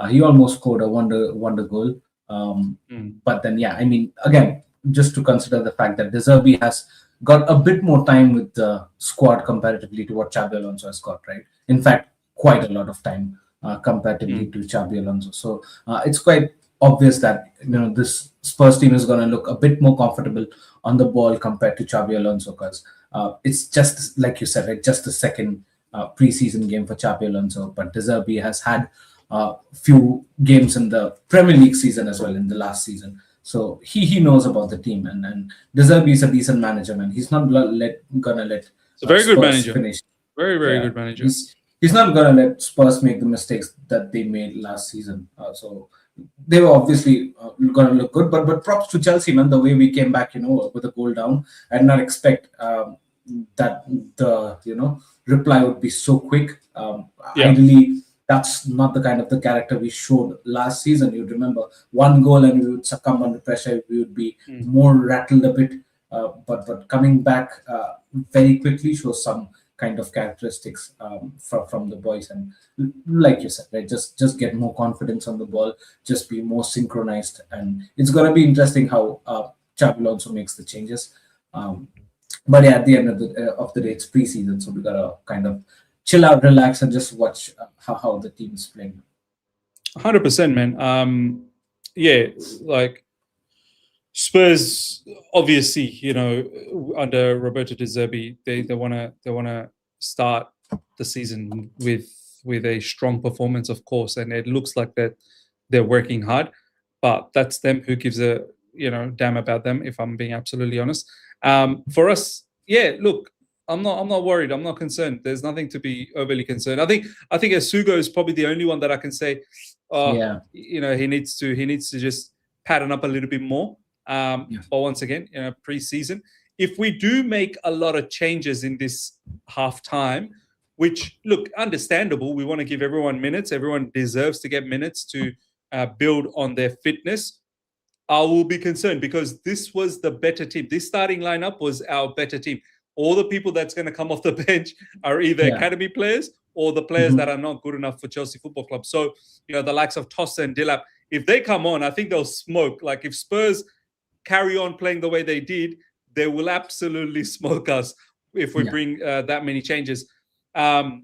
He almost scored a wonder goal. But then, I mean, again, just to consider the fact that De Zerbi has got a bit more time with the squad comparatively to what Xabi Alonso has got, right? In fact, quite a lot of time comparatively to Xabi Alonso. So it's quite obvious that this Spurs team is going to look a bit more comfortable on the ball compared to Xabi Alonso, because it's just like you said, right? Just the second preseason game for Xabi Alonso, but De Zerbi has had a few games in the Premier League season as well in the last season. So he knows about the team, and De Zerbi is a decent manager, man. He's not gonna let It's a very good manager. Finish. Very, very good manager. He's not gonna let Spurs make the mistakes that they made last season. So they were obviously gonna look good, but props to Chelsea, man. The way we came back, with a goal down, I did not expect that the reply would be so quick. Ideally, that's not the kind of the character we showed last season. You'd remember one goal and we would succumb under pressure. We would be more rattled a bit. But coming back very quickly shows some kind of characteristics from the boys. And like you said, right, just get more confidence on the ball, just be more synchronized. And it's going to be interesting how Xabi Alonso makes the changes. But at the end of the day, it's preseason, so we got to kind of chill out, relax, and just watch how the team is playing. 100%, man. Like Spurs, obviously, under Roberto De Zerbi, they want to start the season with a strong performance, of course, and it looks like that they're working hard. But that's them. Who gives a damn about them? If I'm being absolutely honest. For us, look. I'm not worried. I'm not concerned. There's nothing to be overly concerned. I think Asugo is probably the only one that I can say, he needs to just pattern up a little bit more. But once again, preseason, if we do make a lot of changes in this half time, which look understandable, we want to give everyone minutes. Everyone deserves to get minutes to build on their fitness. I will be concerned because this was the better team. This starting lineup was our better team. All the people that's going to come off the bench are either academy players or the players that are not good enough for Chelsea Football Club. So, the likes of Tossa and Dilap, if they come on, I think they'll smoke. Like if Spurs carry on playing the way they did, they will absolutely smoke us if we bring that many changes. I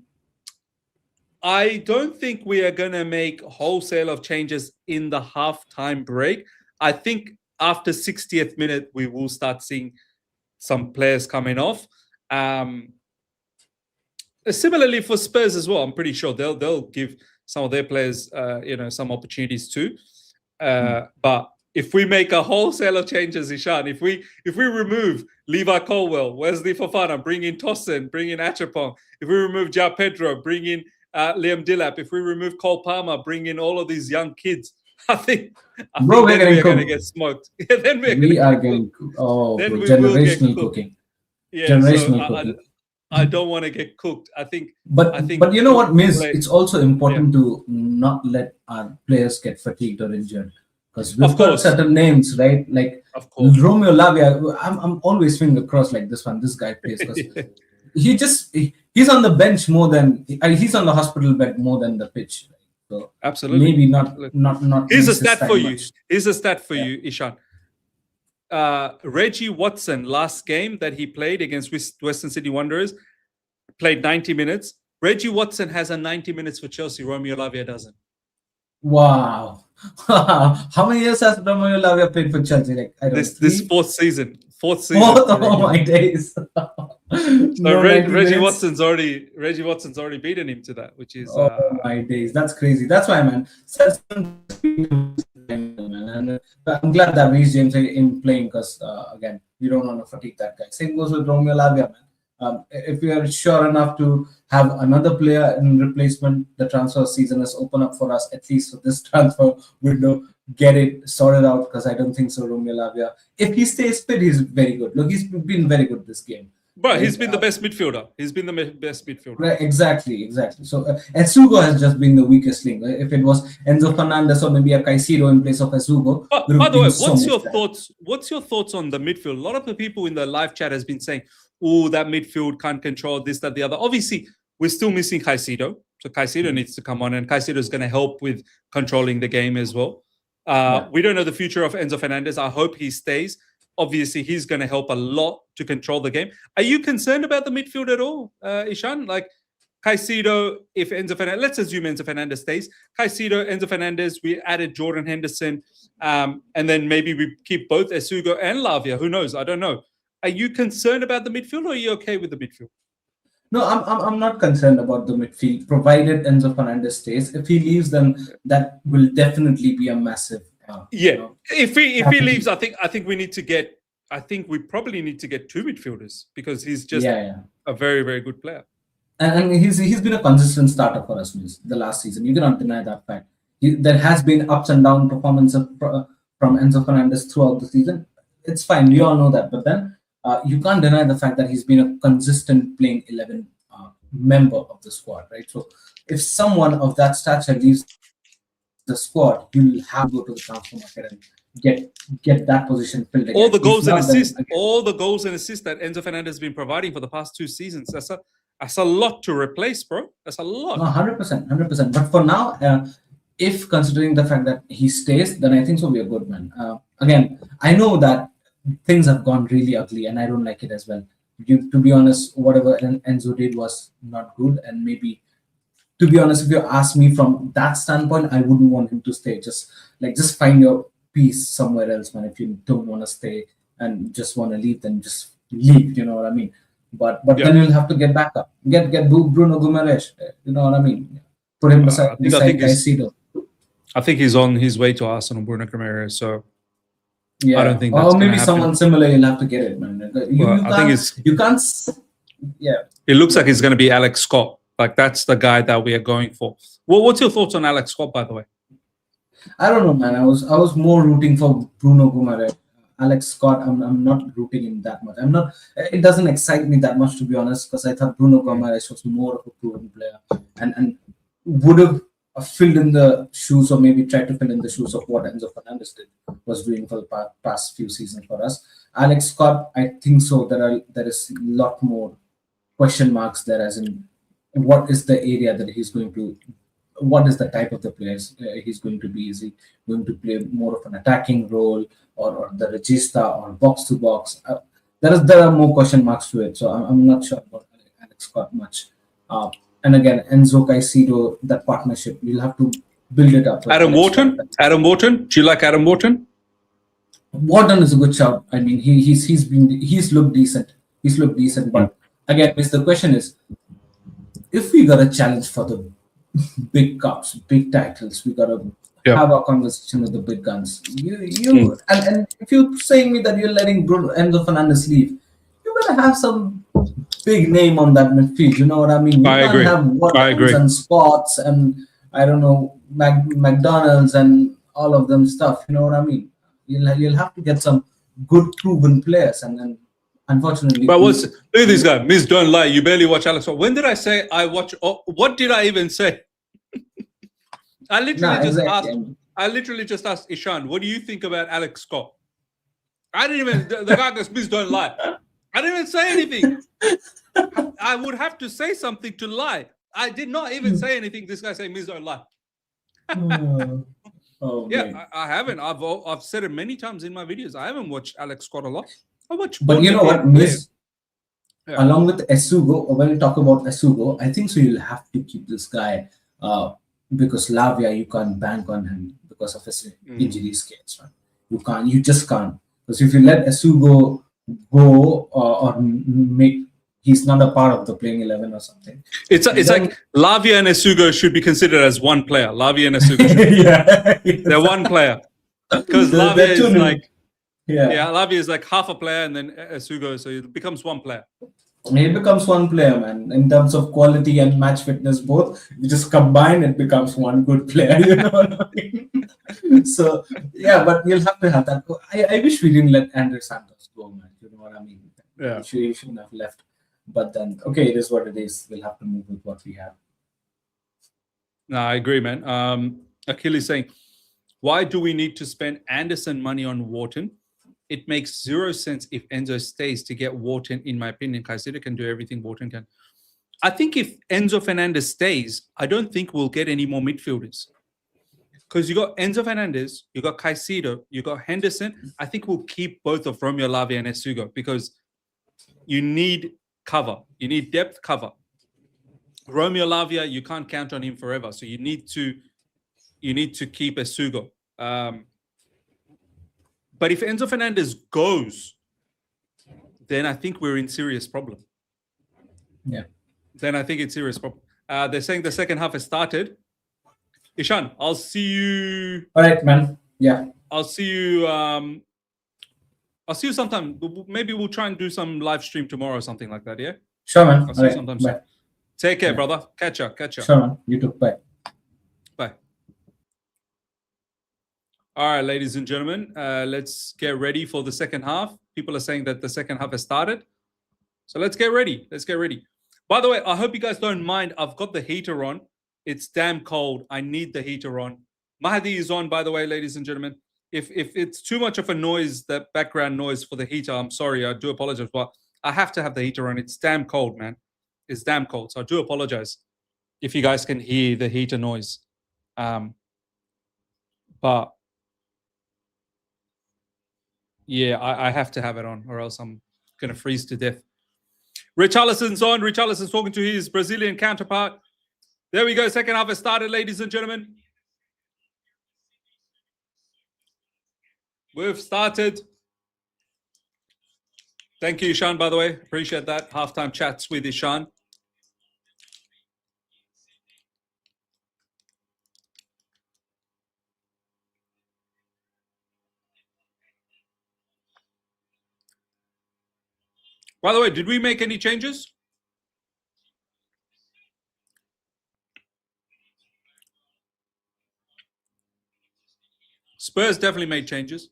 don't think we are going to make wholesale of changes in the halftime break. I think after 60th minute, we will start seeing some players coming off. Similarly for Spurs as well, I'm pretty sure they'll give some of their players, some opportunities too. But if we make a wholesale of changes, Ishan, if we remove Levi Colwell, Wesley Fofana, bring in Tosin, bring in Achapong, if we remove João Pedro, bring in Liam Delap, if we remove Cole Palmer, bring in all of these young kids, I think Bro, then we're going to get smoked. Then we are getting cooked. Oh, then bro, we will get generational cooked. cooking. Yeah, Generational so cooking. I don't want to get cooked. I think you know what, Miz? play, It's also important to not let our players get fatigued or injured, because we've Of got course. certain names, right? Like of course. Romeo Lavia. I'm always finger crossed like this one. This guy plays because he's on the bench more than he's on the hospital bed more than the pitch. Right? So Absolutely. maybe not. Here's a miss his stat time for you. much. Here's a stat for you, Ishan. Reggie Watson last game that he played against Western City Wanderers played 90 minutes. Reggie Watson has a 90 minutes for Chelsea. Romeo Lavia doesn't. Wow. How many years has Romeo Lavia played for Chelsea? Like This fourth season. Oh my days. So Reggie Watson's already beaten him to that, which is my days. That's crazy. That's why, man. And I'm glad that Reece James in playing because again, you don't want to fatigue that guy. Same goes with Romeo Lavia, man. If we are sure enough to have another player in replacement, the transfer season is open up for us, at least for this transfer window. Get it sorted out, because I don't think so. Romeo Lavia, if he stays fit, he's very good. Look, he's been very good this game. But he's been the best midfielder. He's been the best midfielder. Right, exactly. So Esugo has just been the weakest link. If it was Enzo Fernandez or maybe a Caicedo in place of Esugo. By the way, what's your thoughts? What's your thoughts on the midfield? A lot of the people in the live chat has been saying, "Oh, that midfield can't control this, that, the other." Obviously, we're still missing Caicedo, so Caicedo needs to come on, and Caicedo is going to help with controlling the game as well. We don't know the future of Enzo Fernandez. I hope he stays. Obviously, he's going to help a lot to control the game. Are you concerned about the midfield at all, Ishan? Like Caicedo, if Enzo Fernandez, let's assume Enzo Fernandez stays. Caicedo, Enzo Fernandez, we added Jordan Henderson, and then maybe we keep both Esugo and Lavia. Who knows? I don't know. Are you concerned about the midfield, or are you okay with the midfield? No, I'm not concerned about the midfield, provided Enzo Fernandez stays. If he leaves, then that will definitely be a massive. If he leaves, I think we need to get. I think we probably need to get two midfielders, because he's just a very, very good player. And he's been a consistent starter for us the last season. You cannot deny that fact. There has been ups and down performances from Enzo Fernandez throughout the season. It's fine. We all know that. But then you can't deny the fact that he's been a consistent playing 11 member of the squad, right? So if someone of that stature leaves the squad, you'll have to go to the transfer market and get that position filled again. All the goals and assists that Enzo Fernandez has been providing for the past 2 seasons. That's a lot to replace, bro. That's a lot. No, 100%. But for now, if considering the fact that he stays, then I think so we are good, man. Again, I know that things have gone really ugly, and I don't like it as well. To be honest, whatever Enzo did was not good, and maybe, to be honest, if you ask me from that standpoint, I wouldn't want him to stay. Just find your peace somewhere else, man. If you don't want to stay and just want to leave, then just leave. You know what I mean? But then you'll have to get back up. Get Bruno Guimaraes. You know what I mean? Put him beside Caicedo. I think he's on his way to Arsenal, Bruno Guimaraes. So yeah, I don't think that's or maybe happen. Someone similar. You'll have to get it, man. You can't. Yeah. It looks like it's going to be Alex Scott. Like that's the guy that we are going for. Well, what's your thoughts on Alex Scott, by the way? I don't know, man. I was more rooting for Bruno Guimaraes. Alex Scott, I'm not rooting him that much. I'm not. It doesn't excite me that much, to be honest, because I thought Bruno Guimaraes was more of a proven player and would have filled in the shoes, or maybe tried to fill in the shoes of what Enzo Fernandez was doing for the past few seasons for us. Alex Scott, I think so. There is a lot more question marks there, as in what is the area that he's going to. What is the type of the players he's going to be? Is he going to play more of an attacking role, or the regista, or box to box? There are more question marks to it, so I'm not sure about Alex Scott much. And again, Enzo Caicedo, that partnership, you'll have to build it up. Adam Wharton. Do you like Adam Wharton? Wharton is a good shout. I mean, he's looked decent. But again, the question is, if we got a challenge for the big cups, big titles, we got to Yeah. have a conversation with the big guns. And if you're saying me that you're letting Enzo Fernandez leave, you gotta have some big name on that midfield. You know what I mean? You I can't agree. have I Watkins agree. and Spots and I don't know McDonald's and all of them stuff. You know what I mean? You'll have to get some good proven players, and then unfortunately, But look at this guy, Miss Don't Lie. You barely watch Alex. When did I say I watch? Oh, what did I even say? I literally just exactly. asked. I literally just asked Ishan, "What do you think about Alex Scott?" I didn't even. The guy goes, "Miss Don't Lie." I didn't even say anything. I would have to say something to lie. I did not even say anything. This guy saying, "Miss Don't Lie." Yeah, I haven't. I've said it many times in my videos. I haven't watched Alex Scott a lot. I watch. But you know what, Miss? Yeah. Along with Esugo, when you talk about Esugo, I think so you'll have to keep this guy because Lavia, you can't bank on him because of his injury scales. Right? You just can't. Because if you let Esugo go or make, he's not a part of the playing 11 or something. It's like Lavia and Esugo should be considered as one player. Lavia and Esugo they're one player. Because Lavia is like, Lavia is like half a player and then Esugo, so it becomes one player. It becomes one player, man. In terms of quality and match fitness, both you just combine, it becomes one good player. You know what I mean? So yeah, but you'll have to have that. I wish we didn't let Andre Santos go, man. You know what I mean? Yeah, he shouldn't have left. But then, okay, it is what it is. We'll have to move with what we have. No, I agree, man. Achilles saying, why do we need to spend Anderson money on Wharton? It makes zero sense if Enzo stays to get Wharton, in my opinion. Caicedo can do everything Wharton can. I think if Enzo Fernandez stays, I don't think we'll get any more midfielders. Because you got Enzo Fernandez, you got Caicedo, you got Henderson. I think we'll keep both of Romeo Lavia and Esugo because you need cover. You need depth cover. Romeo Lavia, you can't count on him forever. So you need to keep Esugo. But if Enzo Fernandez goes, then I think we're in serious problem. Yeah. Then I think it's serious problem. They're saying the second half has started. Ishan, I'll see you. All right, man. Yeah. I'll see you. I'll see you sometime. Maybe we'll try and do some live stream tomorrow or something like that. Yeah. Sure, man. I'll see you sometime soon. Take care, brother. Catch up. Sure, man. You too. Bye. Bye. All right, ladies and gentlemen, let's get ready for the second half. People are saying that the second half has started. So let's get ready. Let's get ready. By the way, I hope you guys don't mind. I've got the heater on. It's damn cold. I need the heater on. Mahdi is on, by the way, ladies and gentlemen. If it's too much of a noise, that background noise for the heater, I'm sorry. I do apologize. But I have to have the heater on. It's damn cold, man. It's damn cold. So I do apologize if you guys can hear the heater noise. But yeah, I have to have it on or else I'm going to freeze to death. Richarlison's on. Richarlison's talking to his Brazilian counterpart. There we go. Second half has started, ladies and gentlemen. We've started. Thank you, Ishan, by the way. Appreciate that. Halftime chats with Ishan. By the way, did we make any changes? Spurs definitely made changes.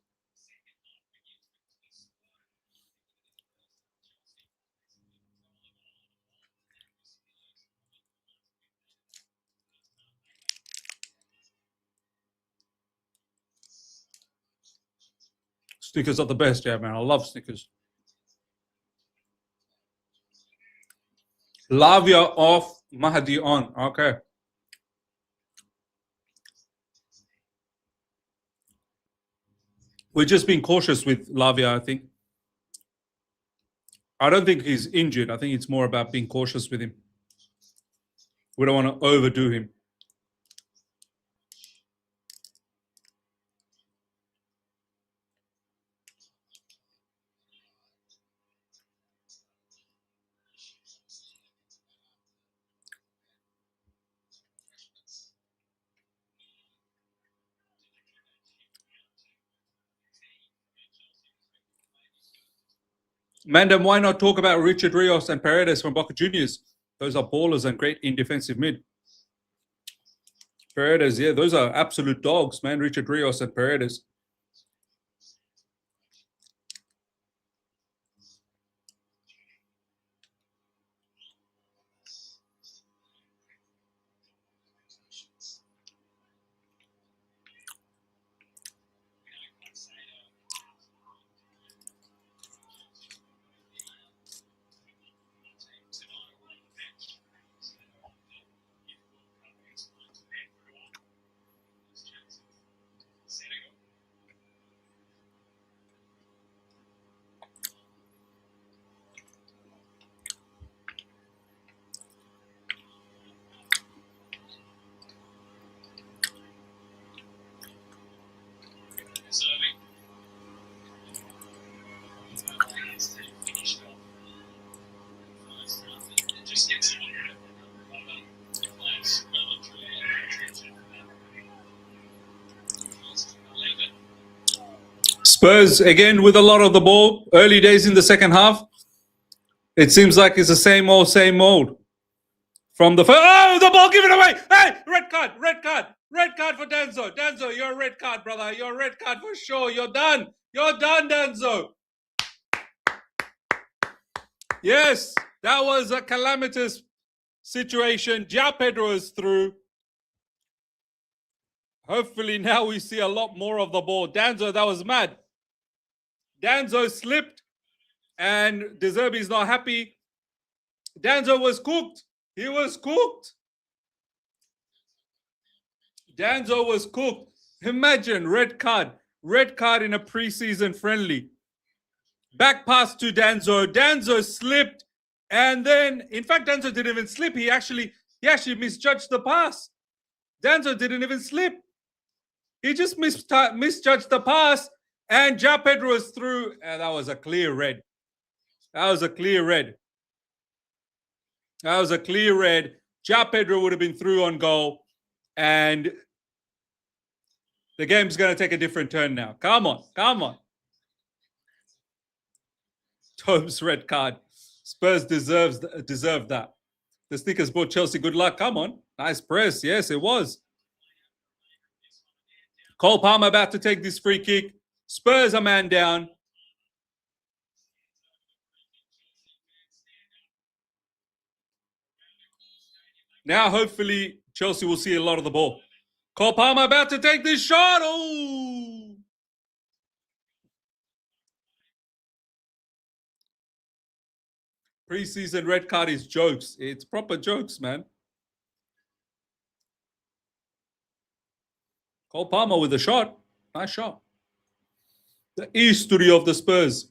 Snickers are the best, yeah, man. I love Snickers. Lavia off, Mahdi on. Okay. We're just being cautious with Lavia, I think. I don't think he's injured. I think it's more about being cautious with him. We don't want to overdo him. Mandem, why not talk about Richard Rios and Paredes from Boca Juniors? Those are ballers and great in defensive mid. Paredes, yeah, those are absolute dogs, man. Richard Rios and Paredes. Spurs again with a lot of the ball. Early days in the second half. It seems like it's the same old, same old. From the first, oh, the ball given away. Hey, red card for Danzo. Danzo, you're a red card, brother. You're a red card for sure. You're done. You're done, Danzo. Yes, that was a calamitous situation. João Pedro is through. Hopefully now we see a lot more of the ball. Danzo, that was mad. Danzo slipped and De Zerbi's not happy. Danzo was cooked. He was cooked. Danzo was cooked. Imagine red card in a preseason friendly. Back pass to Danzo. Danzo slipped, and then, in fact, Danzo didn't even slip. He actually misjudged the pass. Danzo didn't even slip. He just misjudged the pass, and João Pedro was through. And that was a clear red. That was a clear red. That was a clear red. João Pedro would have been through on goal, and the game's going to take a different turn now. Come on, come on. Tome's red card. Spurs deserved that. The Snickers brought Chelsea good luck. Come on. Nice press. Yes, it was. Cole Palmer about to take this free kick. Spurs a man down. Now, hopefully, Chelsea will see a lot of the ball. Cole Palmer about to take this shot. Oh! Preseason red card is jokes. It's proper jokes, man. Cole Palmer with a shot. Nice shot. The history of the Spurs.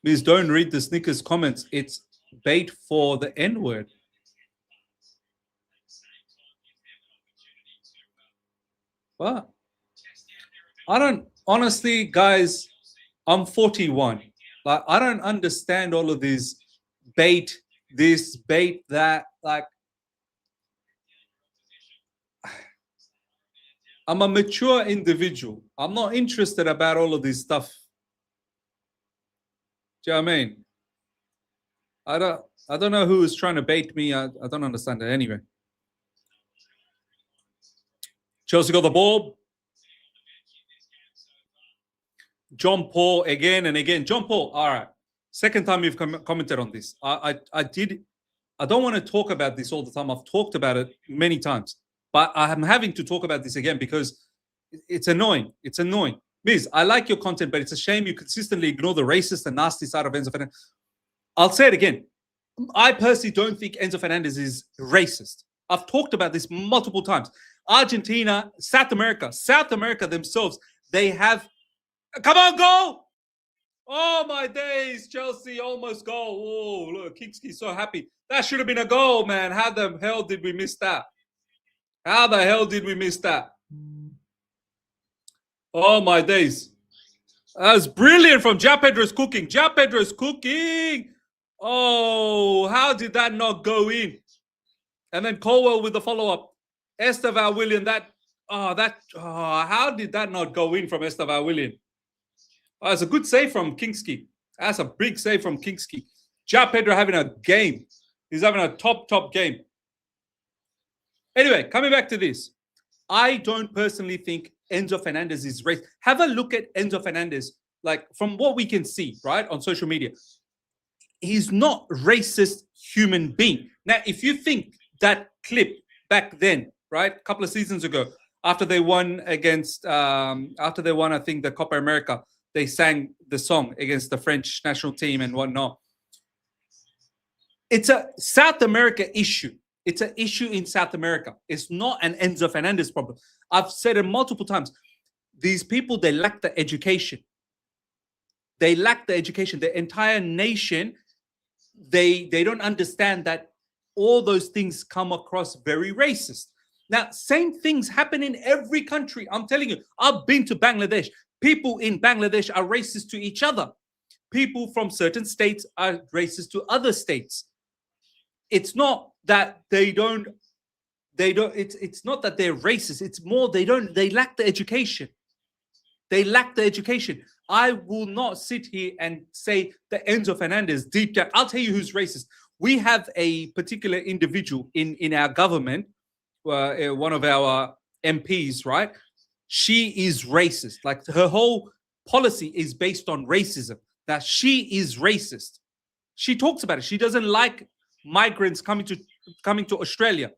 Please don't read the Snickers comments. It's bait for the N-word. What? I don't, honestly, guys, I'm 41. Like, I don't understand all of these bait, this, bait, that. Like, I'm a mature individual. I'm not interested about all of this stuff. Do you know what I mean? I don't know who is trying to bait me. I don't understand it anyway. Chelsea got the ball. John Paul again and again. John Paul, all right. Second time you've commented on this. I don't want to talk about this all the time. I've talked about it many times. But I'm having to talk about this again because it's annoying. It's annoying. Miz, I like your content, but it's a shame you consistently ignore the racist and nasty side of Enzo Fernandez. I'll say it again. I personally don't think Enzo Fernandez is racist. I've talked about this multiple times. Argentina, South America themselves, they have... Come on, goal! Oh, my days. Chelsea almost goal. Oh, look, Kikski's so happy. That should have been a goal, man. How the hell did we miss that? How the hell did we miss that? Oh, my days. That was brilliant from João Pedro's cooking. João Pedro's cooking. Oh, how did that not go in? And then Colwell with the follow-up. Estevao William, that... how did that not go in from Estevan William? Oh, it's a good save from Kingski. That's a big save from Kingski. Ja Pedro having a game. He's having a top game. Anyway, coming back to this. I don't personally think Enzo Fernandez is racist. Have a look at Enzo Fernandez, like from what we can see, right, on social media. He's not racist human being. Now, if you think that clip back then, right, a couple of seasons ago, after they won, I think, the Copa America, they sang the song against the French national team and whatnot. It's a South America issue. It's an issue in South America. It's not an Enzo Fernandez problem. I've said it multiple times. These people, they lack the education. They lack the education. The entire nation, they don't understand that all those things come across very racist. Now, same things happen in every country. I'm telling you, I've been to Bangladesh. People in Bangladesh are racist to each other. People from certain states are racist to other states. It's not that it's not that they're racist. It's more they lack the education. They lack the education. I will not sit here and say that Enzo Fernandez deep down. I'll tell you who's racist. We have a particular individual in our government, one of our MPs, right? She is racist. Like her whole policy is based on racism. That she is racist. She talks about it. She doesn't like migrants coming to Australia.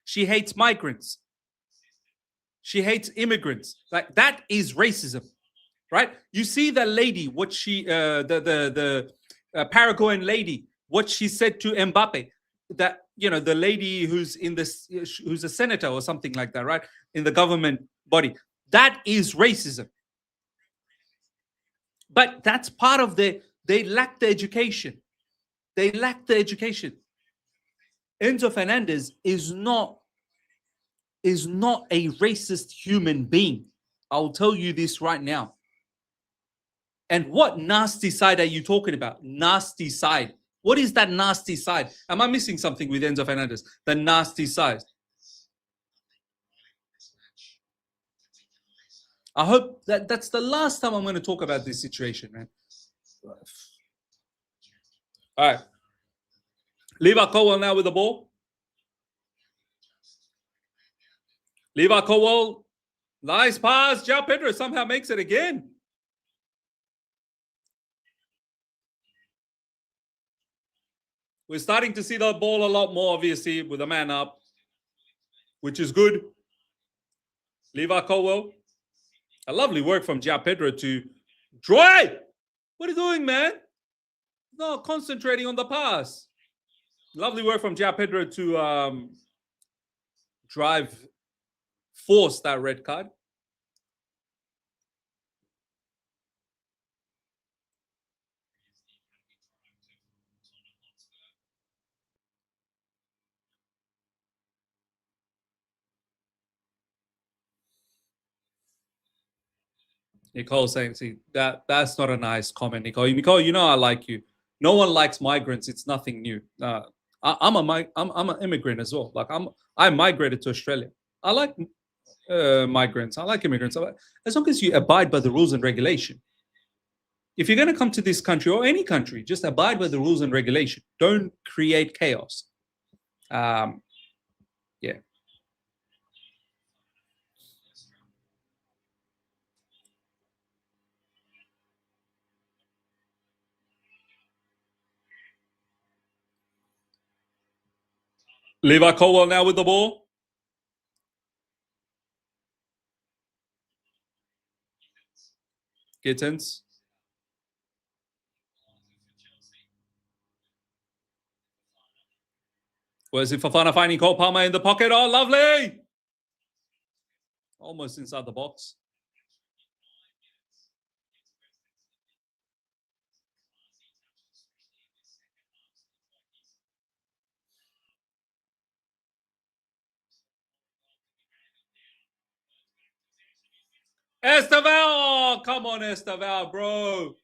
She hates migrants. She hates immigrants. Like that is racism, right? You see the lady, what she, the Paraguayan lady, what she said to Mbappe, that, you know, the lady who's who's a senator or something like that, right? In the government body. That is racism. But that's part of they lack the education. They lack the education. Enzo Fernandez is not a racist human being. I'll tell you this right now. And what nasty side are you talking about? Nasty side. What is that nasty side? Am I missing something with Enzo Fernandez? The nasty side. I hope that's the last time I'm going to talk about this situation, man. All right. Levi Colwell now with the ball. Levi Colwell, nice pass. João Pedro somehow makes it again. We're starting to see the ball a lot more, obviously, with a man up, which is good. Levi Colwell. A lovely work from João Pedro to Troy. What are you doing, man? No, concentrating on the pass. Lovely work from João Pedro to force that red card. Nicole saying, "See, that's not a nice comment, Nicole. Nicole, you know I like you. No one likes migrants. It's nothing new. I'm an immigrant as well. Like I migrated to Australia. I like migrants. I like immigrants. As long as you abide by the rules and regulation. If you're going to come to this country or any country, just abide by the rules and regulation. Don't create chaos. Yeah." Levi Colwell now with the ball. Gittins. Where's it? Fofana finding Cole Palmer in the pocket. Oh, lovely. Almost inside the box. Esteval! Oh, come on, Esteval, bro.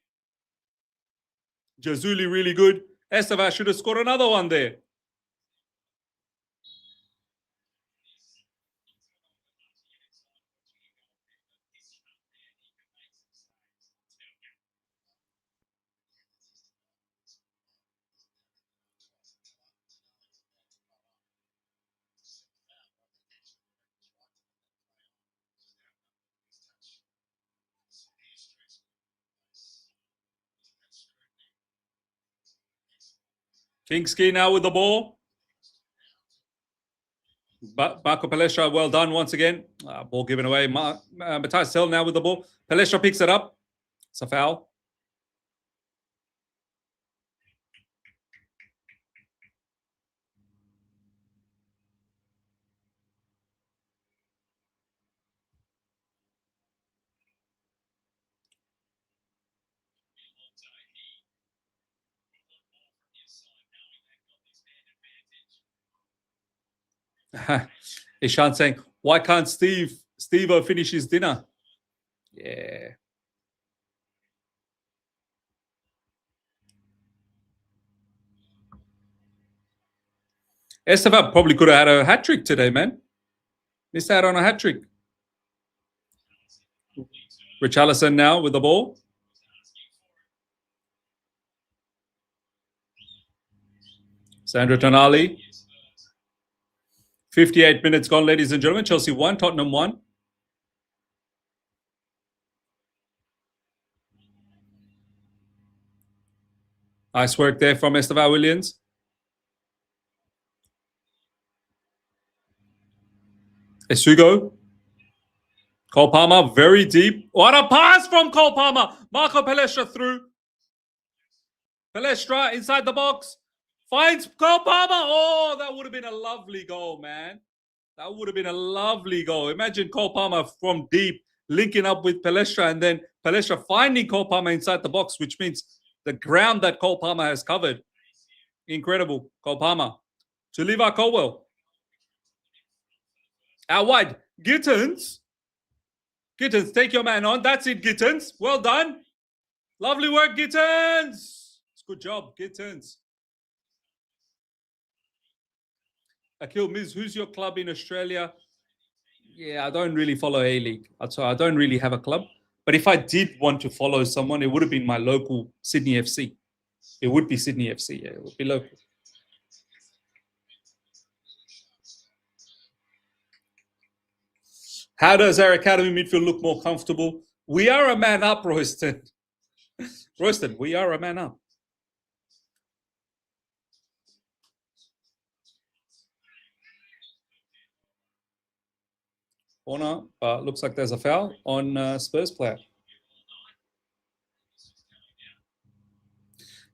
Jazuli really good. Esteval should have scored another one there. Kingski now with the ball. Marco Palestra, well done once again. Ball given away. Matthias Tell now with the ball. Palestra picks it up. It's a foul. Ishan saying, why can't Steve-O finish his dinner? Yeah. Esteva probably could have had a hat trick today, man. Missed out on a hat trick. Richarlison now with the ball. Sandro Tonali. 58 minutes gone, ladies and gentlemen. Chelsea 1, Tottenham 1. Nice work there from Esteva Williams. Esugo. Cole Palmer, very deep. What a pass from Cole Palmer. Marco Palestra through. Palestra inside the box. Finds Cole Palmer. Oh, that would have been a lovely goal, man. That would have been a lovely goal. Imagine Cole Palmer from deep linking up with Palestra and then Palestra finding Cole Palmer inside the box, which means the ground that Cole Palmer has covered. Incredible. Cole Palmer. To Levi Colwell. Out wide. Gittins. Gittins, take your man on. That's it, Gittins. Well done. Lovely work, Gittins. It's good job, Gittins. Akil Miz, who's your club in Australia? Yeah, I don't really follow A-League. So I don't really have a club. But if I did want to follow someone, it would have been my local Sydney FC. It would be Sydney FC. Yeah, it would be local. How does our academy midfield look more comfortable? We are a man up, Royston. Royston, we are a man up. Corner, looks like there's a foul on Spurs player.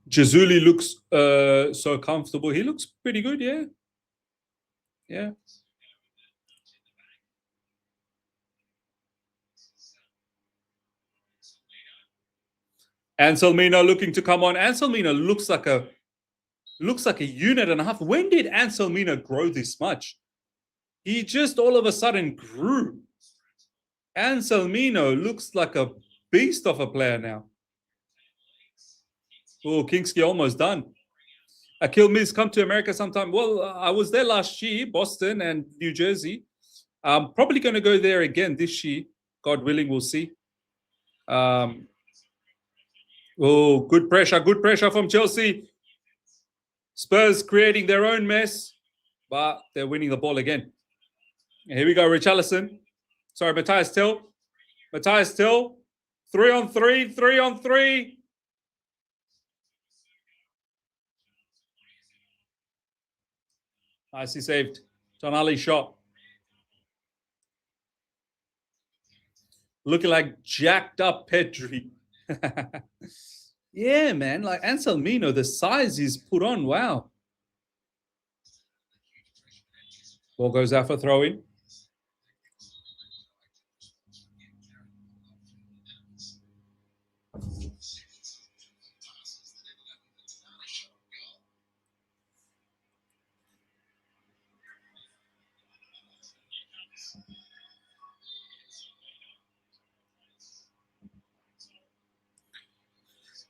Jazuli looks so comfortable. He looks pretty good, yeah. Yeah. Anselmino looking to come on. Anselmino looks like a unit and a half. When did Anselmino grow this much? He just all of a sudden grew. Anselmino looks like a beast of a player now. Oh, Kingsley almost done. Akil Miz come to America sometime. Well, I was there last year, Boston and New Jersey. I'm probably going to go there again this year. God willing, we'll see. Oh, good pressure from Chelsea. Spurs creating their own mess, but they're winning the ball again. Here we go, Richarlison. Sorry, Matthias Till. 3-on-3, 3-on-3. Nicely saved. Tonali shot. Looking like jacked up Pedri. Yeah, man. Like Anselmino, the size he's put on. Wow. Ball goes out for throw-in.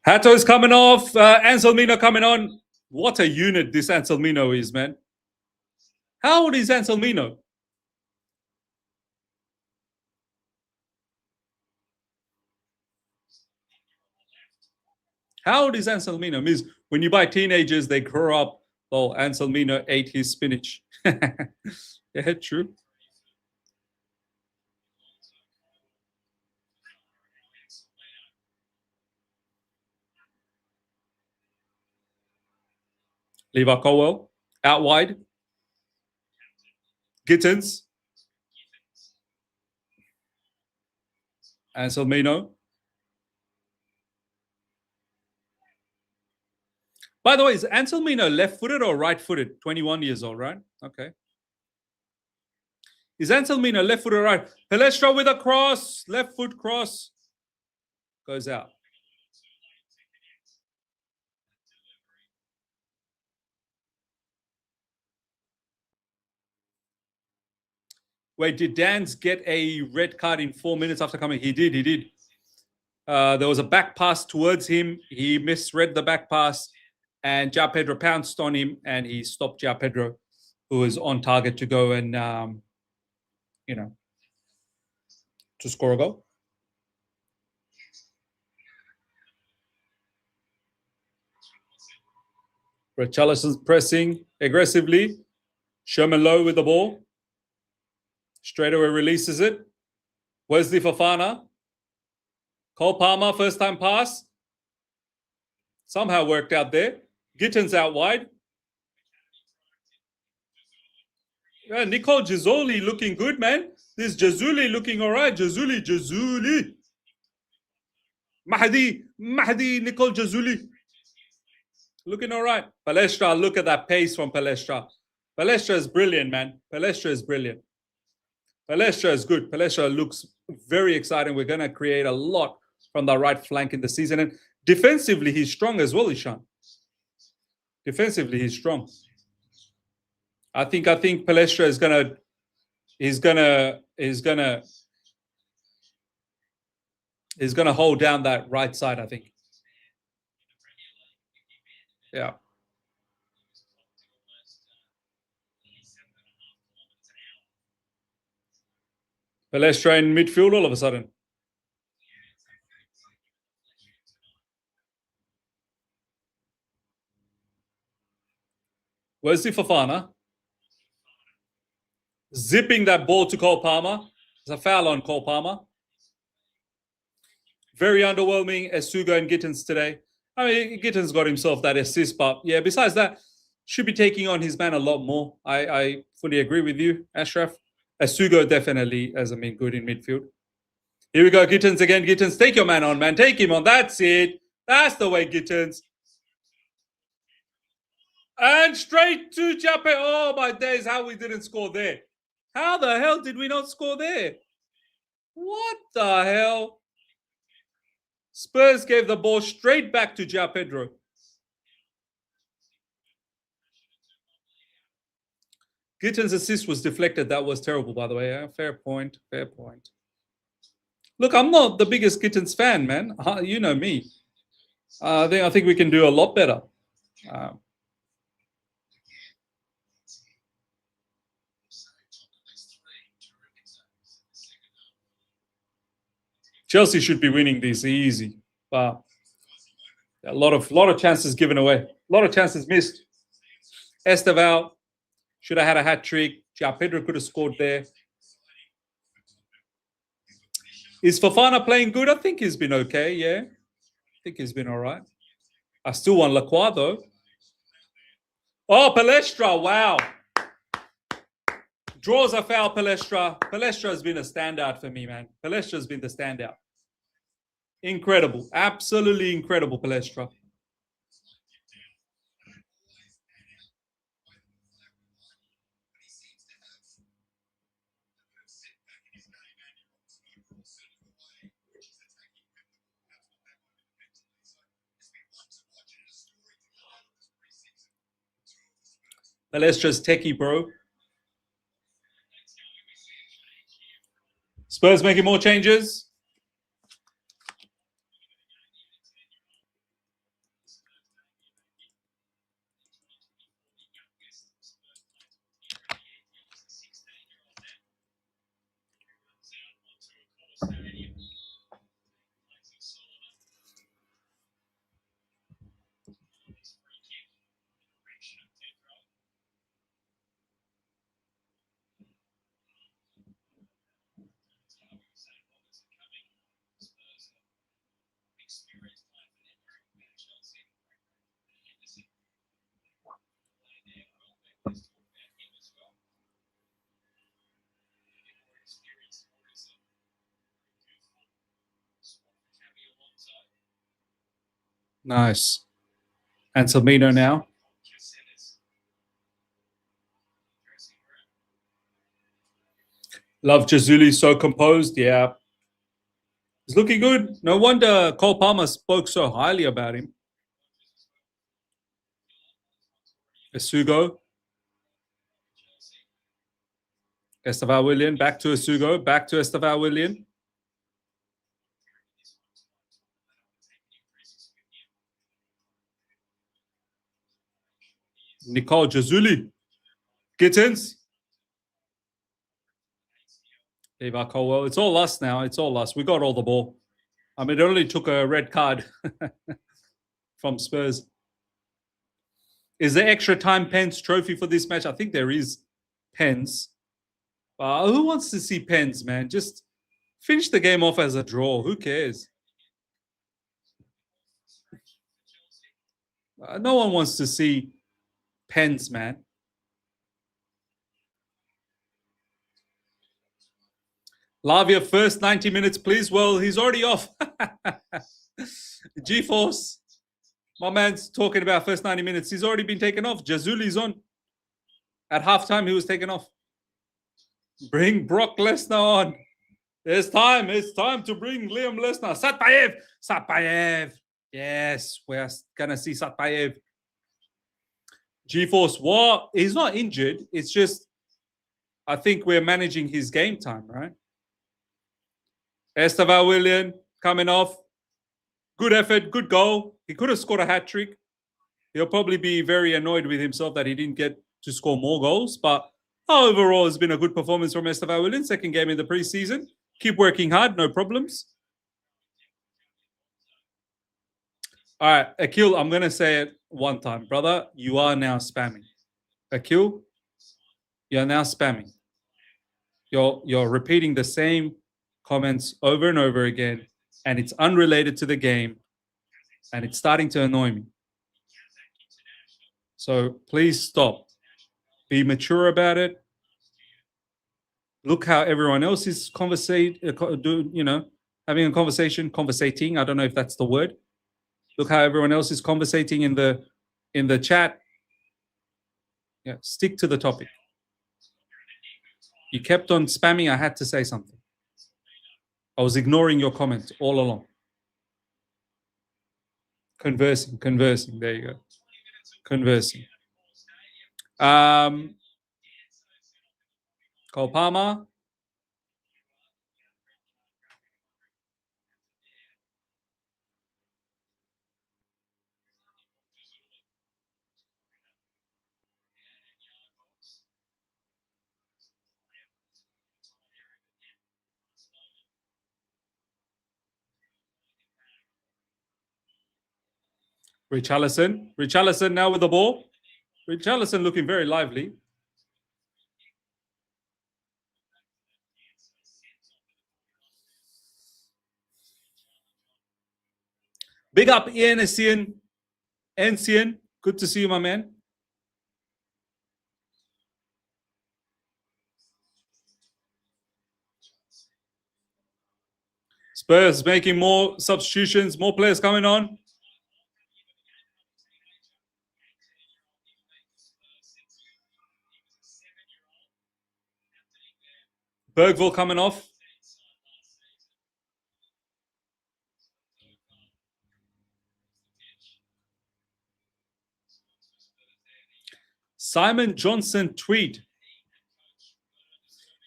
Hato's coming off. Anselmino coming on. What a unit this Anselmino is, man. How old is Anselmino? How old is Anselmino? Means when you buy teenagers, they grow up. Oh, Anselmino ate his spinach. Yeah, true. Levi Colwell. Out wide. Gittins. Anselmino. By the way, is Anselmino left-footed or right-footed? 21 years old, right? Okay. Is Anselmino left-footed or right? Palestra with a cross. Left foot cross. Goes out. Wait, did Dan's get a red card in 4 minutes after coming? He did. There was a back pass towards him. He misread the back pass, and João Pedro pounced on him, and he stopped João Pedro, who was on target to go and, to score a goal. Richarlison's pressing aggressively. Sherman Lowe with the ball. Straight away releases it. Wesley Fofana. Cole Palmer, first time pass. Somehow worked out there. Gittins out wide. Yeah, Nicole Gizzoli looking good, man. This Jazuli looking all right. Jazuli. Mahdi, Nicole Jazuli. Looking all right. Palestra, look at that pace from Palestra. Palestra is brilliant, man. Palestra is brilliant. Palestra is good. Palestra looks very exciting. We're going to create a lot from the right flank in the season. And defensively, he's strong as well, Ishan. Defensively, he's strong. I think Palestra is gonna hold down that right side, I think. Yeah. Palestra in midfield all of a sudden. Where's the Fofana? Zipping that ball to Cole Palmer. There's a foul on Cole Palmer. Very underwhelming, Esuga and Gittins today. I mean, Gittins got himself that assist, but yeah, besides that, should be taking on his man a lot more. I fully agree with you, Ashraf. Esuga definitely has been good in midfield. Here we go, Gittins again. Gittins, take your man on, man. Take him on. That's it. That's the way, Gittins. And straight to Jape. Oh, my days, how we didn't score there. How the hell did we not score there? What the hell? Spurs gave the ball straight back to João Pedro. Gittins' assist was deflected. That was terrible, by the way. Yeah? Fair point. Look, I'm not the biggest Gittins fan, man. You know me. I think we can do a lot better. Chelsea should be winning this easy, but a lot of chances given away. A lot of chances missed. Esteval should have had a hat trick. João Pedro could have scored there. Is Fofana playing good? I think he's been okay, yeah. I think he's been all right. I still want Lacroix, though. Oh, Palestra, wow. Draws a foul, Palestra. Palestra has been a standout for me, man. Palestra has been the standout. Incredible. Absolutely incredible, Palestra. Palestra's techie, bro. Spurs making more changes. Nice. And Sabino now. Love Jazuli, so composed. Yeah. He's looking good. No wonder Cole Palmer spoke so highly about him. Asugo. Esteval Willian. Back to Asugo. Back to Esteval Willian. Nicole Jazuli. Gittins. Eva Colwell. It's all us now. It's all us. We got all the ball. I mean, it only took a red card from Spurs. Is there extra time pens trophy for this match? I think there is pens. Who wants to see pens, man? Just finish the game off as a draw. Who cares? No one wants to see pens, man. Lavia, first 90 minutes, please. Well, he's already off. G-Force. My man's talking about first 90 minutes. He's already been taken off. Jazuli's on. At halftime, he was taken off. Bring Brock Lesnar on. It's time. It's time to bring Liam Lesnar. Satpayev. Satpayev. Yes, we're going to see Satpayev. G-Force, what? He's not injured. It's just, I think we're managing his game time, right? Esteval Willian coming off. Good effort, good goal. He could have scored a hat-trick. He'll probably be very annoyed with himself that he didn't get to score more goals. But overall, it's been a good performance from Esteval Willian. Second game in the preseason. Keep working hard, no problems. All right, Akil, I'm going to say it one time. Brother, you are now spamming. Akil, you're now spamming. You're repeating the same comments over and over again, and it's unrelated to the game, and it's starting to annoy me. So please stop. Be mature about it. Look how everyone else is having a conversation, conversating. I don't know if that's the word. Look how everyone else is conversating in the chat. Yeah, stick to the topic. You kept on spamming. I had to say something. I was ignoring your comment all along. Conversing. There you go. Conversing. Cole Palmer. Richarlison now with the ball. Richarlison looking very lively. Big up Ian Encian. Good to see you, my man. Spurs making more substitutions, more players coming on. Bergville coming off. Simon Johnson tweet.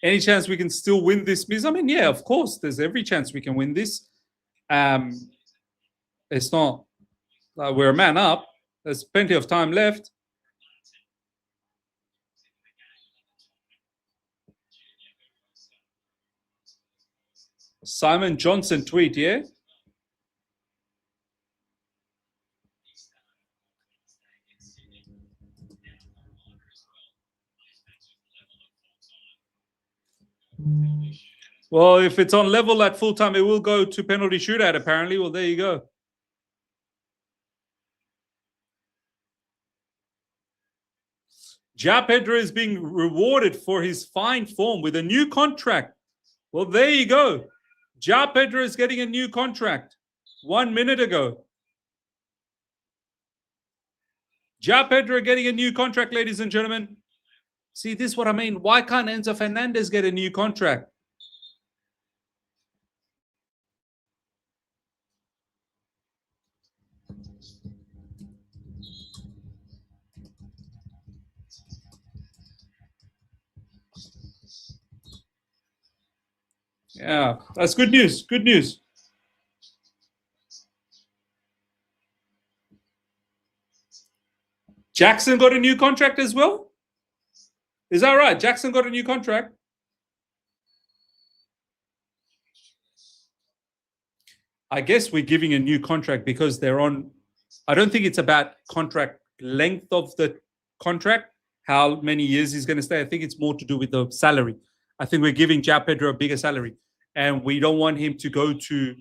Any chance we can still win this, Miz? I mean, yeah, of course. There's every chance we can win this. It's not like we're a man up. There's plenty of time left. Simon Johnson tweet, yeah? Well, if it's on level at full time, it will go to penalty shootout, apparently. Well, there you go. Ja Pedro is being rewarded for his fine form with a new contract. Well, there you go. Ja Pedro is getting a new contract 1 minute ago. Ja Pedro getting a new contract, ladies and gentlemen. See, this is what I mean. Why can't Enzo Fernandez get a new contract? Yeah, that's good news. Good news. Jackson got a new contract as well? Is that right? Jackson got a new contract? I guess we're giving a new contract because they're on. I don't think it's about contract length of the contract, how many years he's going to stay. I think it's more to do with the salary. I think we're giving Ja Pedro a bigger salary, and we don't want him to go to,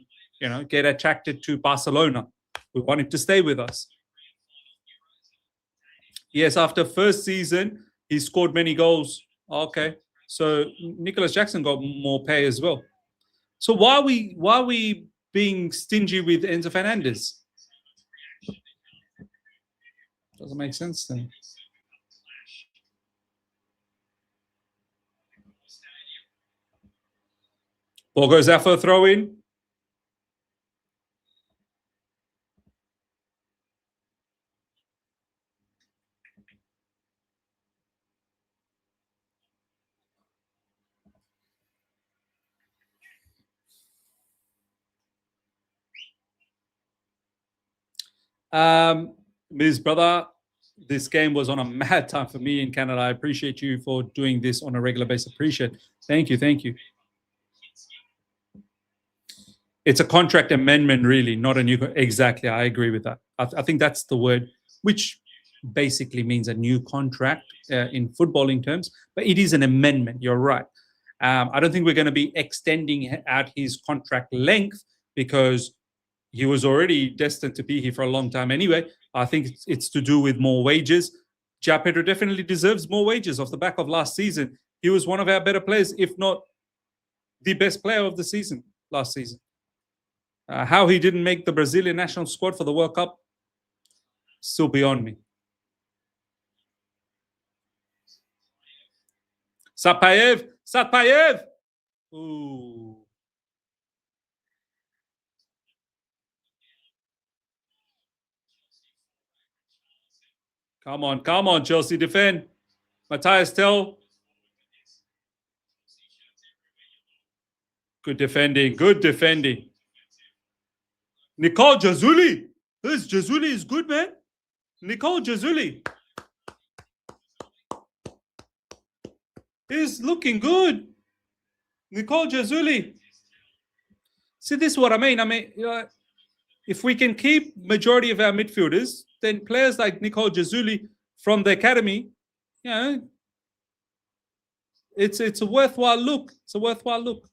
get attracted to Barcelona. We want him to stay with us. Yes, after first season, he scored many goals. Okay, so Nicholas Jackson got more pay as well. So why are we being stingy with Enzo Fernandez? Doesn't make sense then. Ball goes out for a throw in. Ms. Brother, this game was on a mad time for me in Canada. I appreciate you for doing this on a regular basis. Appreciate it. Thank you. Thank you. It's a contract amendment, really, not a new. Exactly. I agree with that. I think that's the word, which basically means a new contract in footballing terms, but it is an amendment. You're right. I don't think we're going to be extending out his contract length because he was already destined to be here for a long time anyway. I think it's to do with more wages. Ja Pedro definitely deserves more wages off the back of last season. He was one of our better players, if not the best player of the season last season. How he didn't make the Brazilian national squad for the World Cup, still beyond me. Satpayev. Ooh. Come on, Chelsea, defend. Matthias Tell. Good defending. Nicole Jazuli. This Jazuli is good, man. Nicole Jazuli is looking good. Nicole Jazuli. See, this is what I mean. If we can keep majority of our midfielders, then players like Nicole Jazuli from the academy, it's a worthwhile look. It's a worthwhile look.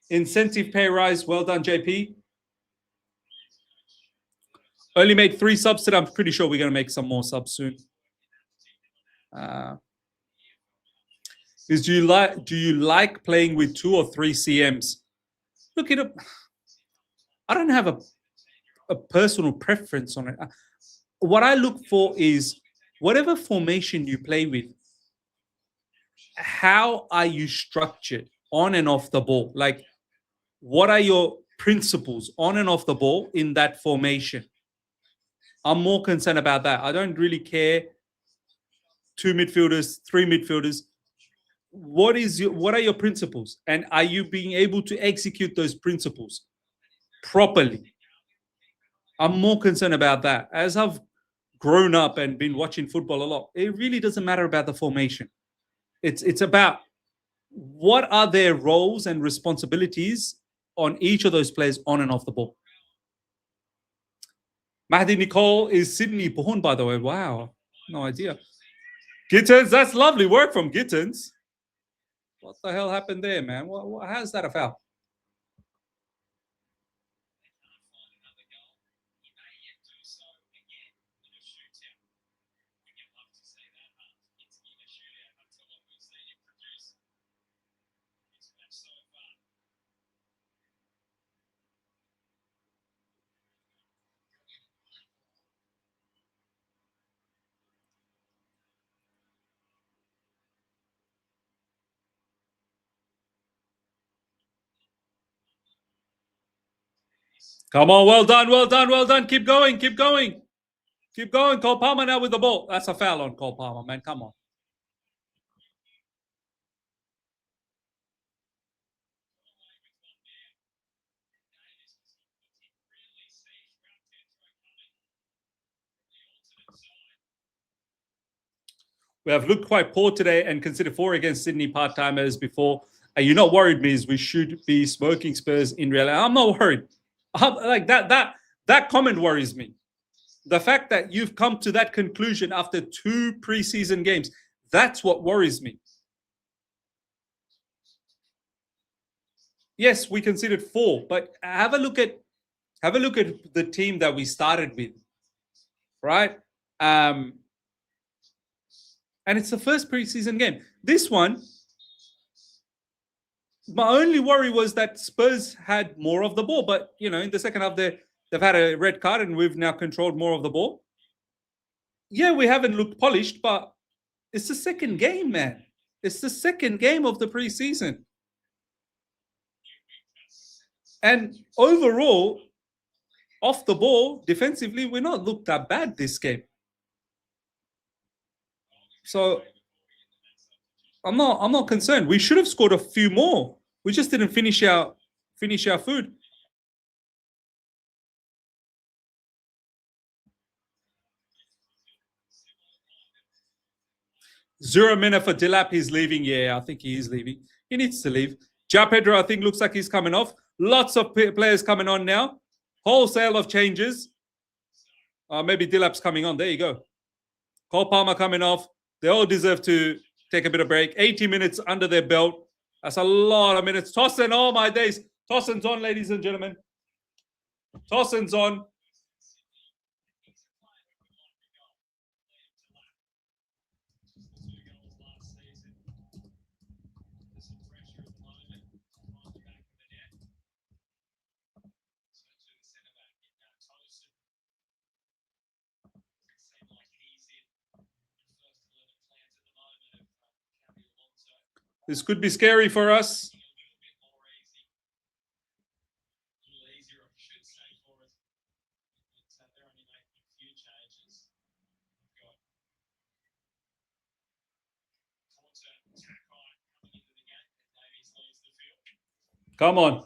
Incentive pay rise. Well done, JP. Only made 3 subs today. I'm pretty sure we're going to make some more subs soon. Do you like playing with 2 or 3 CMs? Look, I don't have a personal preference on it. What I look for is whatever formation you play with, how are you structured on and off the ball? Like, what are your principles on and off the ball in that formation? I'm more concerned about that. I don't really care 2 midfielders, 3 midfielders. What are your principles? And are you being able to execute those principles properly? I'm more concerned about that. As I've grown up and been watching football a lot, it really doesn't matter about the formation. It's about what are their roles and responsibilities on each of those players on and off the ball. Mahdi Nicole is Sydney born, by the way. Wow. No idea. Gittins, that's lovely work from Gittins. What the hell happened there, man? How's that a foul? Come on, well done, well done, well done. Keep going, keep going. Keep going. Cole Palmer now with the ball. That's a foul on Cole Palmer, man. Come on. We have looked quite poor today and considered 4 against Sydney part-timers before. You're not worried, Miz. We should be smoking Spurs in reality. I'm not worried. Like that comment worries me. The fact that you've come to that conclusion after 2 preseason games, that's what worries me. Yes, we considered 4, but have a look at the team that we started with, right? And it's the first preseason game. This one, my only worry was that Spurs had more of the ball, but in the second half they've had a red card and we've now controlled more of the ball. Yeah, we haven't looked polished, but it's the second game, man. It's the second game of the preseason. And overall, off the ball, defensively, we're not looked that bad this game. So I'm not concerned. We should have scored a few more. We just didn't finish our food. Zero minute for Dilap. He's leaving. Yeah, I think he is leaving. He needs to leave. Ja Pedro, I think, looks like he's coming off. Lots of players coming on now. Wholesale of changes. Maybe Dilap's coming on. There you go. Cole Palmer coming off. They all deserve to take a bit of break. 80 minutes under their belt. That's a lot of minutes. Tossen, oh my days. Tossen's on, ladies and gentlemen. Tossen's on. This could be scary for us. Come on.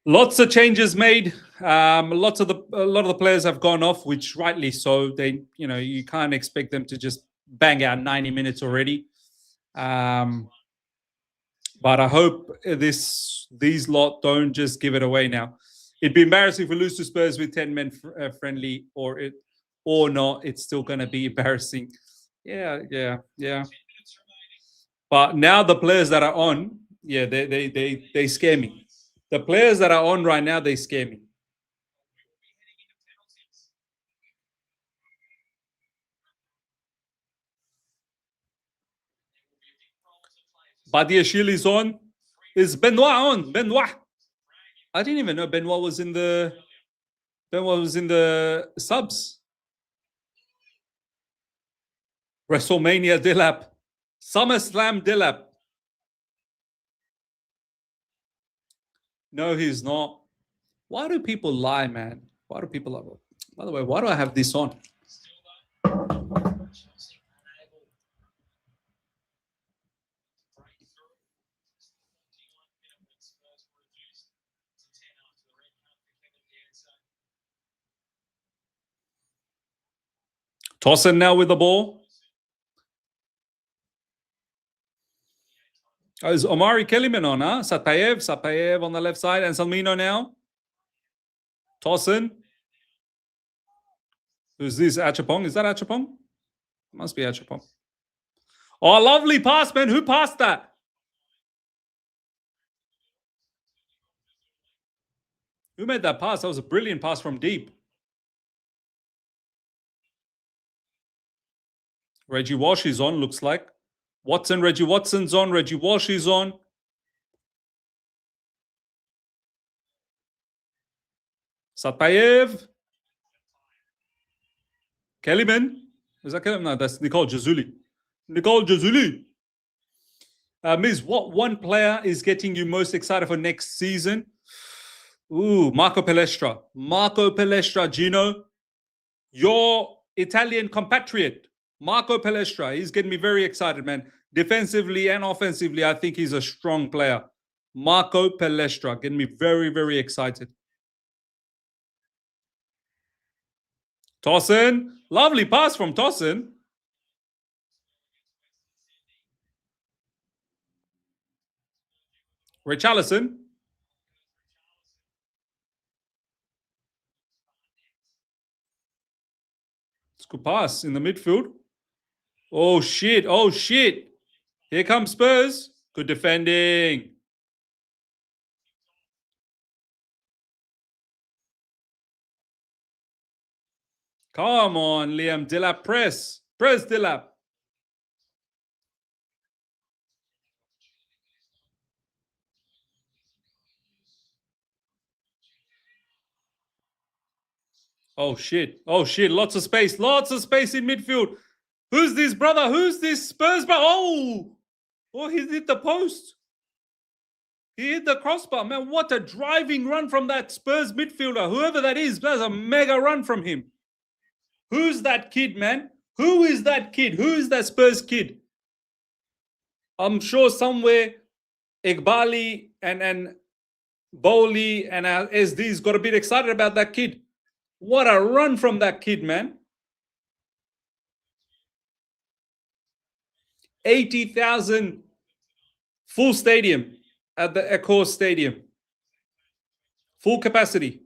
Lots of changes made. A lot of the players have gone off, which rightly so. They, you can't expect them to just bang out 90 minutes already. But I hope these lot don't just give it away now. It'd be embarrassing if we lose to Spurs with 10 men friendly or not. It's still going to be embarrassing. Yeah. But now the players that are on, yeah, they scare me. The players that are on right now, they scare me. Badiashile is on. Is Benoit on? Benoit. I didn't even know Benoit was in the subs. WrestleMania Dilap. SummerSlam Dilap. No, he's not. Why do people lie, man? Why do people lie? By the way, why do I have this on? Tossen now with the ball. Oh, is Omari Kellyman on, huh? Satpayev on the left side. And Salmino now. Tossen. Who's this? Achapong? Is that Achapong? Must be Achapong. Oh, lovely pass, man. Who passed that? Who made that pass? That was a brilliant pass from deep. Reggie Walsh is on, looks like. Reggie Watson's on. Reggie Walsh is on. Satpayev. Kellyman. Is that Kellyman? No, that's Nicole Jazuli. Miz, what one player is getting you most excited for next season? Ooh, Marco Palestra. Marco Palestra, Gino. Your Italian compatriot, Marco Palestra. He's getting me very excited, man. Defensively and offensively, I think he's a strong player. Marco Palestra, getting me very, very excited. Tossin. Lovely pass from Tossin. Richarlison. It's a good pass in the midfield. Oh, shit. Oh, shit. Here comes Spurs. Good defending. Come on, Liam Delap. Press. Press Delap. Oh, shit. Oh, shit. Lots of space. Lots of space in midfield. Who's this, brother? Who's this Spurs brother? Oh! Oh, he hit the post. He hit the crossbar. Man, what a driving run from that Spurs midfielder. Whoever that is, that's a mega run from him. Who's that kid, man? Who is that kid? Who is that Spurs kid? I'm sure somewhere Iqbali and Bowley and SD's got a bit excited about that kid. What a run from that kid, man. 80,000 full stadium at the Accor Stadium. Full capacity.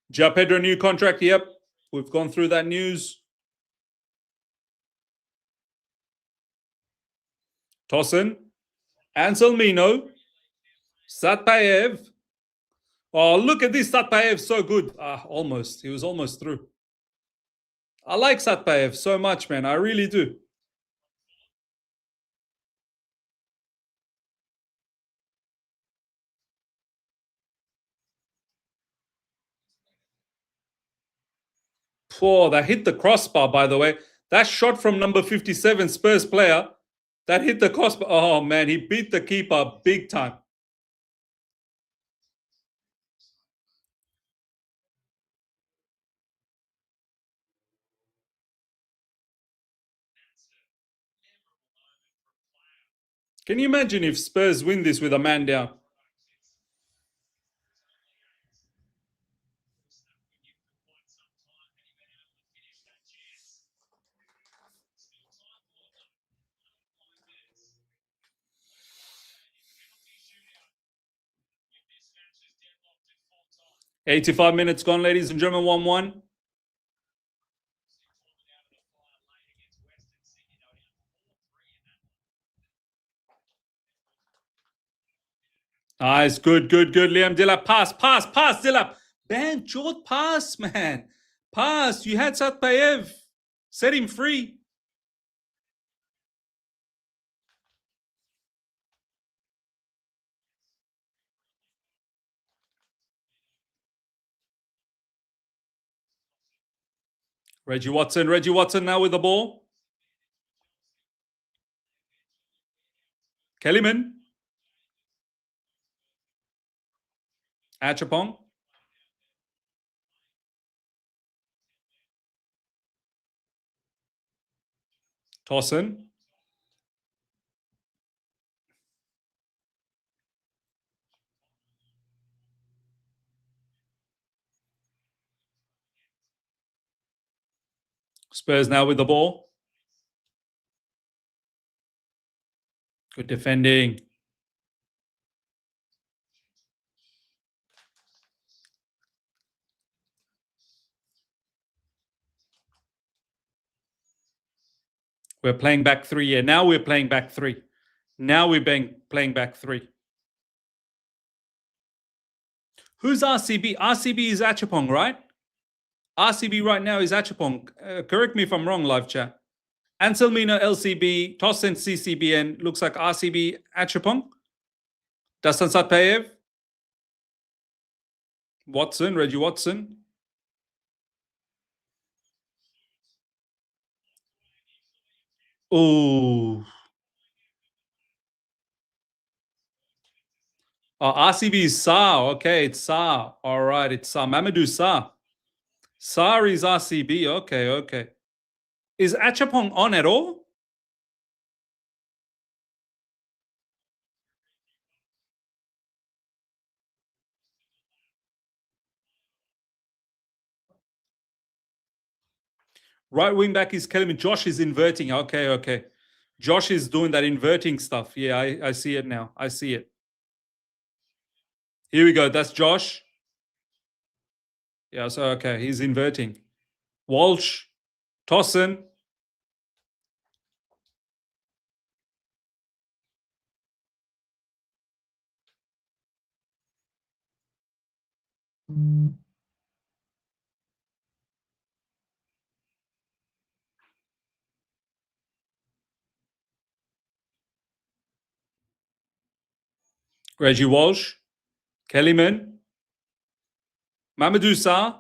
Ja Pedro new contract. Yep. We've gone through that news. Tossin. Anselmino. Satpaev. Oh, look at this. Satpaev, so good. Almost. He was almost through. I like Satpaev so much, man. I really do. Oh, that hit the crossbar, by the way. That shot from number 57, Spurs player, that hit the crossbar. Oh, man, he beat the keeper big time. Can you imagine if Spurs win this with a man down? "85 minutes gone, ladies and gentlemen, 1-1. Nice, good, Liam Delap. Pass, Delap. Man, short pass, man. Pass. You had Satpaev. Set him free. Reggie Watson now with the ball. Kellyman. Achapong. Tossin. Spurs now with the ball. Good defending. We're playing back three. Yeah, now we're playing back three. Now we're playing back three. Who's RCB? RCB is Achapong, right? RCB right now is Achapong. Correct me if I'm wrong, live chat. Anselmino LCB, Tossin CCBN. Looks like RCB Achapong. Dastan Satpaev. Watson, Reggie Watson. Oh. Oh, RCB is Sa. Okay, it's Sa. All right, it's Sa. Mamadou Sa. Sa is RCB. Okay, okay. Is Achapong on at all? Right wing back is Kelly. Josh is inverting. Okay, okay. Josh is doing that inverting stuff. Yeah, I see it now. I see it. Here we go. That's Josh. Yeah, so okay, he's inverting. Walsh, Tossin. Reggie Walsh, Kellyman, Mamadou Sarr,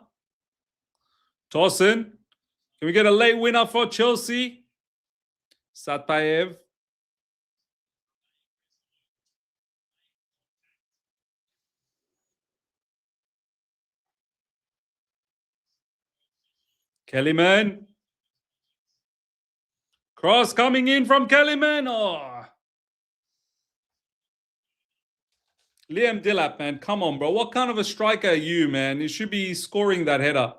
Tossin. Can we get a late winner for Chelsea? Satpaev. Kellyman. Cross coming in from Kellyman. Oh. Liam Dillap, man. Come on, bro. What kind of a striker are you, man? You should be scoring that header.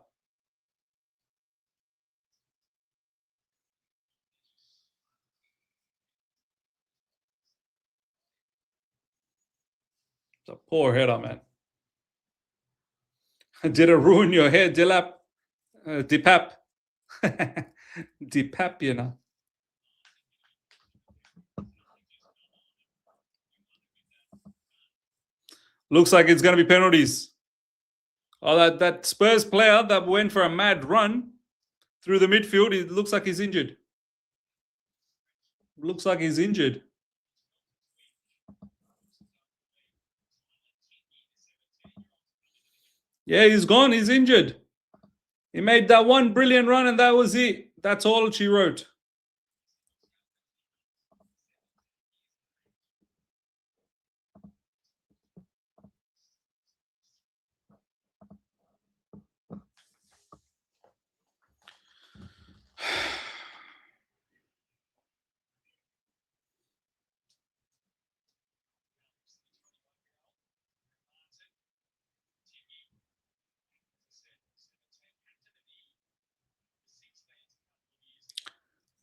It's a poor header, man. Did it ruin your hair, Dillap? Dipap. Dipap, you know. Looks like it's going to be penalties. Oh, that Spurs player that went for a mad run through the midfield, it looks like he's injured. Looks like he's injured. Yeah, he's gone. He's injured. He made that one brilliant run and that was it. That's all she wrote.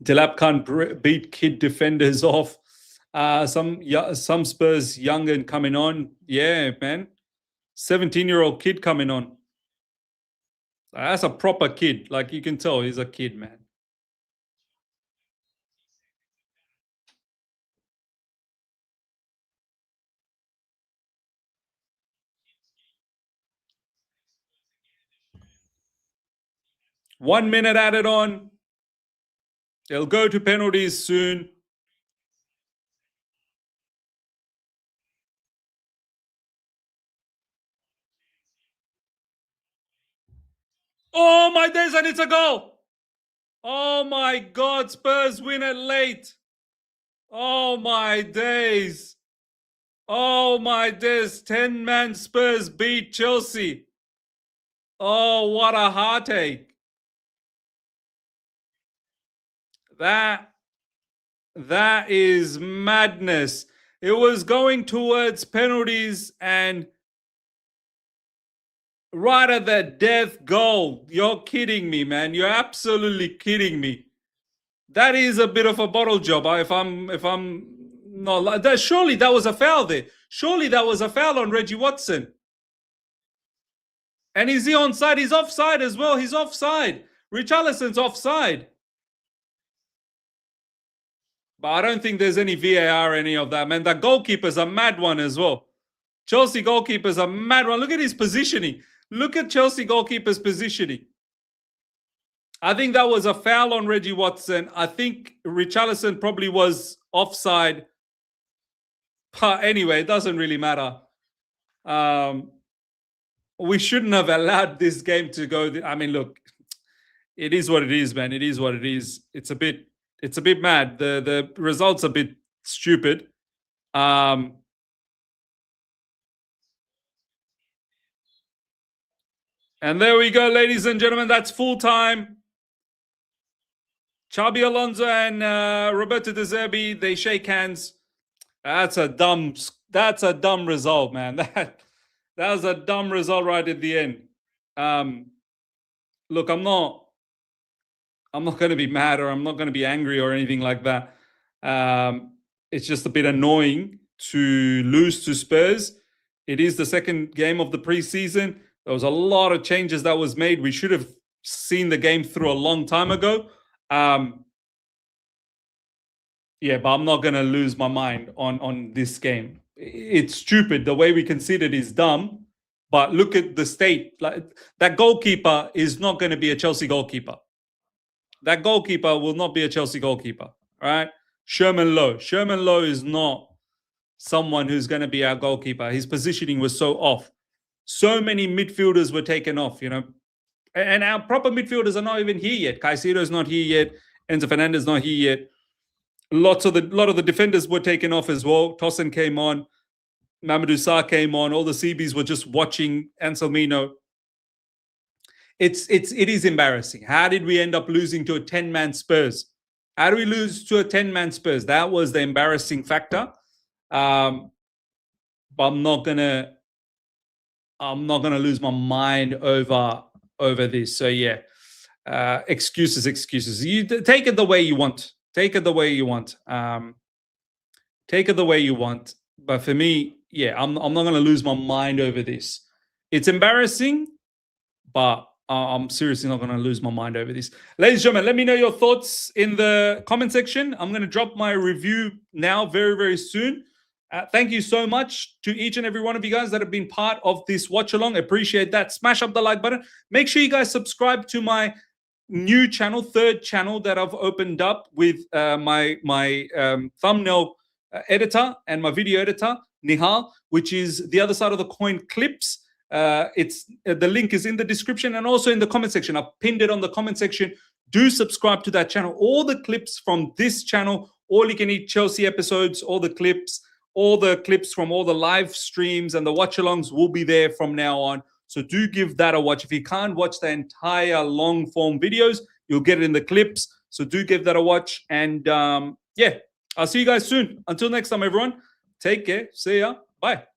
Delap can't beat kid defenders off. Some Spurs young and coming on. Yeah, man. 17-year-old kid coming on. That's a proper kid. Like you can tell he's a kid, man. One minute added on. They'll go to penalties soon. Oh my days, and it's a goal. Oh my God, Spurs win it late. Oh my days. Oh my days, 10-man Spurs beat Chelsea. Oh, what a heartache. That is madness. It was going towards penalties and right at the death goal. You're kidding me, man. You're absolutely kidding me. That is a bit of a bottle job. If I'm not that, surely that was a foul there. Surely that was a foul on Reggie Watson. And is he onside? He's offside as well. He's offside. Richarlison's offside. But I don't think there's any VAR or any of that, man. That goalkeeper's a mad one as well. Chelsea goalkeeper's a mad one. Look at his positioning. Look at Chelsea goalkeeper's positioning. I think that was a foul on Reggie Watson. I think Richarlison probably was offside. But anyway, it doesn't really matter. We shouldn't have allowed this game to go. I mean, look, it is what it is, man. It is what it is. It's a bit mad. The results a bit stupid. And there we go, ladies and gentlemen. That's full time. Xabi Alonso and Roberto De Zerbi, they shake hands. That's a dumb result, man. That was a dumb result right at the end. Look, I'm not going to be mad, or I'm not going to be angry or anything like that. It's just a bit annoying to lose to Spurs. It is the second game of the preseason. There was a lot of changes that was made. We should have seen the game through a long time ago. Yeah, but I'm not going to lose my mind on this game. It's stupid. The way we conceded is dumb. But look at the state. Like, that goalkeeper is not going to be a Chelsea goalkeeper. That goalkeeper will not be a Chelsea goalkeeper. All right? Sherman Lowe. Sherman Lowe is not someone who's going to be our goalkeeper. His positioning was so off. So many midfielders were taken off, you know. And our proper midfielders are not even here yet. Caicedo's not here yet. Enzo Fernandez not here yet. A lot of the defenders were taken off as well. Tosin came on. Mamadou Sarr came on. All the CBs were just watching Anselmino. It is embarrassing. How did we end up losing to a 10-man Spurs? How do we lose to a 10-man Spurs? That was the embarrassing factor. But I'm not gonna lose my mind over this. So yeah, excuses. You take it the way you want. Take it the way you want. Take it the way you want. But for me, yeah, I'm not going to lose my mind over this. It's embarrassing, but I'm seriously not going to lose my mind over this. Ladies and gentlemen, let me know your thoughts in the comment section. I'm going to drop my review now very, very soon. Thank you so much to each and every one of you guys that have been part of this watch along. Appreciate that. Smash up the like button. Make sure you guys subscribe to my new channel, third channel that I've opened up with my thumbnail editor and my video editor, Nihal, which is The Other Side of the Coin Clips. The link is in the description and also in the comment section. I've pinned it on the comment section. Do subscribe to that channel. All the clips from this channel, all you can eat Chelsea episodes, all the clips from all the live streams and the watch alongs will be there from now on. So do give that a watch. If you can't watch the entire long form videos, you'll get it in the clips. So do give that a watch. And yeah, I'll see you guys soon. Until next time, everyone. Take care. See ya. Bye.